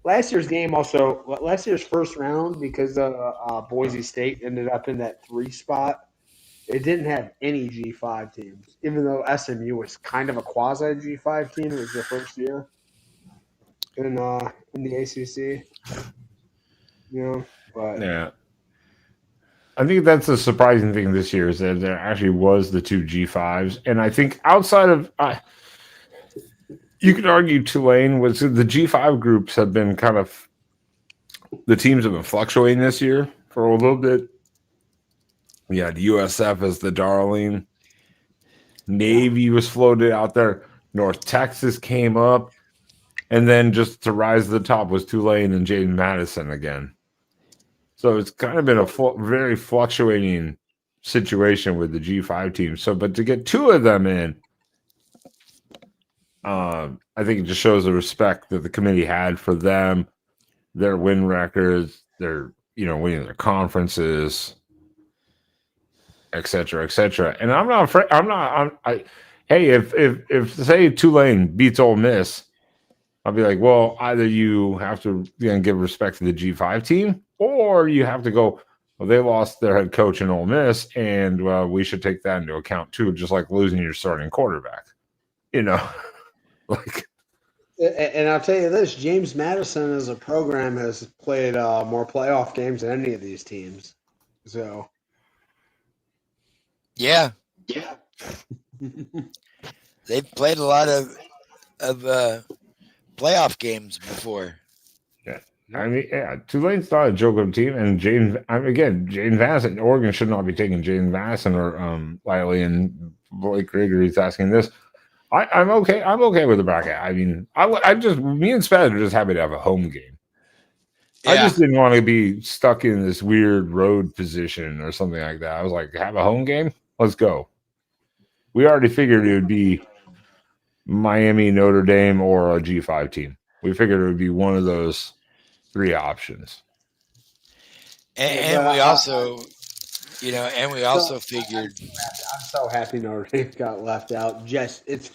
Last year's game also last year's first round because Boise State ended up in that 3 spot. It didn't have any G5 teams, even though SMU was kind of a quasi G5 team. It was their first year in the ACC. But yeah. I think that's the surprising thing this year is that there actually was the two G5s. And I think outside of you could argue Tulane was the G5 groups have been kind of the teams have been fluctuating this year for a little bit. Yeah, the USF as the darling. Navy was floated out there. North Texas came up. And then just to rise to the top was Tulane and Jaden Madison again. So it's kind of been a very fluctuating situation with the G5 team. But to get two of them in, I think it just shows the respect that the committee had for them, their win records, their winning their conferences, et cetera, et cetera. And I'm not afraid. Hey, if say Tulane beats Ole Miss, I'll be like, well, either you have to give respect to the G5 team, or you have to go, well, they lost their head coach in Ole Miss, and we should take that into account too, just like losing your starting quarterback. Like. And I'll tell you this: James Madison as a program has played more playoff games than any of these teams. So, yeah, they've played a lot of playoff games before. Yeah, I mean, Tulane's not a joke of a team, and James Madison. Oregon should not be taking James Madison or lightly. And Blake Gregory's asking this. I'm okay. I'm okay with the bracket. I mean, me and Spaz are just happy to have a home game. Yeah. I just didn't want to be stuck in this weird road position or something like that. I was like, have a home game? Let's go. We already figured it would be Miami, Notre Dame, or a G5 team. We figured it would be one of those three options. And we also... and we also figured. I'm so happy Notre Dame got left out. It's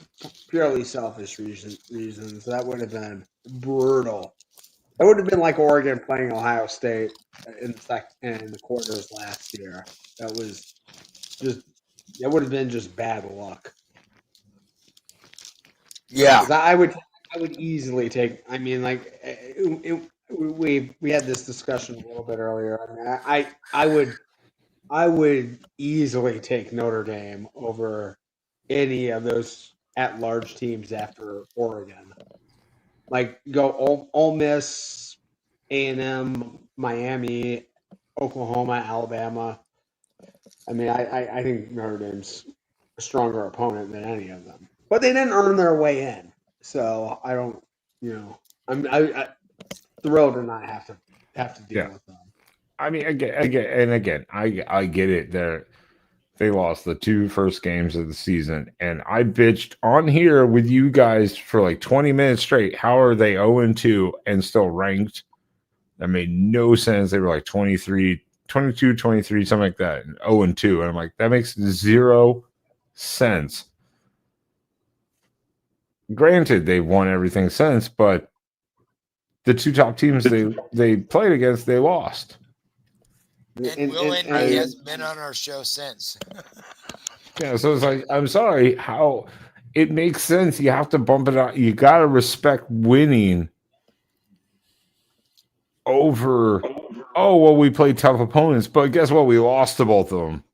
purely selfish reasons. That would have been brutal. It would have been like Oregon playing Ohio State in the quarters last year. That would have been just bad luck. Yeah, I would easily take. I mean, like we had this discussion a little bit earlier. I mean, I would easily take Notre Dame over any of those at-large teams after Oregon. Like go Ole Miss, A&M, Miami, Oklahoma, Alabama. I mean, I think Notre Dame's a stronger opponent than any of them, but they didn't earn their way in. So I don't, I'm thrilled to not have to deal with them. I mean, again, I get it. They lost the two first games of the season, and I bitched on here with you guys for like 20 minutes straight. How are they 0-2 and still ranked? That made no sense. They were like 22, 23, something like that, and 0-2. And I'm like, that makes zero sense. Granted, they've won everything since, but the two top teams they played against, they lost. And Will Indy hasn't been on our show since. Yeah, so it's like, I'm sorry, how it makes sense. You have to bump it out. You got to respect winning over, we played tough opponents, but guess what? We lost to both of them.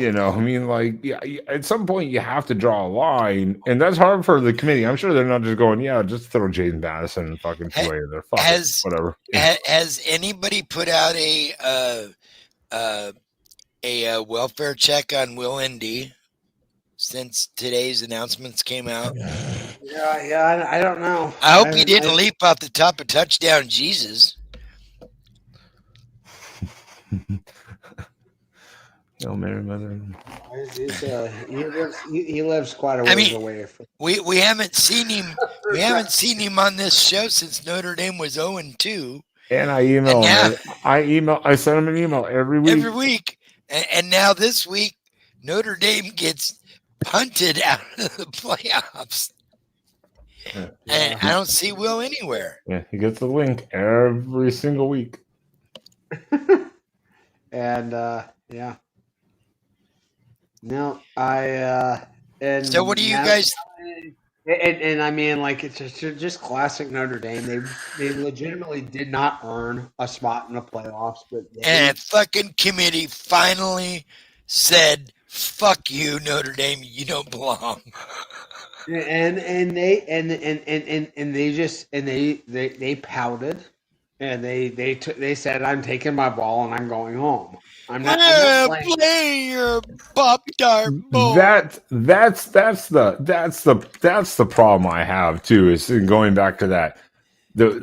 I mean, like, yeah, at some point you have to draw a line, and that's hard for the committee. I'm sure they're not just going, just throw James Madison and fucking Tulane in there. Whatever. Has anybody put out a welfare check on Will Indy since today's announcements came out? Yeah, I don't know. I hope he didn't leap off the top of touchdown Jesus. Oh, Mary Mother. He lives quite a ways away. We haven't seen him. We haven't seen him on this show since Notre Dame was 0-2. And I email him. I send him an email every week. Every week, and now this week, Notre Dame gets punted out of the playoffs. Yeah. And I don't see Will anywhere. Yeah, he gets the link every single week. And yeah. No, so what do you guys? And I mean, like, it's just classic Notre Dame. They legitimately did not earn a spot in the playoffs, but and fucking committee finally said, "Fuck you, Notre Dame. You don't belong." And they pouted, and they said, "I'm taking my ball and I'm going home. I'm not playing your Pop Tart ball." That's the problem I have too. Is going back to that,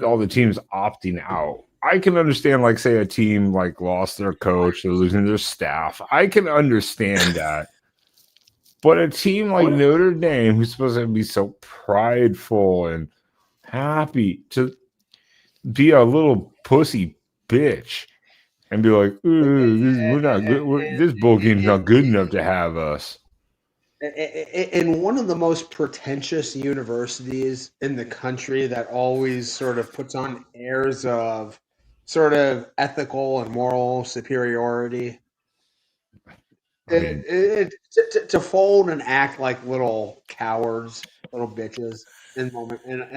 all the teams opting out. I can understand, like, say a team like lost their coach, they're losing their staff. I can understand that, But a team like Notre Dame, who's supposed to be so prideful and happy, to be a little pussy bitch and be like, we're not good. This bowl game's not good enough to have us. In one of the most pretentious universities in the country that always sort of puts on airs of sort of ethical and moral superiority, to fold and act like little cowards, little bitches in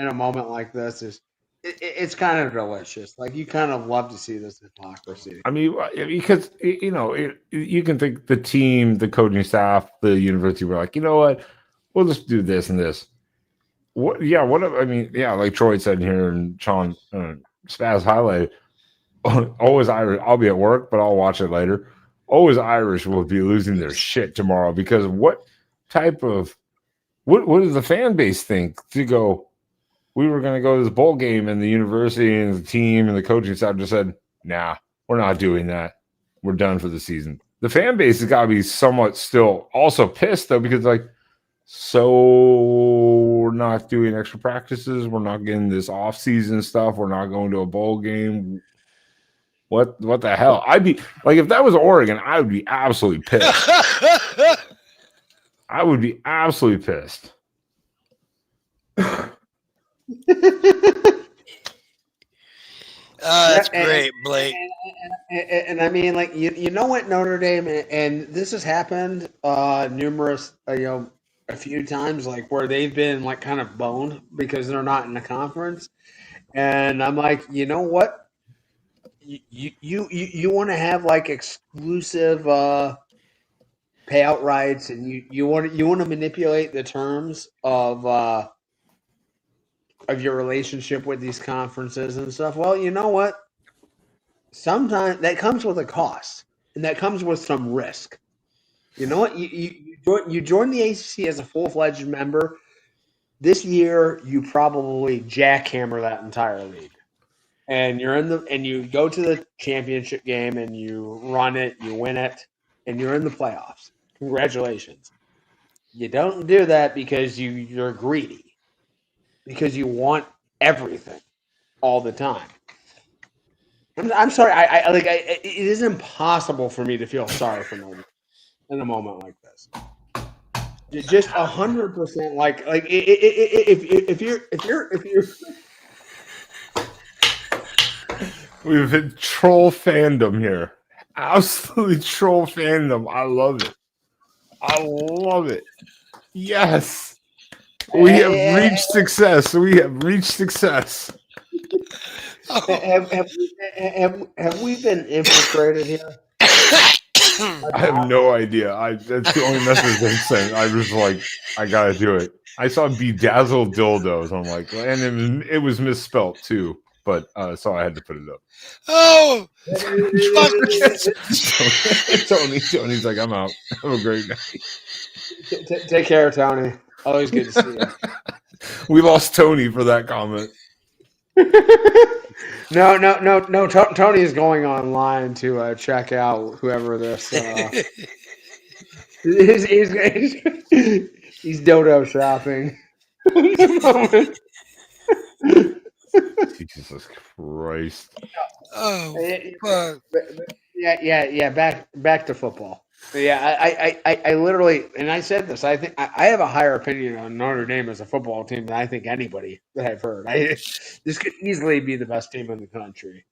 a moment like this it's kind of delicious. Like, you kind of love to see this hypocrisy. I mean, because you can think the team, the coaching staff, the university were like, you know what, we'll just do this and this. What? Yeah. What? I mean, yeah. Like Troy said here, and Sean Spaz highlighted. Always Irish. I'll be at work, but I'll watch it later. Always Irish will be losing their shit tomorrow because what does the fan base think to go? We were going to go to this bowl game, and the university and the team and the coaching staff just said, nah, we're not doing that. We're done for the season. The fan base has got to be somewhat still also pissed, though, because, like, so we're not doing extra practices. We're not getting this off-season stuff. We're not going to a bowl game. What the hell? I'd be, like, if that was Oregon, I would be absolutely pissed. I would be absolutely pissed. That's great, Blake. And I mean, like, you know what, Notre Dame, and this has happened numerous, a few times, like, where they've been, like, kind of boned because they're not in the conference. And I'm like, you know what? You want to have, like, exclusive payout rights, and you want to manipulate the terms of your relationship with these conferences and stuff. Well, you know what? Sometimes that comes with a cost, and that comes with some risk. You know what? You join the ACC as a full-fledged member. This year, you probably jackhammer that entire league, and you go to the championship game, and you run it, you win it, and you're in the playoffs. Congratulations. You don't do that because you're greedy. Because you want everything all the time. I'm sorry. It is impossible for me to feel sorry for them in a moment like this. Just 100%. Like if you're. We've hit troll fandom here. Absolutely troll fandom. I love it. I love it. Yes. We have reached success. Have we been infiltrated here? I have no idea. That's the only message they sent. I was like, I gotta do it. I saw bedazzled dildos. I'm like, and it was misspelt too. But so I had to put it up. Oh, Tony's like, I'm out. Have a great night. Take care, Tony. Always good to see you. We lost Tony for that comment. No. Tony is going online to check out whoever this. He's dodo shopping. Jesus Christ. Oh, fuck. Yeah. Back to football. Yeah, I literally, and I said this. I think I have a higher opinion on Notre Dame as a football team than I think anybody that I've heard. This could easily be the best team in the country.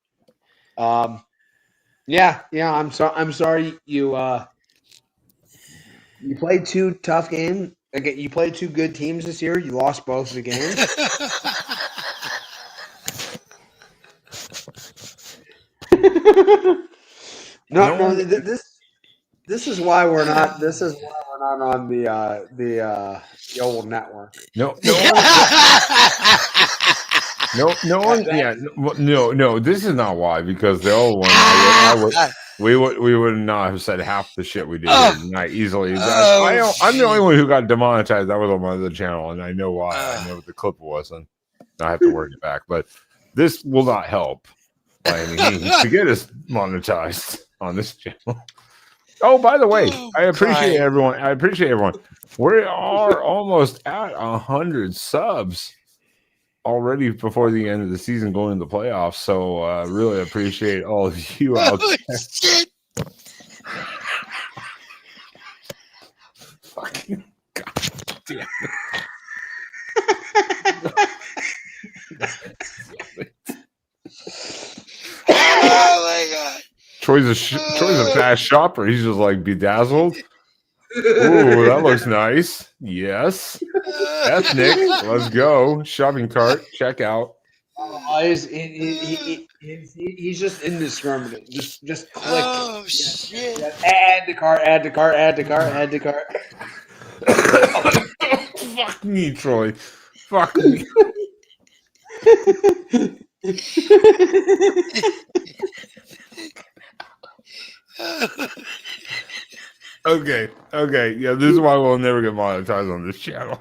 Yeah. I'm sorry you played two tough games. Again, you played two good teams this year. You lost both the games. No. This is why we're not. This is why we're not on the old network. No. This is not why, because the old one, we would not have said half the shit we did tonight easily. I'm the only one who got demonetized. That was on my other channel, and I know why. I know what the clip was, and I have to work it back. But this will not help by any means to get us monetized on this channel. Oh, by the way, Oh, I appreciate crying. everyone. I appreciate everyone. We are almost at 100 subs already before the end of the season, going into the playoffs. So really appreciate all of you out Oh, there. shit. Fucking God damn it. Oh, my God. Troy's a fast shopper. He's just like bedazzled. Ooh, that looks nice. Yes. Ethnic. Let's go. Shopping cart. Check out. He's just indiscriminate. Just click. Oh, shit. Add to cart. Add to cart. Add to cart. Add to cart. Fuck me, Troy. Fuck me. Okay. Yeah, this is why we'll never get monetized on this channel.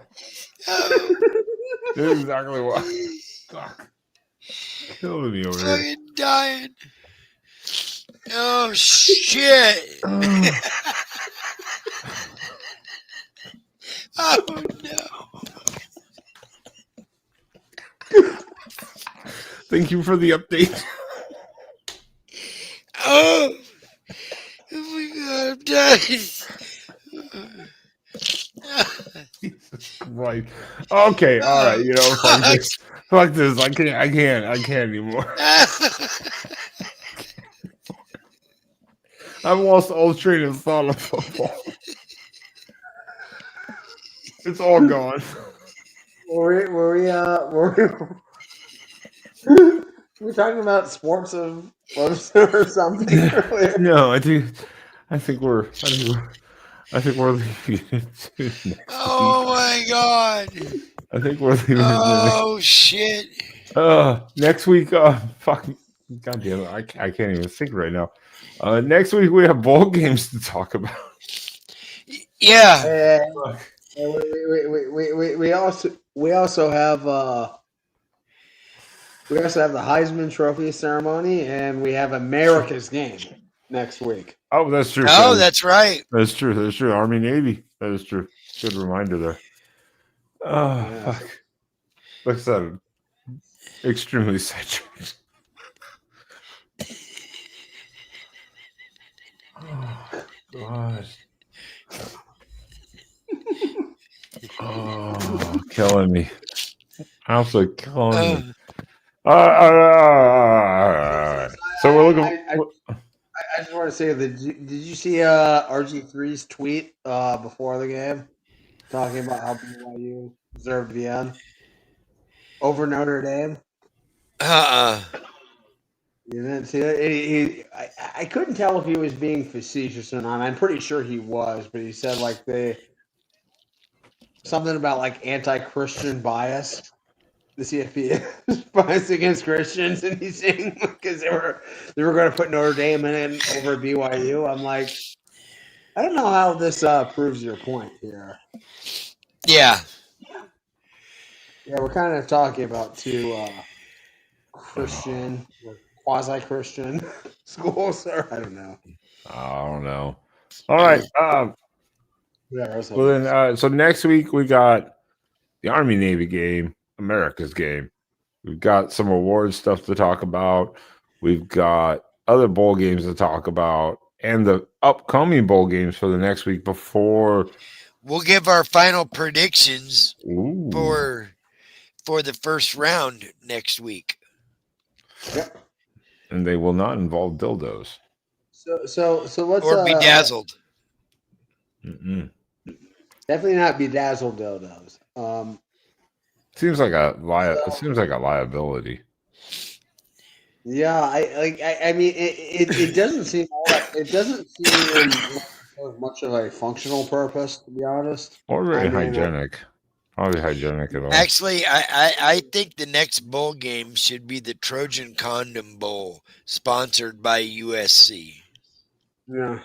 This is exactly why. Fuck. Killing me over here. Fucking dying. Oh, shit. Oh, no. Thank you for the update. Oh my God, I'm dying. Right. Okay. All right. You know, fuck this. Fuck this. I can't anymore. I've lost all train of thought of football. It's all gone. Were we talking about sports or something earlier? No, I think we're leaving it to next Oh my God. I think we're leaving it to Oh shit. next week. Fuck. God damn it. I can't even think right now. Next week we have bowl games to talk about. Yeah. We also have the Heisman Trophy ceremony, and we have America's game next week. Oh, that's true. Oh, that's right. That's true. Army Navy. That is true. Good reminder there. Oh, Yeah. fuck. Like I said, extremely sidetracked. Oh, God. Oh, killing me. Absolutely killing me. So we're looking. I just want to say that. Did you see RG3's tweet before the game talking about how BYU deserved to be in over Notre Dame? You didn't see it? I couldn't tell if he was being facetious or not. I'm pretty sure he was, but he said like something about like anti-Christian bias. The CFP is biased against Christians, and he's saying because they were going to put Notre Dame in over BYU. I'm like, I don't know how this proves your point here. Yeah. Yeah, we're kind of talking about two Christian or quasi-Christian schools, or I don't know. All right. Yeah, Well then, so next week we got the Army Navy game, America's game. We've got some award stuff to talk about. We've got other bowl games to talk about, and the upcoming bowl games for the next week before. We'll give our final predictions Ooh. for the first round next week. Yep. And they will not involve dildos. So let's Or bedazzled. Definitely not bedazzled dildos. Seems like a liability. Yeah, I mean, it doesn't seem much of a functional purpose, to be honest. Or very hygienic. Probably hygienic at all. Actually, I think the next bowl game should be the Trojan Condom Bowl, sponsored by USC. Yeah.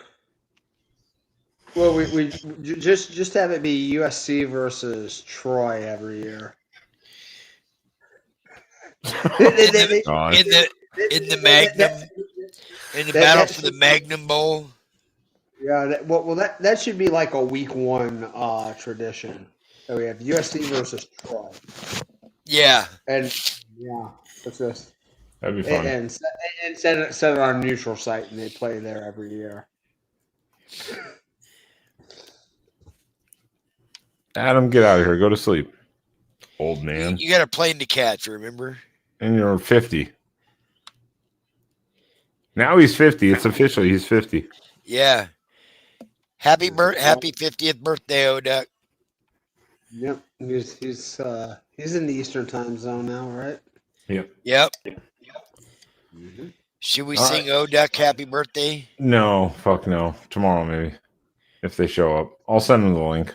Well, we just have it be USC versus Troy every year. In the Magnum, in the battle for the Magnum Bowl. Yeah, that should be like a week one tradition. So we have USC versus Troy, Yeah. and yeah, it's just That'd be fun. and set it on a neutral site, and they play there every year. Adam, get out of here. Go to sleep, old man. You got a plane to catch, remember? And you're 50. Now he's 50. It's official. He's 50. Yeah. Happy 50th birthday, O-Duck. Yep, he's in the Eastern time zone now, right? Yep. Yep. Mm-hmm. Should we All sing O-Duck happy birthday? No, fuck no. Tomorrow maybe, if they show up. I'll send them the link.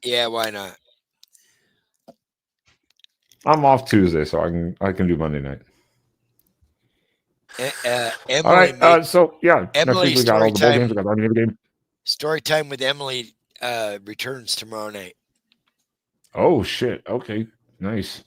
Yeah, why not? I'm off Tuesday, so I can do Monday night. Emily, All right. So yeah, Emily, next week we got all the bowl story time. games. We got Army Navy game. Story time with Emily returns tomorrow night. Oh shit. Okay. Nice.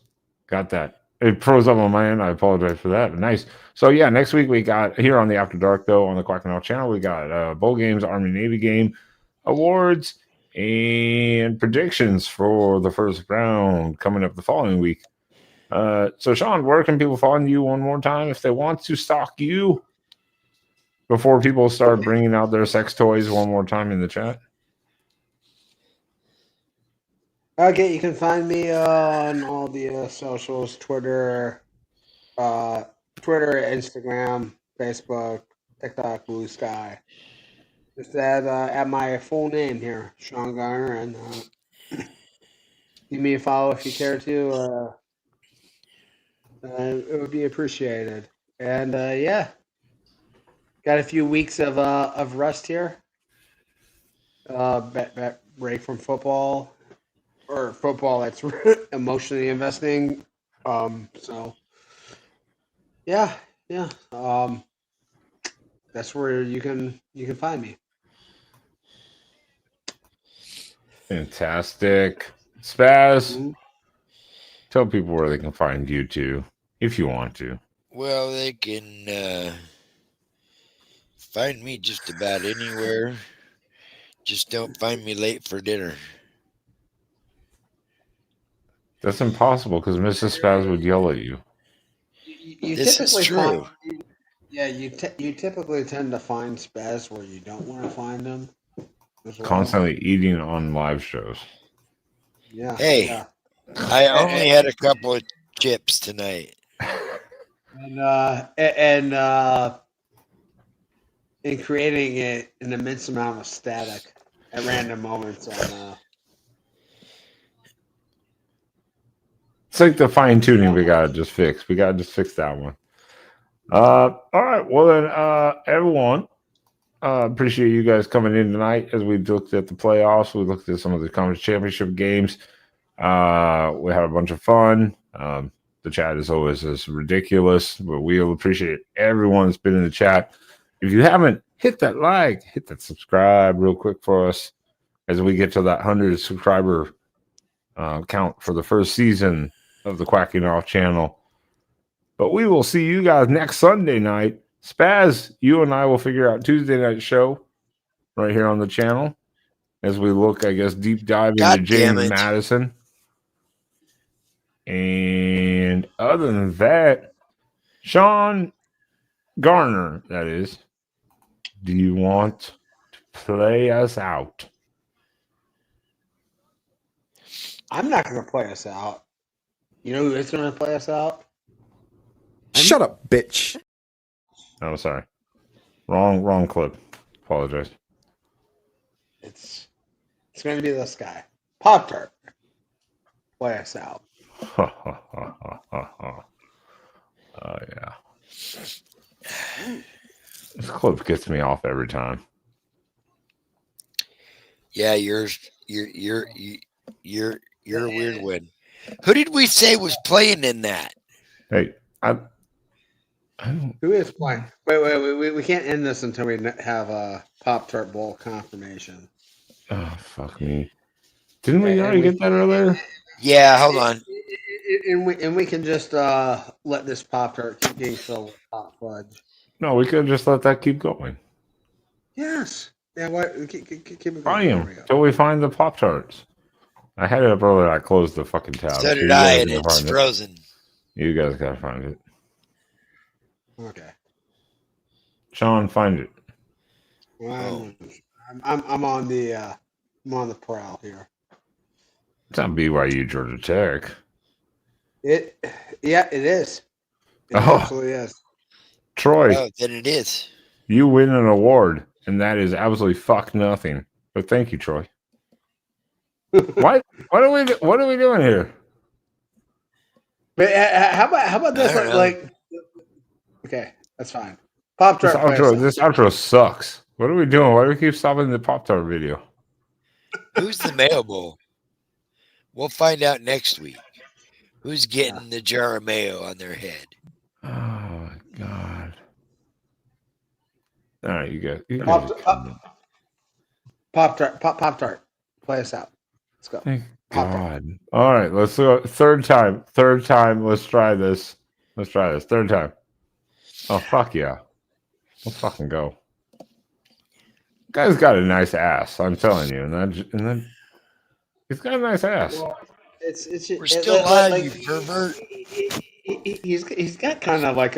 Got that. It froze up on my end. I apologize for that. But nice. So yeah, next week we got here on the After Dark though on the Quack and Off channel. We got bowl games, Army Navy game, awards, and predictions for the first round coming up the following week. So Sean, where can people find you one more time if they want to stalk you before people start bringing out their sex toys one more time in the chat? Okay, you can find me on all the socials: Twitter, Instagram, Facebook, TikTok, Blue Sky. Just add my full name here, Sean Garner, and give me a follow if you care to. It would be appreciated. And yeah, got a few weeks of rest here. Break from football, or football that's emotionally investing. So yeah. That's where you can find me. Fantastic. Spaz, Mhm. tell people where they can find you too, if you want to. Well, they can find me just about anywhere. Just don't find me late for dinner. That's impossible because Mrs. Spaz would yell at you. You This is typically true. you typically tend to find spaz where you don't want to find them. As well. Constantly eating on live shows. Yeah. Hey. Yeah. I only had a couple of chips tonight. And in creating an immense amount of static at random moments on. It's like the fine tuning we gotta just fix. We gotta just fix that one. All right. Well then, everyone, appreciate you guys coming in tonight as we looked at the playoffs. We looked at some of the conference championship games. We had a bunch of fun. The chat is always is ridiculous, but we'll appreciate everyone that's been in the chat. If you haven't, hit that like, hit that subscribe real quick for us as we get to that 100 subscriber count for the first season of the Quacking Off channel. But we will see you guys next Sunday night. Spaz, you and I will figure out Tuesday night show right here on the channel as we look, I guess, deep dive into James Madison. And other than that, Sean Garner, that is, do you want to play us out? I'm not going to play us out. You know who is going to play us out? Shut up, bitch. Oh, sorry. Wrong clip. Apologize. It's going to be this guy. Pop-Tart. Play us out. Oh, yeah. This clip gets me off every time. Yeah, you're a weird one. Who did we say was playing in that? Hey, Who is playing? Wait. We can't end this until we have a Pop-Tart Bowl confirmation. oh, fuck me. Didn't we already get that earlier? Yeah, hold on. And we can just let this Pop-Tart keep getting filled with hot fudge. No, we could just let that keep going. Yes. Yeah. What? Keep it going. Volume There we go. till we find the Pop Tarts. I had it up earlier. I closed the fucking tab. So you did guys I, and gotta it's find it. frozen. You guys gotta find it. Okay. Sean, find it. Well, I'm on the prowl here. It's not BYU Georgia Tech. It is. It Oh. absolutely is. Troy, Oh, then it is. you win an award, and that is absolutely fuck nothing. But thank you, Troy. What? What are we doing here? But how about this? I don't know. Like, okay, that's fine. Pop This Tart. play us out. outro sucks. What are we doing? Why do we keep stopping the Pop Tart video? Who's the mayo bowl? We'll find out next week. Who's getting the jar of mayo on their head? Oh my god! All right, you guys. Pop Tart. Play us out. Let's go. Thank Pop-Tart. God. All right, let's go. Third time. Let's try this. Third time. Oh fuck yeah! Let's fucking go. Guy's got a nice ass. I'm telling you, and then he's got a nice ass. Well, it's We're still live, you pervert. He's got kind of like